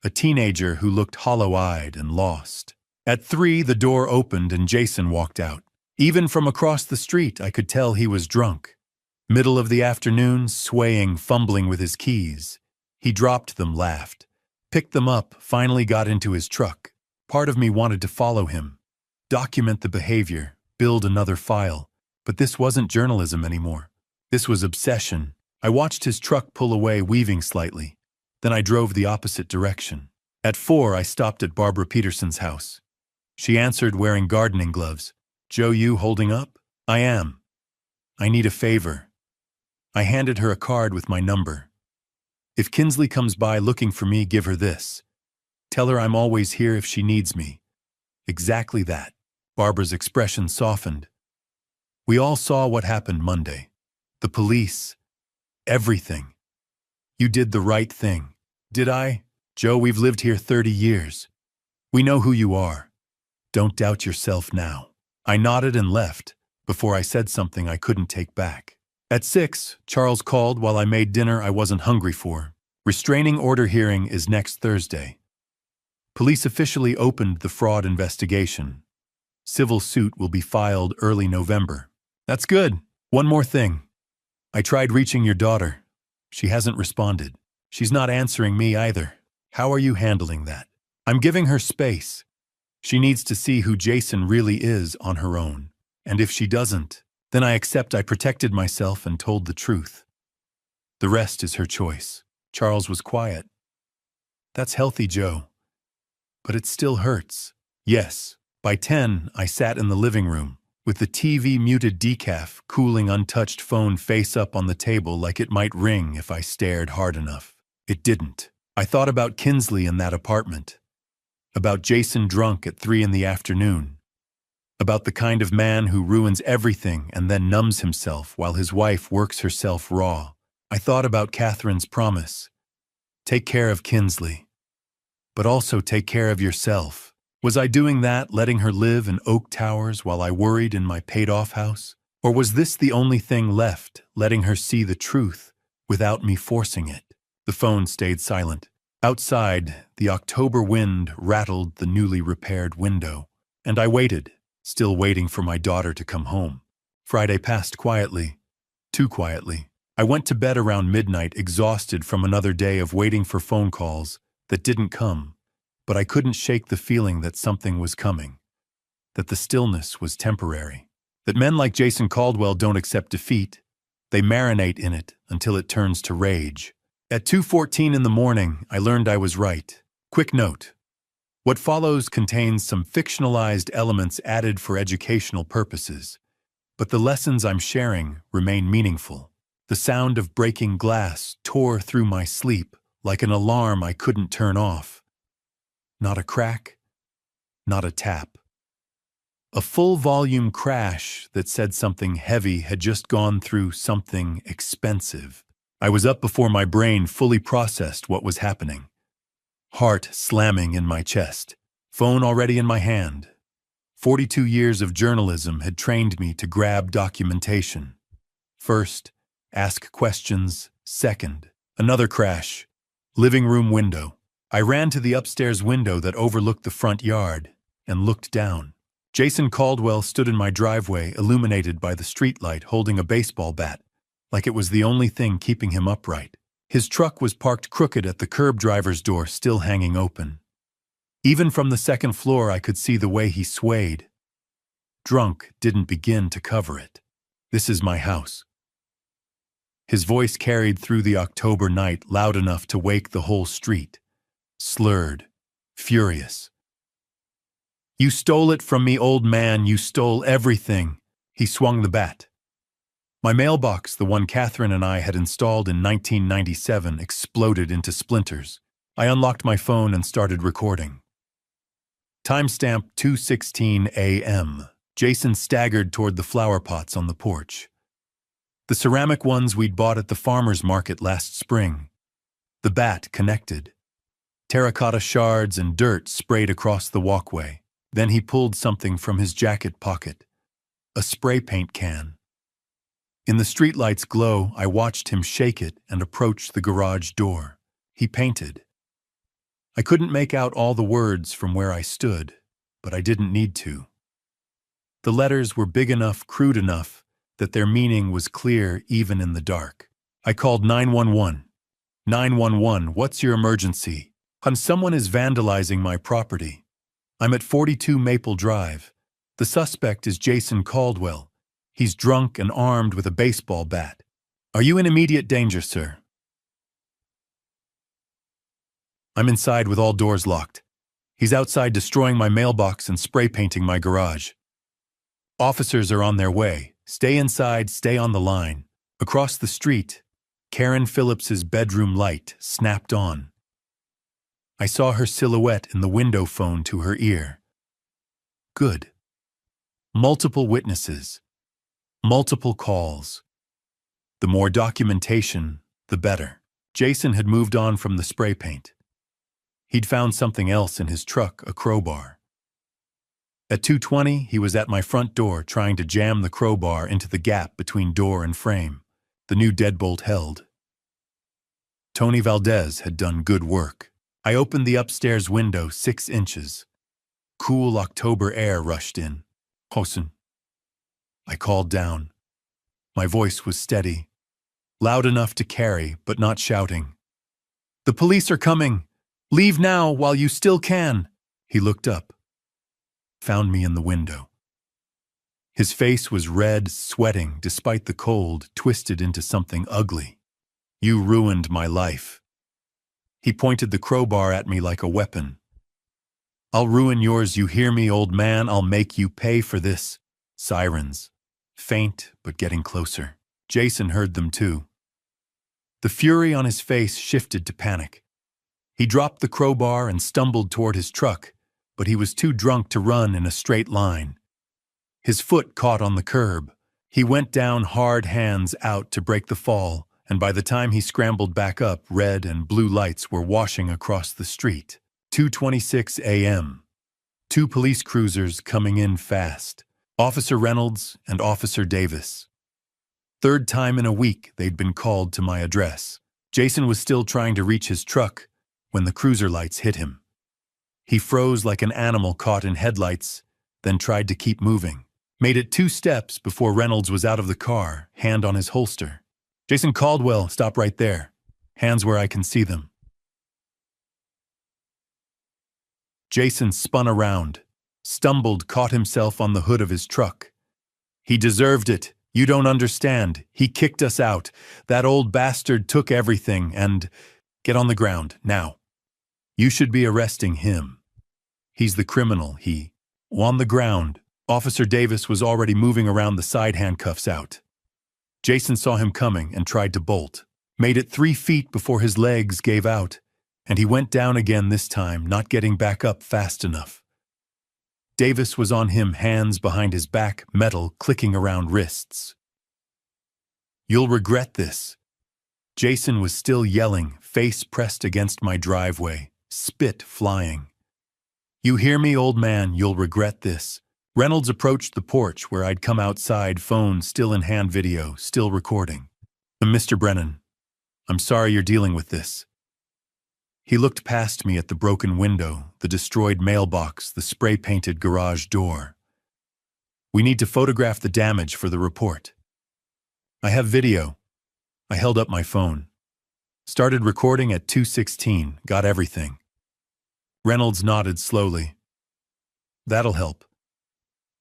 a teenager who looked hollow-eyed and lost. At 3, the door opened and Jason walked out. Even from across the street, I could tell he was drunk. Middle of the afternoon, swaying, fumbling with his keys. He dropped them, laughed, picked them up, finally got into his truck. Part of me wanted to follow him, document the behavior, build another file. But this wasn't journalism anymore. This was obsession. I watched his truck pull away, weaving slightly. Then I drove the opposite direction. At 4, I stopped at Barbara Peterson's house. She answered, wearing gardening gloves. Joe, you holding up? I am. I need a favor. I handed her a card with my number. If Kinsley comes by looking for me, give her this. Tell her I'm always here if she needs me. Exactly that. Barbara's expression softened. We all saw what happened Monday. The police. Everything. You did the right thing. Did I? Joe, we've lived here 30 years. We know who you are. Don't doubt yourself now. I nodded and left before I said something I couldn't take back. At 6, Charles called while I made dinner I wasn't hungry for. Restraining order hearing is next Thursday. Police officially opened the fraud investigation. Civil suit will be filed early November. That's good. One more thing. I tried reaching your daughter. She hasn't responded. She's not answering me either. How are you handling that? I'm giving her space. She needs to see who Jason really is on her own. And if she doesn't, then I accept I protected myself and told the truth. The rest is her choice. Charles was quiet. That's healthy, Joe. But it still hurts. Yes. By 10, I sat in the living room, with the TV muted decaf cooling untouched phone face up on the table like it might ring if I stared hard enough. It didn't. I thought about Kinsley in that apartment, about Jason drunk at 3 in the afternoon, about the kind of man who ruins everything and then numbs himself while his wife works herself raw. I thought about Catherine's promise. Take care of Kinsley, but also take care of yourself. Was I doing that, letting her live in Oak Towers while I worried in my paid-off house? Or was this the only thing left, letting her see the truth without me forcing it? The phone stayed silent. Outside, the October wind rattled the newly repaired window, and I waited, still waiting for my daughter to come home. Friday passed quietly, too quietly. I went to bed around midnight, exhausted from another day of waiting for phone calls that didn't come, but I couldn't shake the feeling that something was coming, that the stillness was temporary, that men like Jason Caldwell don't accept defeat. They marinate in it until it turns to rage. At 2:14 in the morning, I learned I was right. Quick note. What follows contains some fictionalized elements added for educational purposes, but the lessons I'm sharing remain meaningful. The sound of breaking glass tore through my sleep like an alarm I couldn't turn off. Not a crack, not a tap. A full-volume crash that said something heavy had just gone through something expensive. I was up before my brain fully processed what was happening. Heart slamming in my chest, phone already in my hand. 42 years of journalism had trained me to grab documentation. First, ask questions. Second, another crash. Living room window. I ran to the upstairs window that overlooked the front yard and looked down. Jason Caldwell stood in my driveway, illuminated by the streetlight, holding a baseball bat, like it was the only thing keeping him upright. His truck was parked crooked at the curb driver's door, still hanging open. Even from the second floor, I could see the way he swayed. Drunk didn't begin to cover it. This is my house. His voice carried through the October night, loud enough to wake the whole street. Slurred, furious. You stole it from me, old man. You stole everything. He swung the bat. My mailbox, the one Catherine and I had installed in 1997, exploded into splinters. I unlocked my phone and started recording. Timestamp 2:16 a.m. Jason staggered toward the flower pots on the porch. The ceramic ones we'd bought at the farmer's market last spring. The bat connected. Terracotta shards and dirt sprayed across the walkway. Then he pulled something from his jacket pocket. A spray paint can. In the streetlight's glow, I watched him shake it and approach the garage door. He painted. I couldn't make out all the words from where I stood, but I didn't need to. The letters were big enough, crude enough, that their meaning was clear even in the dark. I called 911. 911, what's your emergency? Someone is vandalizing my property. I'm at 42 Maple Drive. The suspect is Jason Caldwell. He's drunk and armed with a baseball bat. Are you in immediate danger, sir? I'm inside with all doors locked. He's outside destroying my mailbox and spray painting my garage. Officers are on their way. Stay inside, stay on the line. Across the street, Karen Phillips's bedroom light snapped on. I saw her silhouette in the window phone to her ear. Good. Multiple witnesses. Multiple calls. The more documentation, the better. Jason had moved on from the spray paint. He'd found something else in his truck, a crowbar. At 2:20, he was at my front door trying to jam the crowbar into the gap between door and frame. The new deadbolt held. Tony Valdez had done good work. I opened the upstairs window 6 inches. Cool October air rushed in. Hosen. I called down. My voice was steady, loud enough to carry, but not shouting. The police are coming. Leave now while you still can. He looked up. Found me in the window. His face was red, sweating, despite the cold, twisted into something ugly. You ruined my life. He pointed the crowbar at me like a weapon. I'll ruin yours, you hear me, old man? I'll make you pay for this. Sirens. Faint, but getting closer. Jason heard them too. The fury on his face shifted to panic. He dropped the crowbar and stumbled toward his truck, but he was too drunk to run in a straight line. His foot caught on the curb. He went down hard, hands out to break the fall, and by the time he scrambled back up, red and blue lights were washing across the street. 2:26 a.m. 2 police cruisers coming in fast. Officer Reynolds and Officer Davis. Third time in a week they'd been called to my address. Jason was still trying to reach his truck when the cruiser lights hit him. He froze like an animal caught in headlights, then tried to keep moving. Made it 2 steps before Reynolds was out of the car, hand on his holster. Jason Caldwell, stop right there. Hands where I can see them. Jason spun around, stumbled, caught himself on the hood of his truck. He deserved it. You don't understand. He kicked us out. That old bastard took everything and... Get on the ground, now. You should be arresting him. He's the criminal, he. On the ground. Officer Davis was already moving around, the side handcuffs out. Jason saw him coming and tried to bolt. Made it 3 feet before his legs gave out, and he went down again this time, not getting back up fast enough. Davis was on him, hands behind his back, metal clicking around wrists. You'll regret this. Jason was still yelling, face pressed against my driveway, spit flying. You hear me, old man, you'll regret this. Reynolds approached the porch where I'd come outside, phone still in hand, video still recording. Mr. Brennan, I'm sorry you're dealing with this. He looked past me at the broken window, the destroyed mailbox, the spray-painted garage door. We need to photograph the damage for the report. I have video. I held up my phone. Started recording at 2:16, got everything. Reynolds nodded slowly. That'll help.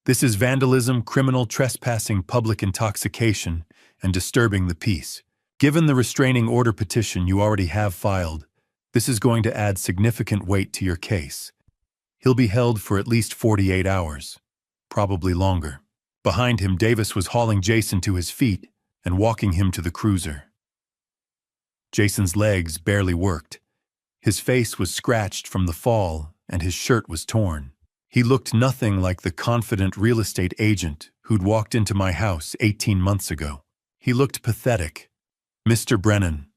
This is vandalism, criminal trespassing, public intoxication, and disturbing the peace. Given the restraining order petition you already have filed, this is going to add significant weight to your case. He'll be held for at least 48 hours, probably longer. Behind him, Davis was hauling Jason to his feet and walking him to the cruiser. Jason's legs barely worked. His face was scratched from the fall, and his shirt was torn. He looked nothing like the confident real estate agent who'd walked into my house 18 months ago. He looked pathetic. Mr. Brennan,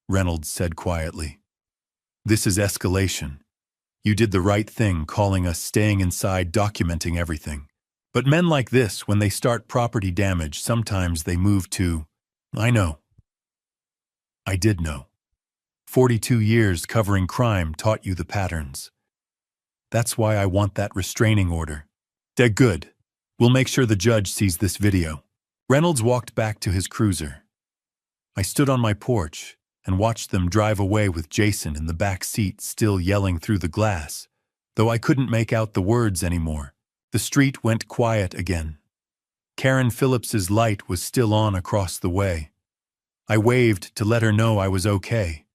Reynolds said quietly. This is escalation. You did the right thing calling us, staying inside, documenting everything. But men like this, when they start property damage, sometimes they move to, I know. I did know. 42 years covering crime taught you the patterns. That's why I want that restraining order. They're good. We'll make sure the judge sees this video. Reynolds walked back to his cruiser. I stood on my porch and watched them drive away with Jason in the back seat, still yelling through the glass, though I couldn't make out the words anymore. The street went quiet again. Karen Phillips's light was still on across the way. I waved to let her know I was okay.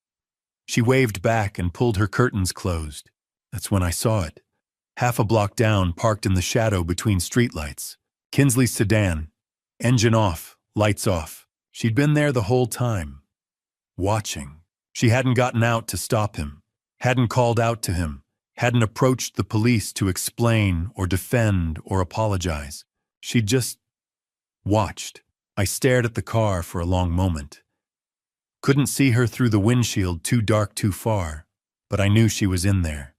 She waved back and pulled her curtains closed. That's when I saw it. Half a block down, parked in the shadow between streetlights. Kinsley's sedan. Engine off, lights off. She'd been there the whole time. Watching. She hadn't gotten out to stop him. Hadn't called out to him. Hadn't approached the police to explain or defend or apologize. She'd just watched. I stared at the car for a long moment. Couldn't see her through the windshield, too dark, too far, but I knew she was in there.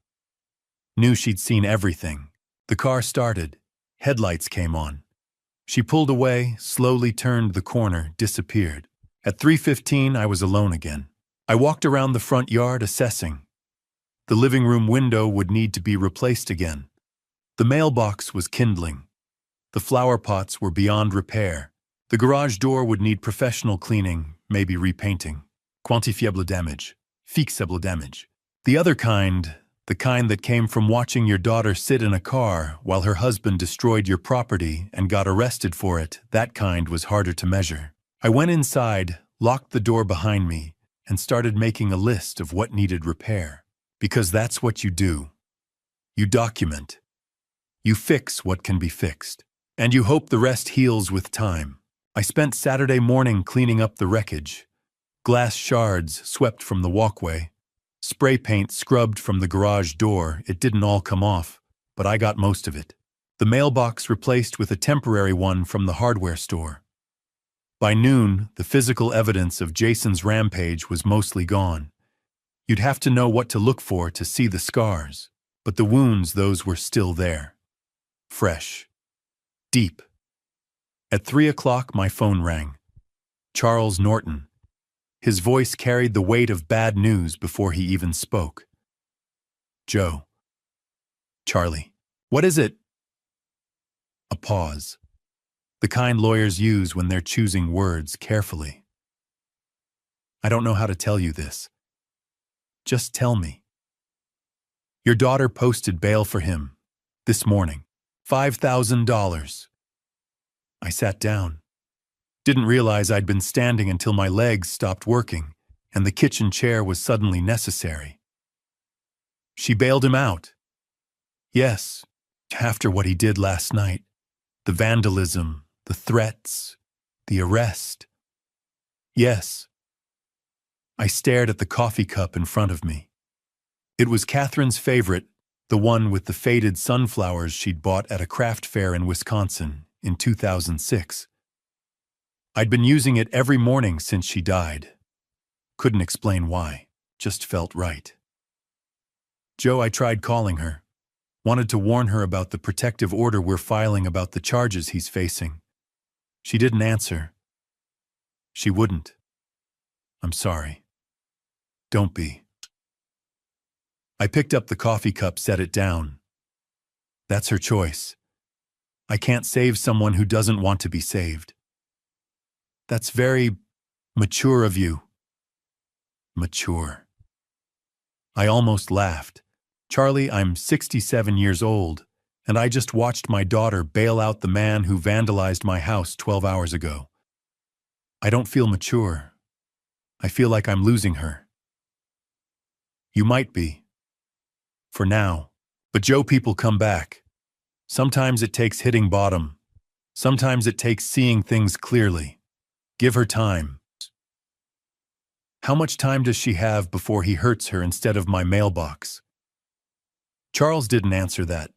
Knew she'd seen everything. The car started. Headlights came on. She pulled away, slowly turned the corner, disappeared. At 3:15, I was alone again. I walked around the front yard, assessing. The living room window would need to be replaced again. The mailbox was kindling. The flower pots were beyond repair. The garage door would need professional cleaning, maybe repainting. Quantifiable damage. Fixable damage. The other kind, the kind that came from watching your daughter sit in a car while her husband destroyed your property and got arrested for it, that kind was harder to measure. I went inside, locked the door behind me, and started making a list of what needed repair. Because that's what you do. You document. You fix what can be fixed. And you hope the rest heals with time. I spent Saturday morning cleaning up the wreckage. Glass shards swept from the walkway. Spray paint scrubbed from the garage door. It didn't all come off, but I got most of it. The mailbox replaced with a temporary one from the hardware store. By noon, the physical evidence of Jason's rampage was mostly gone. You'd have to know what to look for to see the scars, but the wounds, those were still there. Fresh. Deep. At 3 o'clock, my phone rang. Charles Norton. His voice carried the weight of bad news before he even spoke. Joe. Charlie. What is it? A pause. The kind lawyers use when they're choosing words carefully. I don't know how to tell you this. Just tell me. Your daughter posted bail for him this morning. $5,000. I sat down. Didn't realize I'd been standing until my legs stopped working and the kitchen chair was suddenly necessary. She bailed him out. Yes, after what he did last night. The vandalism, the threats, the arrest. Yes. I stared at the coffee cup in front of me. It was Catherine's favorite, the one with the faded sunflowers she'd bought at a craft fair in Wisconsin in 2006. I'd been using it every morning since she died. Couldn't explain why, just felt right. Joe, I tried calling her. Wanted to warn her about the protective order we're filing about the charges he's facing. She didn't answer. She wouldn't. I'm sorry. Don't be. I picked up the coffee cup, set it down. That's her choice. I can't save someone who doesn't want to be saved. That's very mature of you. Mature. I almost laughed. Charlie, I'm 67 years old, and I just watched my daughter bail out the man who vandalized my house 12 hours ago. I don't feel mature. I feel like I'm losing her. You might be. For now. But Joe, people come back. Sometimes it takes hitting bottom. Sometimes it takes seeing things clearly. Give her time. How much time does she have before he hurts her instead of my mailbox? Charles didn't answer that.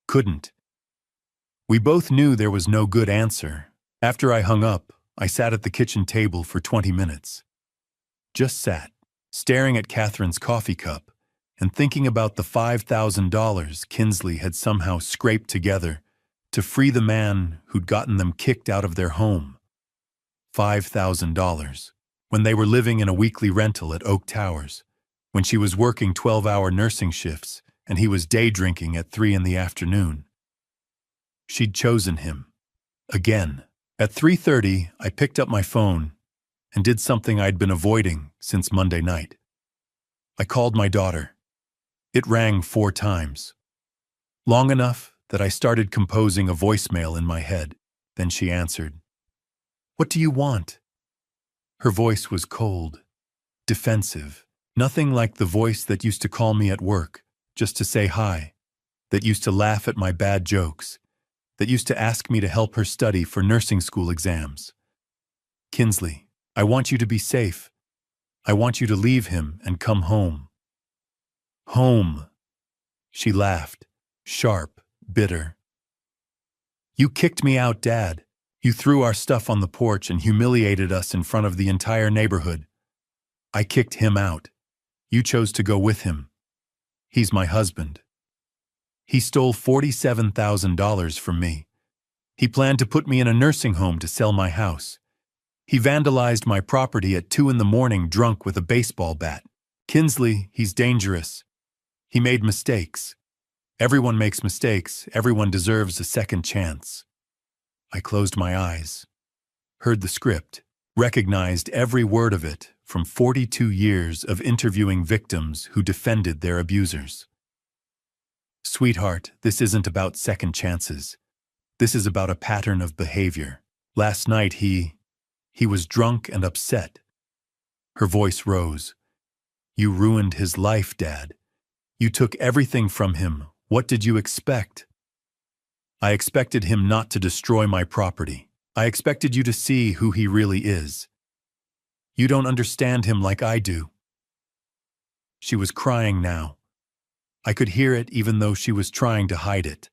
Couldn't. We both knew there was no good answer. After I hung up, I sat at the kitchen table for 20 minutes. Just sat, staring at Catherine's coffee cup and thinking about the $5,000 Kinsley had somehow scraped together to free the man who'd gotten them kicked out of their home. $5,000, when they were living in a weekly rental at Oak Towers, when she was working 12-hour nursing shifts and he was day drinking at 3 in the afternoon. She'd chosen him. Again. At 3:30, I picked up my phone and did something I'd been avoiding since Monday night. I called my daughter. It rang 4 times. Long enough that I started composing a voicemail in my head. Then she answered. What do you want? Her voice was cold, defensive, nothing like the voice that used to call me at work just to say hi, that used to laugh at my bad jokes, that used to ask me to help her study for nursing school exams. Kinsley, I want you to be safe. I want you to leave him and come home. Home. She laughed, sharp, bitter. You kicked me out, Dad. You threw our stuff on the porch and humiliated us in front of the entire neighborhood. I kicked him out. You chose to go with him. He's my husband. He stole $47,000 from me. He planned to put me in a nursing home to sell my house. He vandalized my property at 2 in the morning drunk with a baseball bat. Kinsley, he's dangerous. He made mistakes. Everyone makes mistakes. Everyone deserves a second chance. I closed my eyes, heard the script, recognized every word of it from 42 years of interviewing victims who defended their abusers. Sweetheart, this isn't about second chances. This is about a pattern of behavior. Last night he was drunk and upset. Her voice rose. You ruined his life, Dad. You took everything from him. What did you expect? I expected him not to destroy my property. I expected you to see who he really is. You don't understand him like I do." She was crying now. I could hear it even though she was trying to hide it.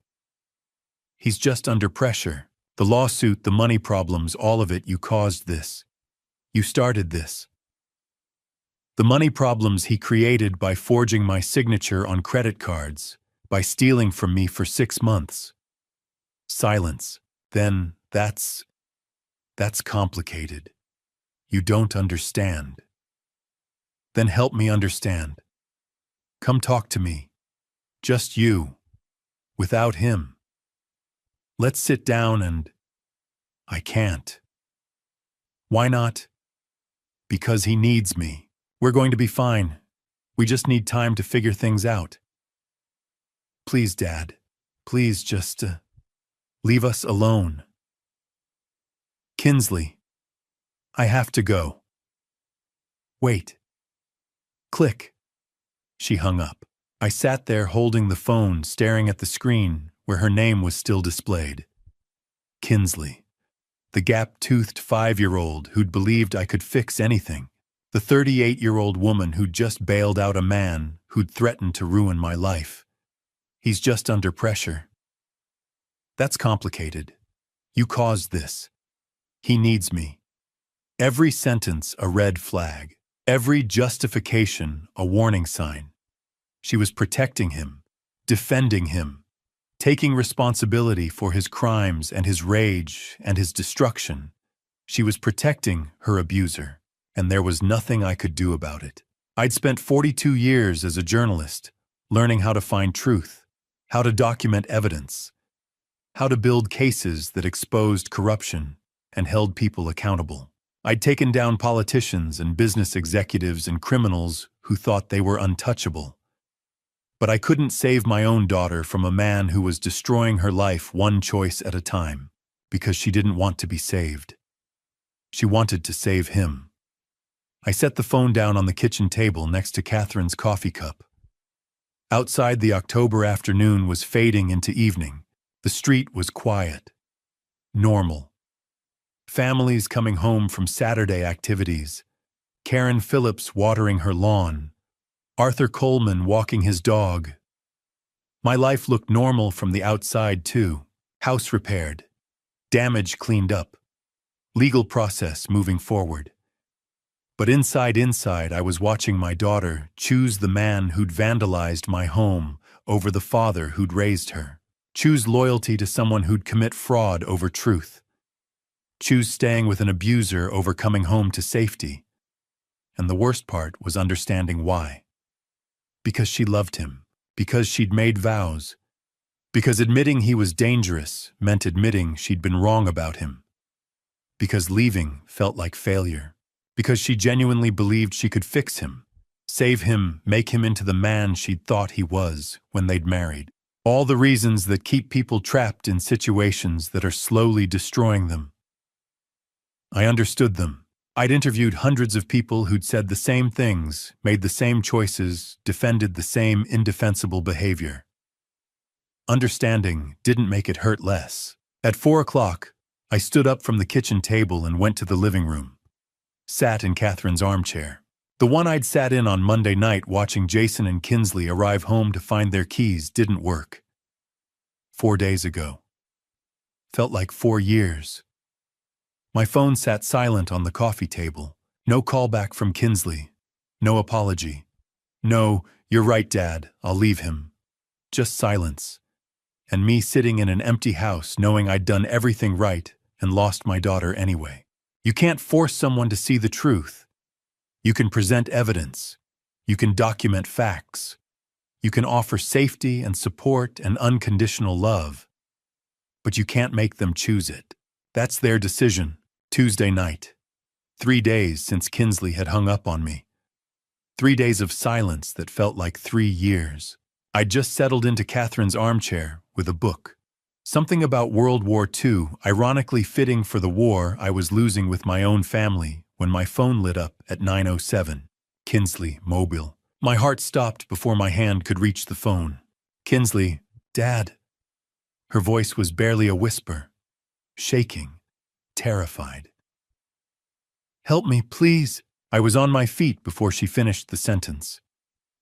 "He's just under pressure. The lawsuit, the money problems, all of it, you caused this. You started this. The money problems he created by forging my signature on credit cards, by stealing from me for 6 months. Silence. Then, that's complicated. You don't understand. Then help me understand. Come talk to me. Just you. Without him. Let's sit down and—" "I can't." "Why not?" "Because he needs me. We're going to be fine. We just need time to figure things out. Please, Dad. Please just leave us alone." "Kinsley. I have to go." "Wait." Click. She hung up. I sat there holding the phone, staring at the screen where her name was still displayed. Kinsley. The gap-toothed 5-year-old who'd believed I could fix anything. The 38-year-old woman who'd just bailed out a man who'd threatened to ruin my life. He's just under pressure. That's complicated. You caused this. He needs me. Every sentence a red flag. Every justification a warning sign. She was protecting him, defending him, taking responsibility for his crimes and his rage and his destruction. She was protecting her abuser, and there was nothing I could do about it. I'd spent 42 years as a journalist, learning how to find truth, how to document evidence, how to build cases that exposed corruption and held people accountable. I'd taken down politicians and business executives and criminals who thought they were untouchable. But I couldn't save my own daughter from a man who was destroying her life one choice at a time, because she didn't want to be saved. She wanted to save him. I set the phone down on the kitchen table next to Catherine's coffee cup. Outside, the October afternoon was fading into evening. The street was quiet. Normal. Families coming home from Saturday activities. Karen Phillips watering her lawn. Arthur Coleman walking his dog. My life looked normal from the outside, too. House repaired. Damage cleaned up. Legal process moving forward. But inside, I was watching my daughter choose the man who'd vandalized my home over the father who'd raised her. Choose loyalty to someone who'd commit fraud over truth. Choose staying with an abuser over coming home to safety. And the worst part was understanding why. Because she loved him. Because she'd made vows. Because admitting he was dangerous meant admitting she'd been wrong about him. Because leaving felt like failure. Because she genuinely believed she could fix him, save him, make him into the man she'd thought he was when they'd married. All the reasons that keep people trapped in situations that are slowly destroying them. I understood them. I'd interviewed hundreds of people who'd said the same things, made the same choices, defended the same indefensible behavior. Understanding didn't make it hurt less. At 4 o'clock, I stood up from the kitchen table and went to the living room. Sat in Catherine's armchair. The one I'd sat in on Monday night watching Jason and Kinsley arrive home to find their keys didn't work. 4 days ago. Felt like 4 years. My phone sat silent on the coffee table. No callback from Kinsley. No apology. No, "You're right, Dad, I'll leave him." Just silence. And me sitting in an empty house knowing I'd done everything right and lost my daughter anyway. You can't force someone to see the truth. You can present evidence. You can document facts. You can offer safety and support and unconditional love. But you can't make them choose it. That's their decision. Tuesday night. 3 days since Kinsley had hung up on me. 3 days of silence that felt like 3 years. I'd just settled into Catherine's armchair with a book. Something about World War II, ironically fitting for the war I was losing with my own family, when my phone lit up at 9:07. Kinsley, mobile. My heart stopped before my hand could reach the phone. "Kinsley, Dad." Her voice was barely a whisper, shaking, terrified. "Help me, please." I was on my feet before she finished the sentence.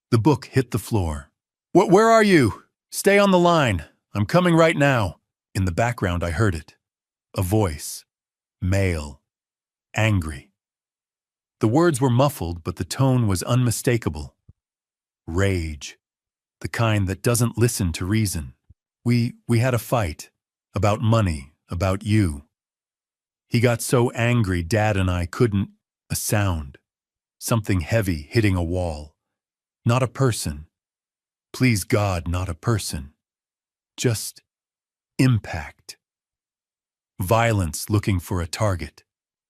The book hit the floor. Where are you? Stay on the line. I'm coming right now." In the background, I heard it. A voice. Male. Angry. The words were muffled, but the tone was unmistakable. Rage. The kind that doesn't listen to reason. We had a fight. About money. About you. He got so angry, Dad and I couldn't. A sound. Something heavy hitting a wall. Not a person. Please God, not a person. Just impact. Violence looking for a target.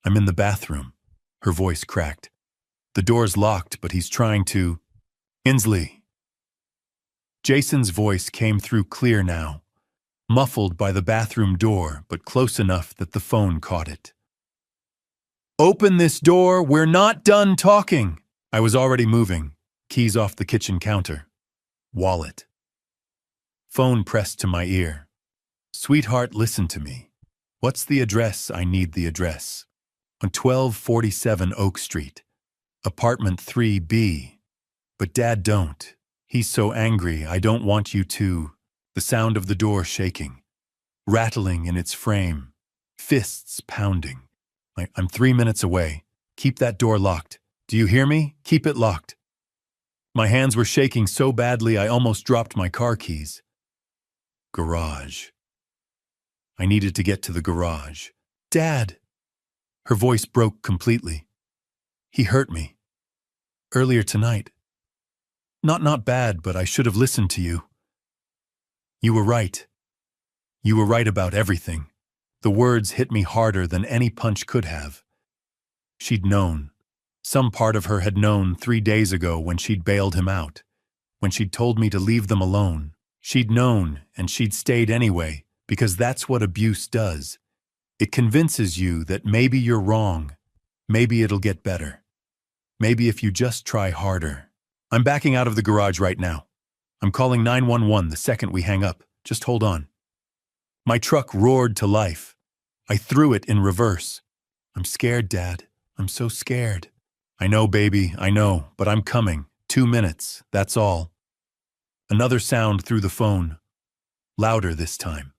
I'm in the bathroom. Her voice cracked. The door's locked, but he's trying to... Inslee. Jason's voice came through clear now, muffled by the bathroom door, but close enough that the phone caught it. "Open this door, we're not done talking." I was already moving, keys off the kitchen counter. Wallet. Phone pressed to my ear. "Sweetheart, listen to me. What's the address? I need the address." On 1247 Oak Street. Apartment 3B. "But Dad, don't. He's so angry, I don't want you to." The sound of the door shaking. Rattling in its frame. Fists pounding. I'm 3 minutes away. Keep that door locked. Do you hear me? Keep it locked." My hands were shaking so badly I almost dropped my car keys. Garage. I needed to get to the garage. "Dad!" Her voice broke completely. "He hurt me. Earlier tonight. Not bad, but I should have listened to you. You were right. You were right about everything." The words hit me harder than any punch could have. She'd known. Some part of her had known 3 days ago when she'd bailed him out, when she'd told me to leave them alone. She'd known, and she'd stayed anyway, because that's what abuse does. It convinces you that maybe you're wrong, maybe it'll get better. Maybe if you just try harder. I'm backing out of the garage right now. I'm calling 911 the second we hang up. Just hold on. My truck roared to life. I threw it in reverse. "I'm scared, Dad. I'm so scared." "I know, baby, I know, but I'm coming. 2 minutes, that's all." Another sound through the phone. Louder this time.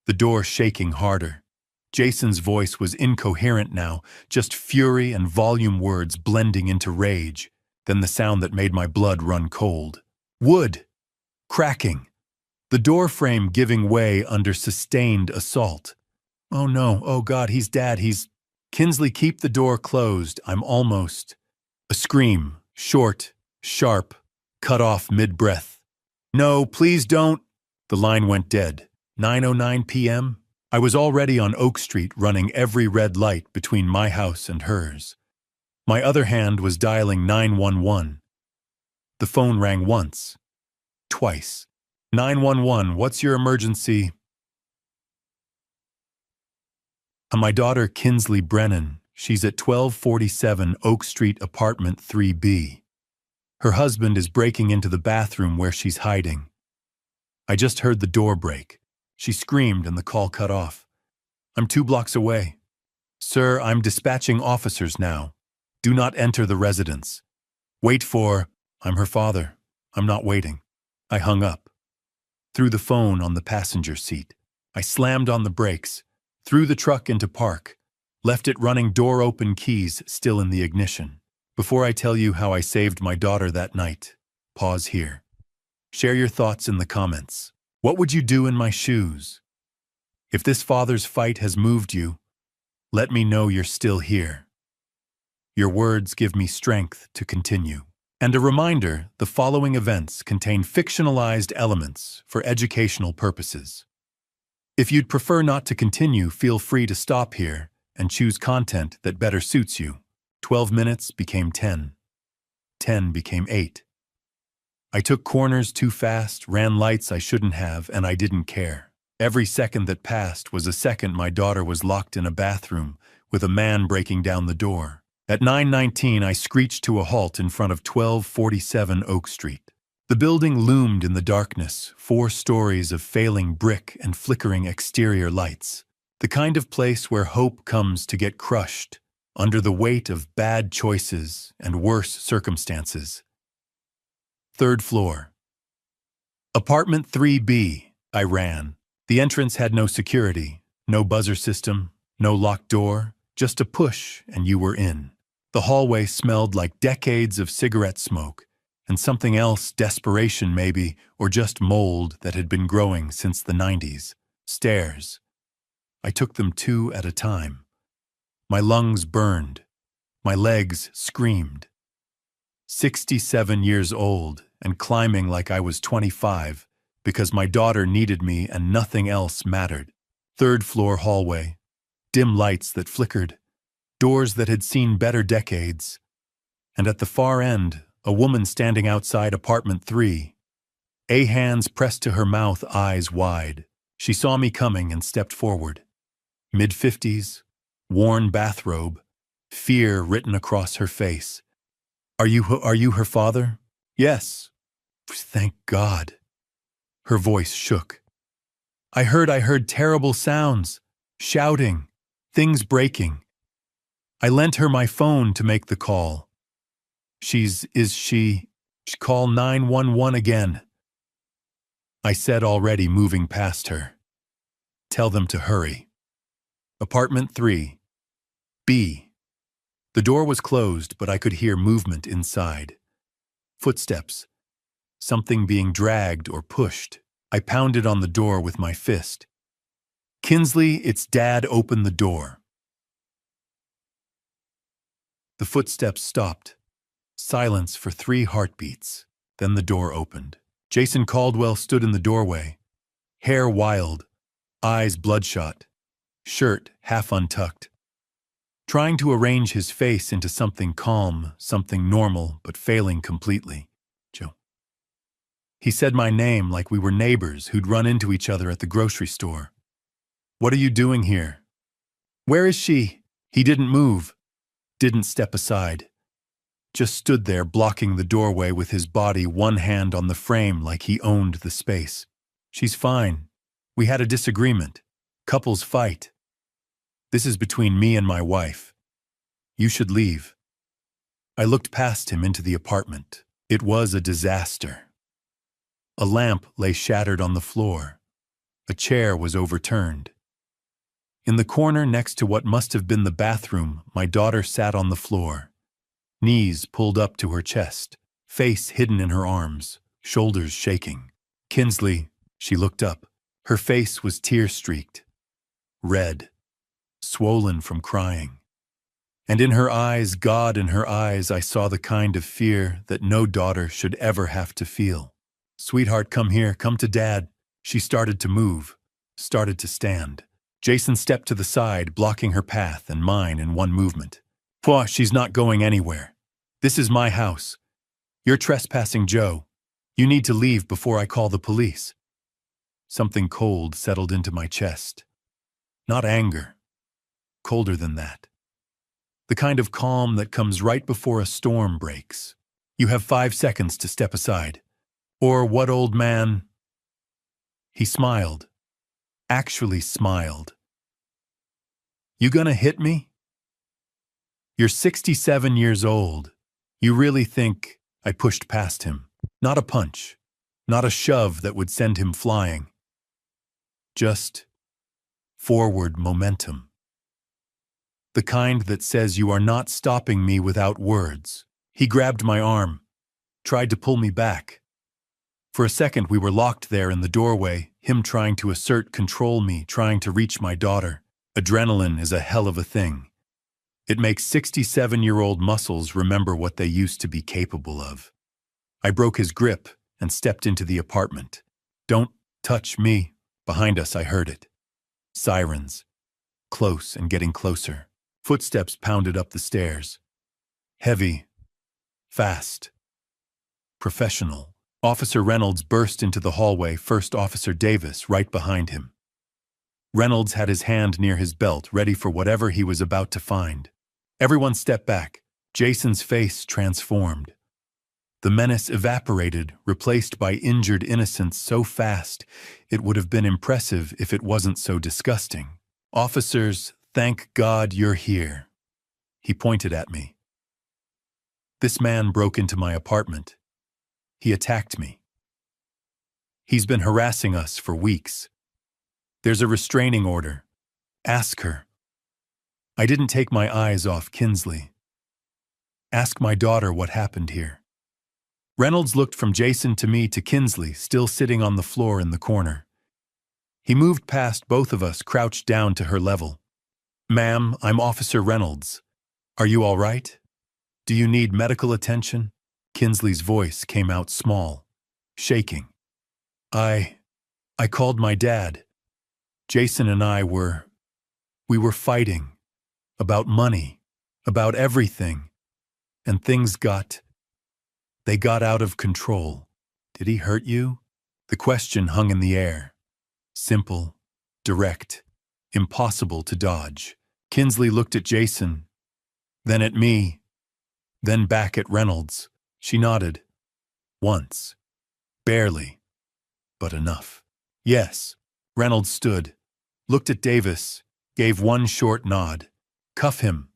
The door shaking harder. Jason's voice was incoherent now, just fury and volume words blending into rage. Then the sound that made my blood run cold. Wood. Cracking. The door frame giving way under sustained assault. "Oh no, oh God, he's Dad, he's..." "Kinsley, keep the door closed, I'm almost..." A scream, short, sharp, cut off mid-breath. "No, please don't..." The line went dead. 9:09 p.m. I was already on Oak Street running every red light between my house and hers. My other hand was dialing 911. The phone rang once. Twice. 911, what's your emergency? My daughter Kinsley Brennan. She's at 1247 Oak Street, apartment 3B. Her husband is breaking into the bathroom where she's hiding. I just heard the door break. She screamed and the call cut off. "I'm 2 blocks away." "Sir, I'm dispatching officers now. Do not enter the residence. Wait for..." "I'm her father. I'm not waiting." I hung up. Threw the phone on the passenger seat. I slammed on the brakes, threw the truck into park, left it running door open, keys still in the ignition. Before I tell you how I saved my daughter that night, pause here. Share your thoughts in the comments. What would you do in my shoes? If this father's fight has moved you, let me know you're still here. Your words give me strength to continue. And a reminder, the following events contain fictionalized elements for educational purposes. If you'd prefer not to continue, feel free to stop here and choose content that better suits you. 12 minutes became 10. 10 became 8. I took corners too fast, ran lights I shouldn't have, and I didn't care. Every second that passed was a second my daughter was locked in a bathroom with a man breaking down the door. At 9:19, I screeched to a halt in front of 1247 Oak Street. The building loomed in the darkness, 4 stories of failing brick and flickering exterior lights. The kind of place where hope comes to get crushed under the weight of bad choices and worse circumstances. 3rd floor. Apartment 3B, I ran. The entrance had no security, no buzzer system, no locked door, just a push and you were in. The hallway smelled like decades of cigarette smoke, and something else, desperation maybe, or just mold that had been growing since the 90s. Stairs. I took them 2 at a time. My lungs burned. My legs screamed. 67 years old and climbing like I was 25 because my daughter needed me and nothing else mattered. 3rd floor hallway. Dim lights that flickered. Doors that had seen better decades. And at the far end, a woman standing outside apartment 3. Hands pressed to her mouth, eyes wide. She saw me coming and stepped forward. Mid-50s, worn bathrobe, fear written across her face. Are you her father? Yes. Thank God. Her voice shook. I heard terrible sounds, shouting, things breaking. I lent her my phone to make the call. Call 911 again. I said, already moving past her. Tell them to hurry. Apartment 3. B. The door was closed, but I could hear movement inside. Footsteps. Something being dragged or pushed. I pounded on the door with my fist. Kinsley, it's Dad, open the door. The footsteps stopped. Silence for 3 heartbeats. Then the door opened. Jason Caldwell stood in the doorway. Hair wild, eyes bloodshot, shirt half untucked. Trying to arrange his face into something calm, something normal, but failing completely. Joe. He said my name like we were neighbors who'd run into each other at the grocery store. What are you doing here? Where is she? He didn't move, didn't step aside. Just stood there blocking the doorway with his body, one hand on the frame like he owned the space. She's fine. We had a disagreement. Couples fight. This is between me and my wife. You should leave. I looked past him into the apartment. It was a disaster. A lamp lay shattered on the floor. A chair was overturned. In the corner next to what must have been the bathroom, my daughter sat on the floor. Knees pulled up to her chest, face hidden in her arms, shoulders shaking. Kinsley, she looked up. Her face was tear-streaked, red, swollen from crying. And in her eyes, God in her eyes, I saw the kind of fear that no daughter should ever have to feel. Sweetheart, come here, come to Dad. She started to move, started to stand. Jason stepped to the side, blocking her path and mine in one movement. Pwah, she's not going anywhere. This is my house. You're trespassing, Joe. You need to leave before I call the police. Something cold settled into my chest. Not anger. Colder than that. The kind of calm that comes right before a storm breaks. You have 5 seconds to step aside. Or what, old man? He smiled. Actually smiled. You gonna hit me? You're 67 years old. You really think? I pushed past him. Not a punch. Not a shove that would send him flying. Just forward momentum. The kind that says you are not stopping me without words. He grabbed my arm, tried to pull me back. For a second we were locked there in the doorway, him trying to assert control me, trying to reach my daughter. Adrenaline is a hell of a thing. It makes 67-year-old muscles remember what they used to be capable of. I broke his grip and stepped into the apartment. Don't touch me. Behind us I heard it. Sirens. Close and getting closer. Footsteps pounded up the stairs. Heavy. Fast. Professional. Officer Reynolds burst into the hallway, First Officer Davis right behind him. Reynolds had his hand near his belt, ready for whatever he was about to find. Everyone stepped back. Jason's face transformed. The menace evaporated, replaced by injured innocence so fast it would have been impressive if it wasn't so disgusting. "Officers, thank God you're here." He pointed at me. "This man broke into my apartment. He attacked me. He's been harassing us for weeks. There's a restraining order. Ask her." I didn't take my eyes off Kinsley. "Ask my daughter what happened here." Reynolds looked from Jason to me to Kinsley, still sitting on the floor in the corner. He moved past both of us, crouched down to her level. "Ma'am, I'm Officer Reynolds. Are you all right? Do you need medical attention?" Kinsley's voice came out small, shaking. I called my dad. Jason and we were fighting. About money. About everything. And things got out of control. Did he hurt you?" The question hung in the air. Simple, direct, impossible to dodge. Kinsley looked at Jason, then at me, then back at Reynolds. She nodded. Once. Barely. But enough. "Yes." Reynolds stood, looked at Davis, gave one short nod. "Cuff him."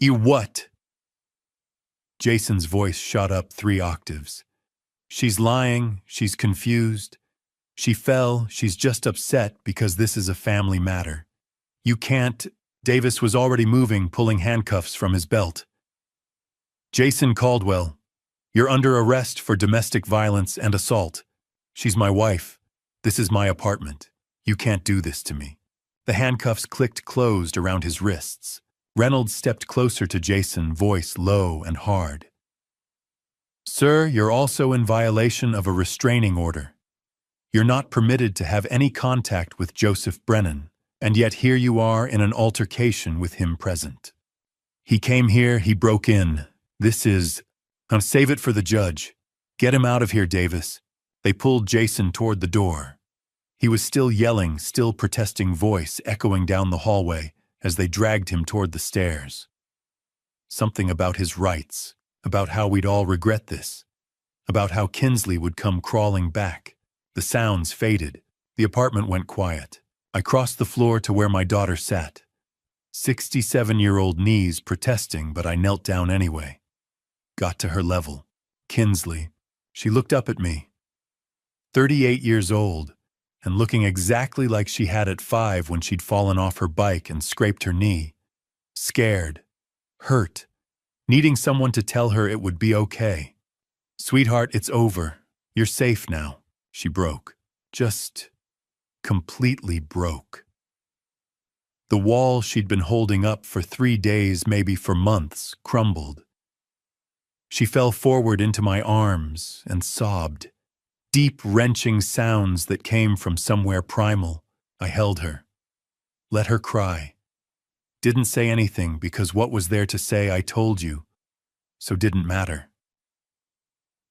What?" Jason's voice shot up 3 octaves. "She's lying, she's confused. She fell, she's just upset because this is a family matter. You can't—" Davis was already moving, pulling handcuffs from his belt. "Jason Caldwell, you're under arrest for domestic violence and assault. She's my wife. This is my apartment. You can't do this to me." The handcuffs clicked closed around his wrists. Reynolds stepped closer to Jason, voice low and hard. "Sir, you're also in violation of a restraining order. You're not permitted to have any contact with Joseph Brennan, and yet here you are in an altercation with him present. He came here, he broke in. This is— Now save it for the judge. Get him out of here, Davis." They pulled Jason toward the door. He was still yelling, still protesting, voice echoing down the hallway as they dragged him toward the stairs. Something about his rights, about how we'd all regret this, about how Kinsley would come crawling back. The sounds faded. The apartment went quiet. I crossed the floor to where my daughter sat. 67-year-old knees protesting, but I knelt down anyway. Got to her level. Kinsley. She looked up at me. 38 years old, and looking exactly like she had at 5 when she'd fallen off her bike and scraped her knee. Scared. Hurt. Needing someone to tell her it would be okay. "Sweetheart, it's over. You're safe now." She broke. Just completely broke. The wall she'd been holding up for 3 days, maybe for months, crumbled. She fell forward into my arms and sobbed. Deep, wrenching sounds that came from somewhere primal. I held her. Let her cry. Didn't say anything because what was there to say I told you, so didn't matter.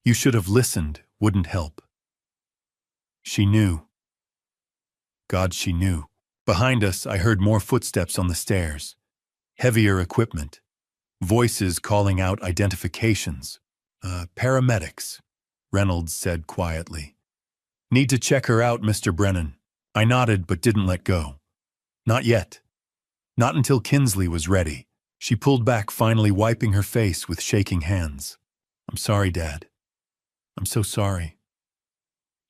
You should have listened, wouldn't help. She knew. God, she knew. Behind us, I heard more footsteps on the stairs. Heavier equipment. Voices calling out identifications. Paramedics, Reynolds said quietly. "Need to check her out, Mr. Brennan." I nodded but didn't let go. Not yet. Not until Kinsley was ready. She pulled back, finally wiping her face with shaking hands. "I'm sorry, Dad. I'm so sorry.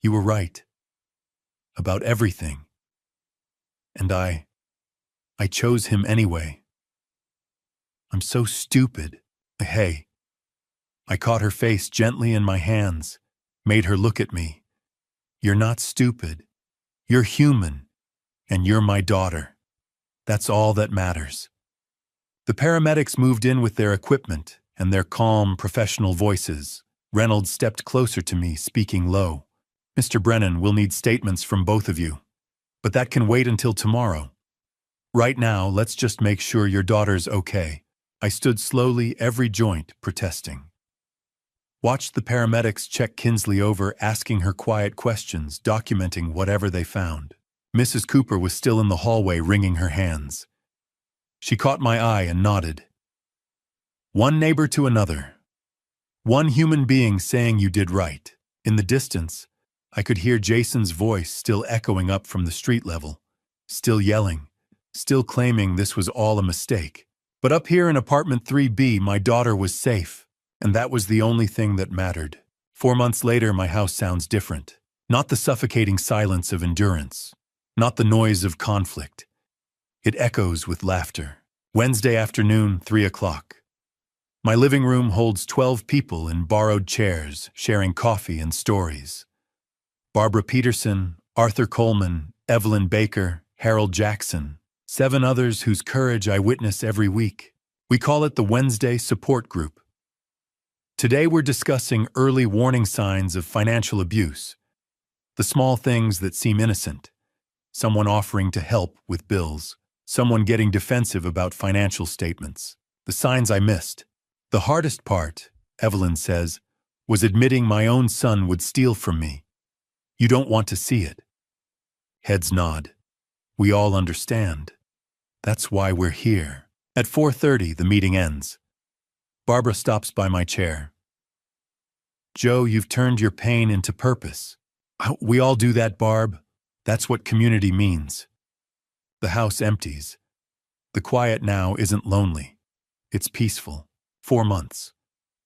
You were right. About everything. And I chose him anyway. I'm so stupid. Hey." I caught her face gently in my hands, made her look at me. "You're not stupid. You're human. And you're my daughter. That's all that matters." The paramedics moved in with their equipment and their calm, professional voices. Reynolds stepped closer to me, speaking low. "Mr. Brennan, we'll need statements from both of you. But that can wait until tomorrow. Right now, let's just make sure your daughter's okay." I stood slowly, every joint protesting. Watched the paramedics check Kinsley over, asking her quiet questions, documenting whatever they found. Mrs. Cooper was still in the hallway, wringing her hands. She caught my eye and nodded. One neighbor to another. One human being saying you did right. In the distance, I could hear Jason's voice still echoing up from the street level, still yelling, still claiming this was all a mistake. But up here in apartment 3B, my daughter was safe, and that was the only thing that mattered. 4 months later, my house sounds different. Not the suffocating silence of endurance, not the noise of conflict. It echoes with laughter. Wednesday afternoon, 3 o'clock. My living room holds 12 people in borrowed chairs, sharing coffee and stories. Barbara Peterson, Arthur Coleman, Evelyn Baker, Harold Jackson, 7 others whose courage I witness every week. We call it the Wednesday Support Group. Today we're discussing early warning signs of financial abuse. The small things that seem innocent. Someone offering to help with bills. Someone getting defensive about financial statements. The signs I missed. The hardest part, Evelyn says, was admitting my own son would steal from me. You don't want to see it. Heads nod. We all understand. That's why we're here. At 4:30, the meeting ends. Barbara stops by my chair. Joe, you've turned your pain into purpose. We all do that, Barb. That's what community means. The house empties. The quiet now isn't lonely. It's peaceful. 4 months.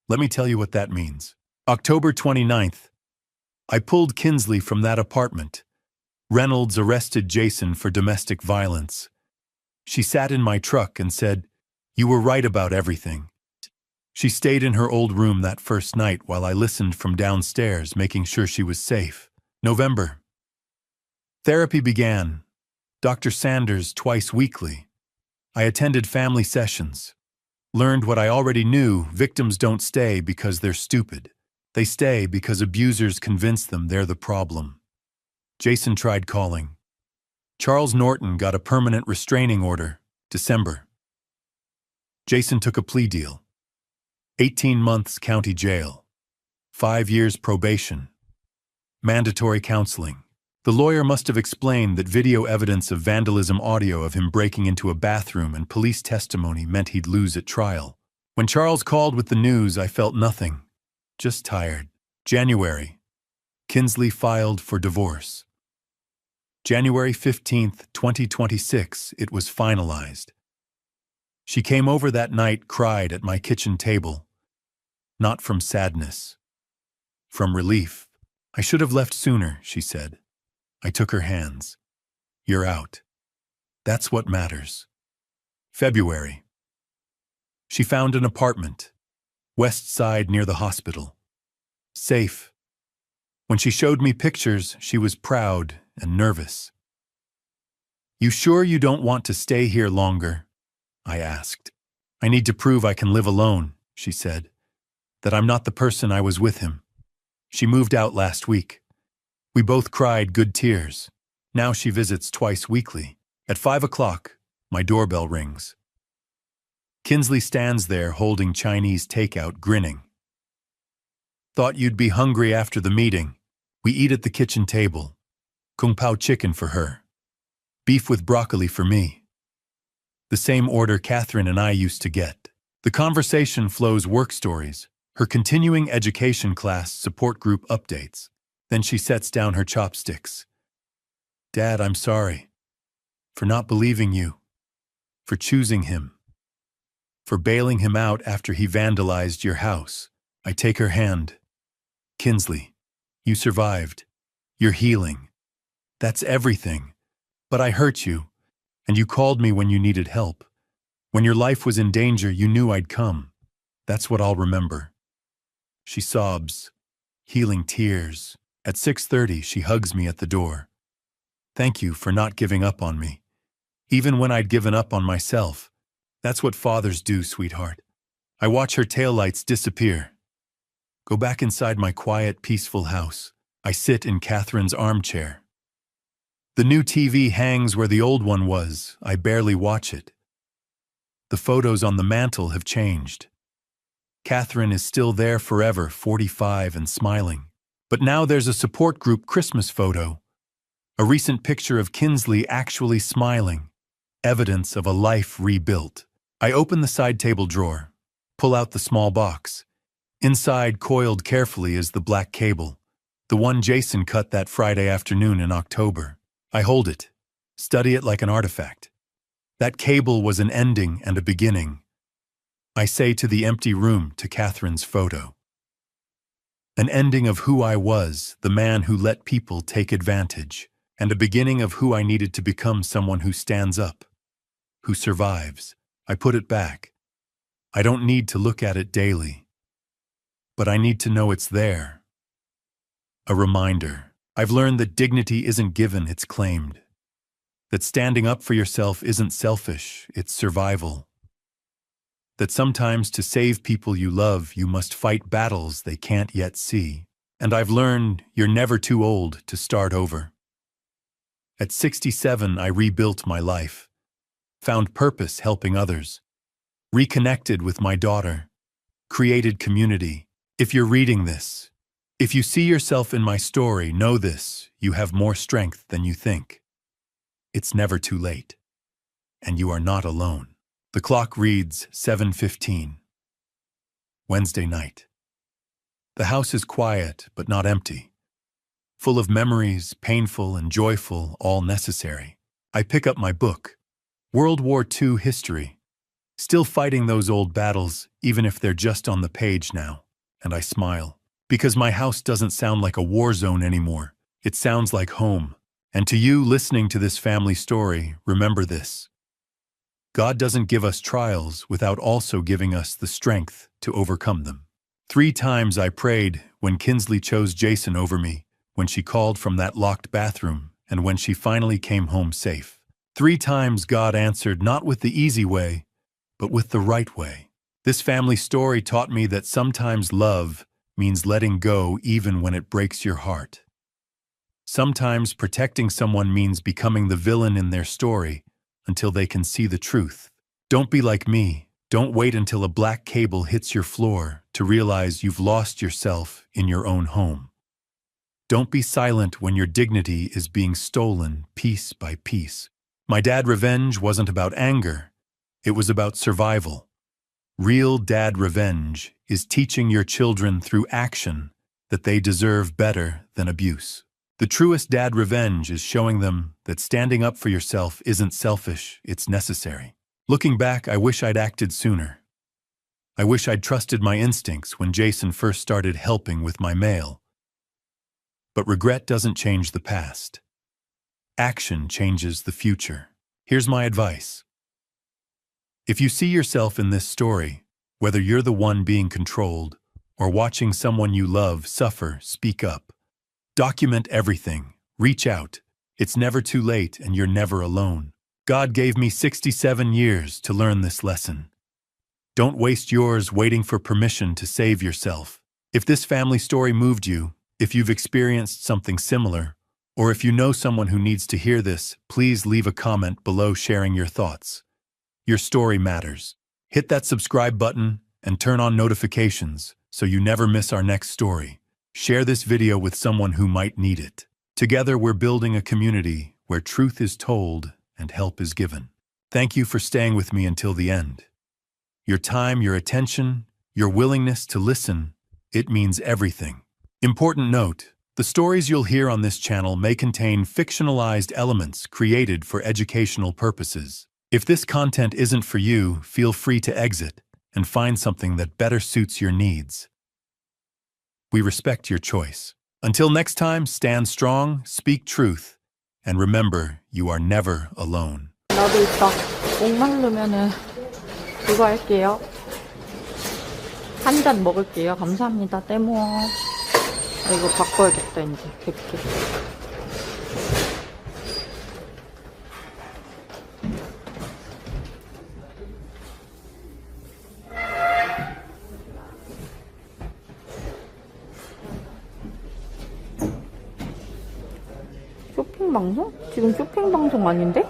Let me tell you what that means. October 29th. I pulled Kinsley from that apartment. Reynolds arrested Jason for domestic violence. She sat in my truck and said, "You were right about everything." She stayed in her old room that first night while I listened from downstairs, making sure she was safe. November. Therapy began. Dr. Sanders twice weekly. I attended family sessions. Learned what I already knew: victims don't stay because they're stupid. They stay because abusers convince them they're the problem. Jason tried calling. Charles Norton got a permanent restraining order, December. Jason took a plea deal. 18 months county jail. 5 years probation. Mandatory counseling. The lawyer must have explained that video evidence of vandalism audio of him breaking into a bathroom and police testimony meant he'd lose at trial. When Charles called with the news, I felt nothing. Just tired. January. Kinsley filed for divorce. January 15th, 2026, it was finalized. She came over that night, cried at my kitchen table. Not from sadness. From relief. I should have left sooner, she said. I took her hands. You're out. That's what matters. February. She found an apartment. West Side near the hospital. Safe. When she showed me pictures, she was proud and nervous. You sure you don't want to stay here longer? I asked. I need to prove I can live alone, she said. That I'm not the person I was with him. She moved out last week. We both cried good tears. Now she visits twice weekly. At 5 o'clock, my doorbell rings. Kinsley stands there holding Chinese takeout, grinning. Thought you'd be hungry after the meeting. We eat at the kitchen table. Kung Pao chicken for her. Beef with broccoli for me. The same order Catherine and I used to get. The conversation flows work stories, her continuing education class support group updates. Then she sets down her chopsticks. Dad, I'm sorry. For not believing you. For choosing him. For bailing him out after he vandalized your house. I take her hand. Kinsley, you survived. You're healing. That's everything. But I hurt you, and you called me when you needed help. When your life was in danger, you knew I'd come. That's what I'll remember. She sobs, healing tears. At 6:30, she hugs me at the door. Thank you for not giving up on me. Even when I'd given up on myself. That's what fathers do, sweetheart. I watch her taillights disappear. Go back inside my quiet, peaceful house. I sit in Catherine's armchair. The new TV hangs where the old one was. I barely watch it. The photos on the mantle have changed. Catherine is still there forever, 45 and smiling. But now there's a support group Christmas photo. A recent picture of Kinsley actually smiling. Evidence of a life rebuilt. I open the side table drawer, pull out the small box. Inside, coiled carefully, is the black cable, the one Jason cut that Friday afternoon in October. I hold it, study it like an artifact. That cable was an ending and a beginning. I say to the empty room, to Catherine's photo. An ending of who I was, the man who let people take advantage, and a beginning of who I needed to become, someone who stands up, who survives. I put it back. I don't need to look at it daily, but I need to know it's there. A reminder. I've learned that dignity isn't given, it's claimed. That standing up for yourself isn't selfish, it's survival. That sometimes to save people you love, you must fight battles they can't yet see. And I've learned you're never too old to start over. At 67, I rebuilt my life, found purpose helping others, reconnected with my daughter, created community. If you're reading this, if you see yourself in my story, know this: you have more strength than you think. It's never too late, and you are not alone. The clock reads 7:15. Wednesday night. The house is quiet, but not empty. Full of memories, painful and joyful, all necessary. I pick up my book, World War II History, still fighting those old battles, even if they're just on the page now, and I smile. Because my house doesn't sound like a war zone anymore. It sounds like home. And to you listening to this family story, remember this: God doesn't give us trials without also giving us the strength to overcome them. 3 times I prayed when Kinsley chose Jason over me, when she called from that locked bathroom, and when she finally came home safe. 3 times God answered, not with the easy way, but with the right way. This family story taught me that sometimes love means letting go even when it breaks your heart. Sometimes protecting someone means becoming the villain in their story until they can see the truth. Don't be like me. Don't wait until a black cable hits your floor to realize you've lost yourself in your own home. Don't be silent when your dignity is being stolen piece by piece. My dad revenge wasn't about anger. It was about survival. Real dad revenge is teaching your children through action that they deserve better than abuse. The truest dad revenge is showing them that standing up for yourself isn't selfish, it's necessary. Looking back, I wish I'd acted sooner. I wish I'd trusted my instincts when Jason first started helping with my mail. But regret doesn't change the past. Action changes the future. Here's my advice. If you see yourself in this story, whether you're the one being controlled or watching someone you love suffer, speak up. Document everything. Reach out. It's never too late and you're never alone. God gave me 67 years to learn this lesson. Don't waste yours waiting for permission to save yourself. If this family story moved you, if you've experienced something similar, or if you know someone who needs to hear this, please leave a comment below sharing your thoughts. Your story matters. Hit that subscribe button and turn on notifications so you never miss our next story. Share this video with someone who might need it. Together, we're building a community where truth is told and help is given. Thank you for staying with me until the end. Your time, your attention, your willingness to listen, it means everything. Important note: the stories you'll hear on this channel may contain fictionalized elements created for educational purposes. If this content isn't for you, feel free to exit and find something that better suits your needs. We respect your choice. Until next time, stand strong, speak truth, and remember, you are never alone. 나도 이따 목마르면은 그거 할게요. 한 잔 먹을게요. 감사합니다. 떼모. 이거 바꿔야겠다 이제 100개. 쇼핑 방송? 지금 쇼핑 방송 아닌데?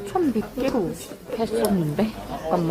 천 100개로 했었는데? 잠깐만.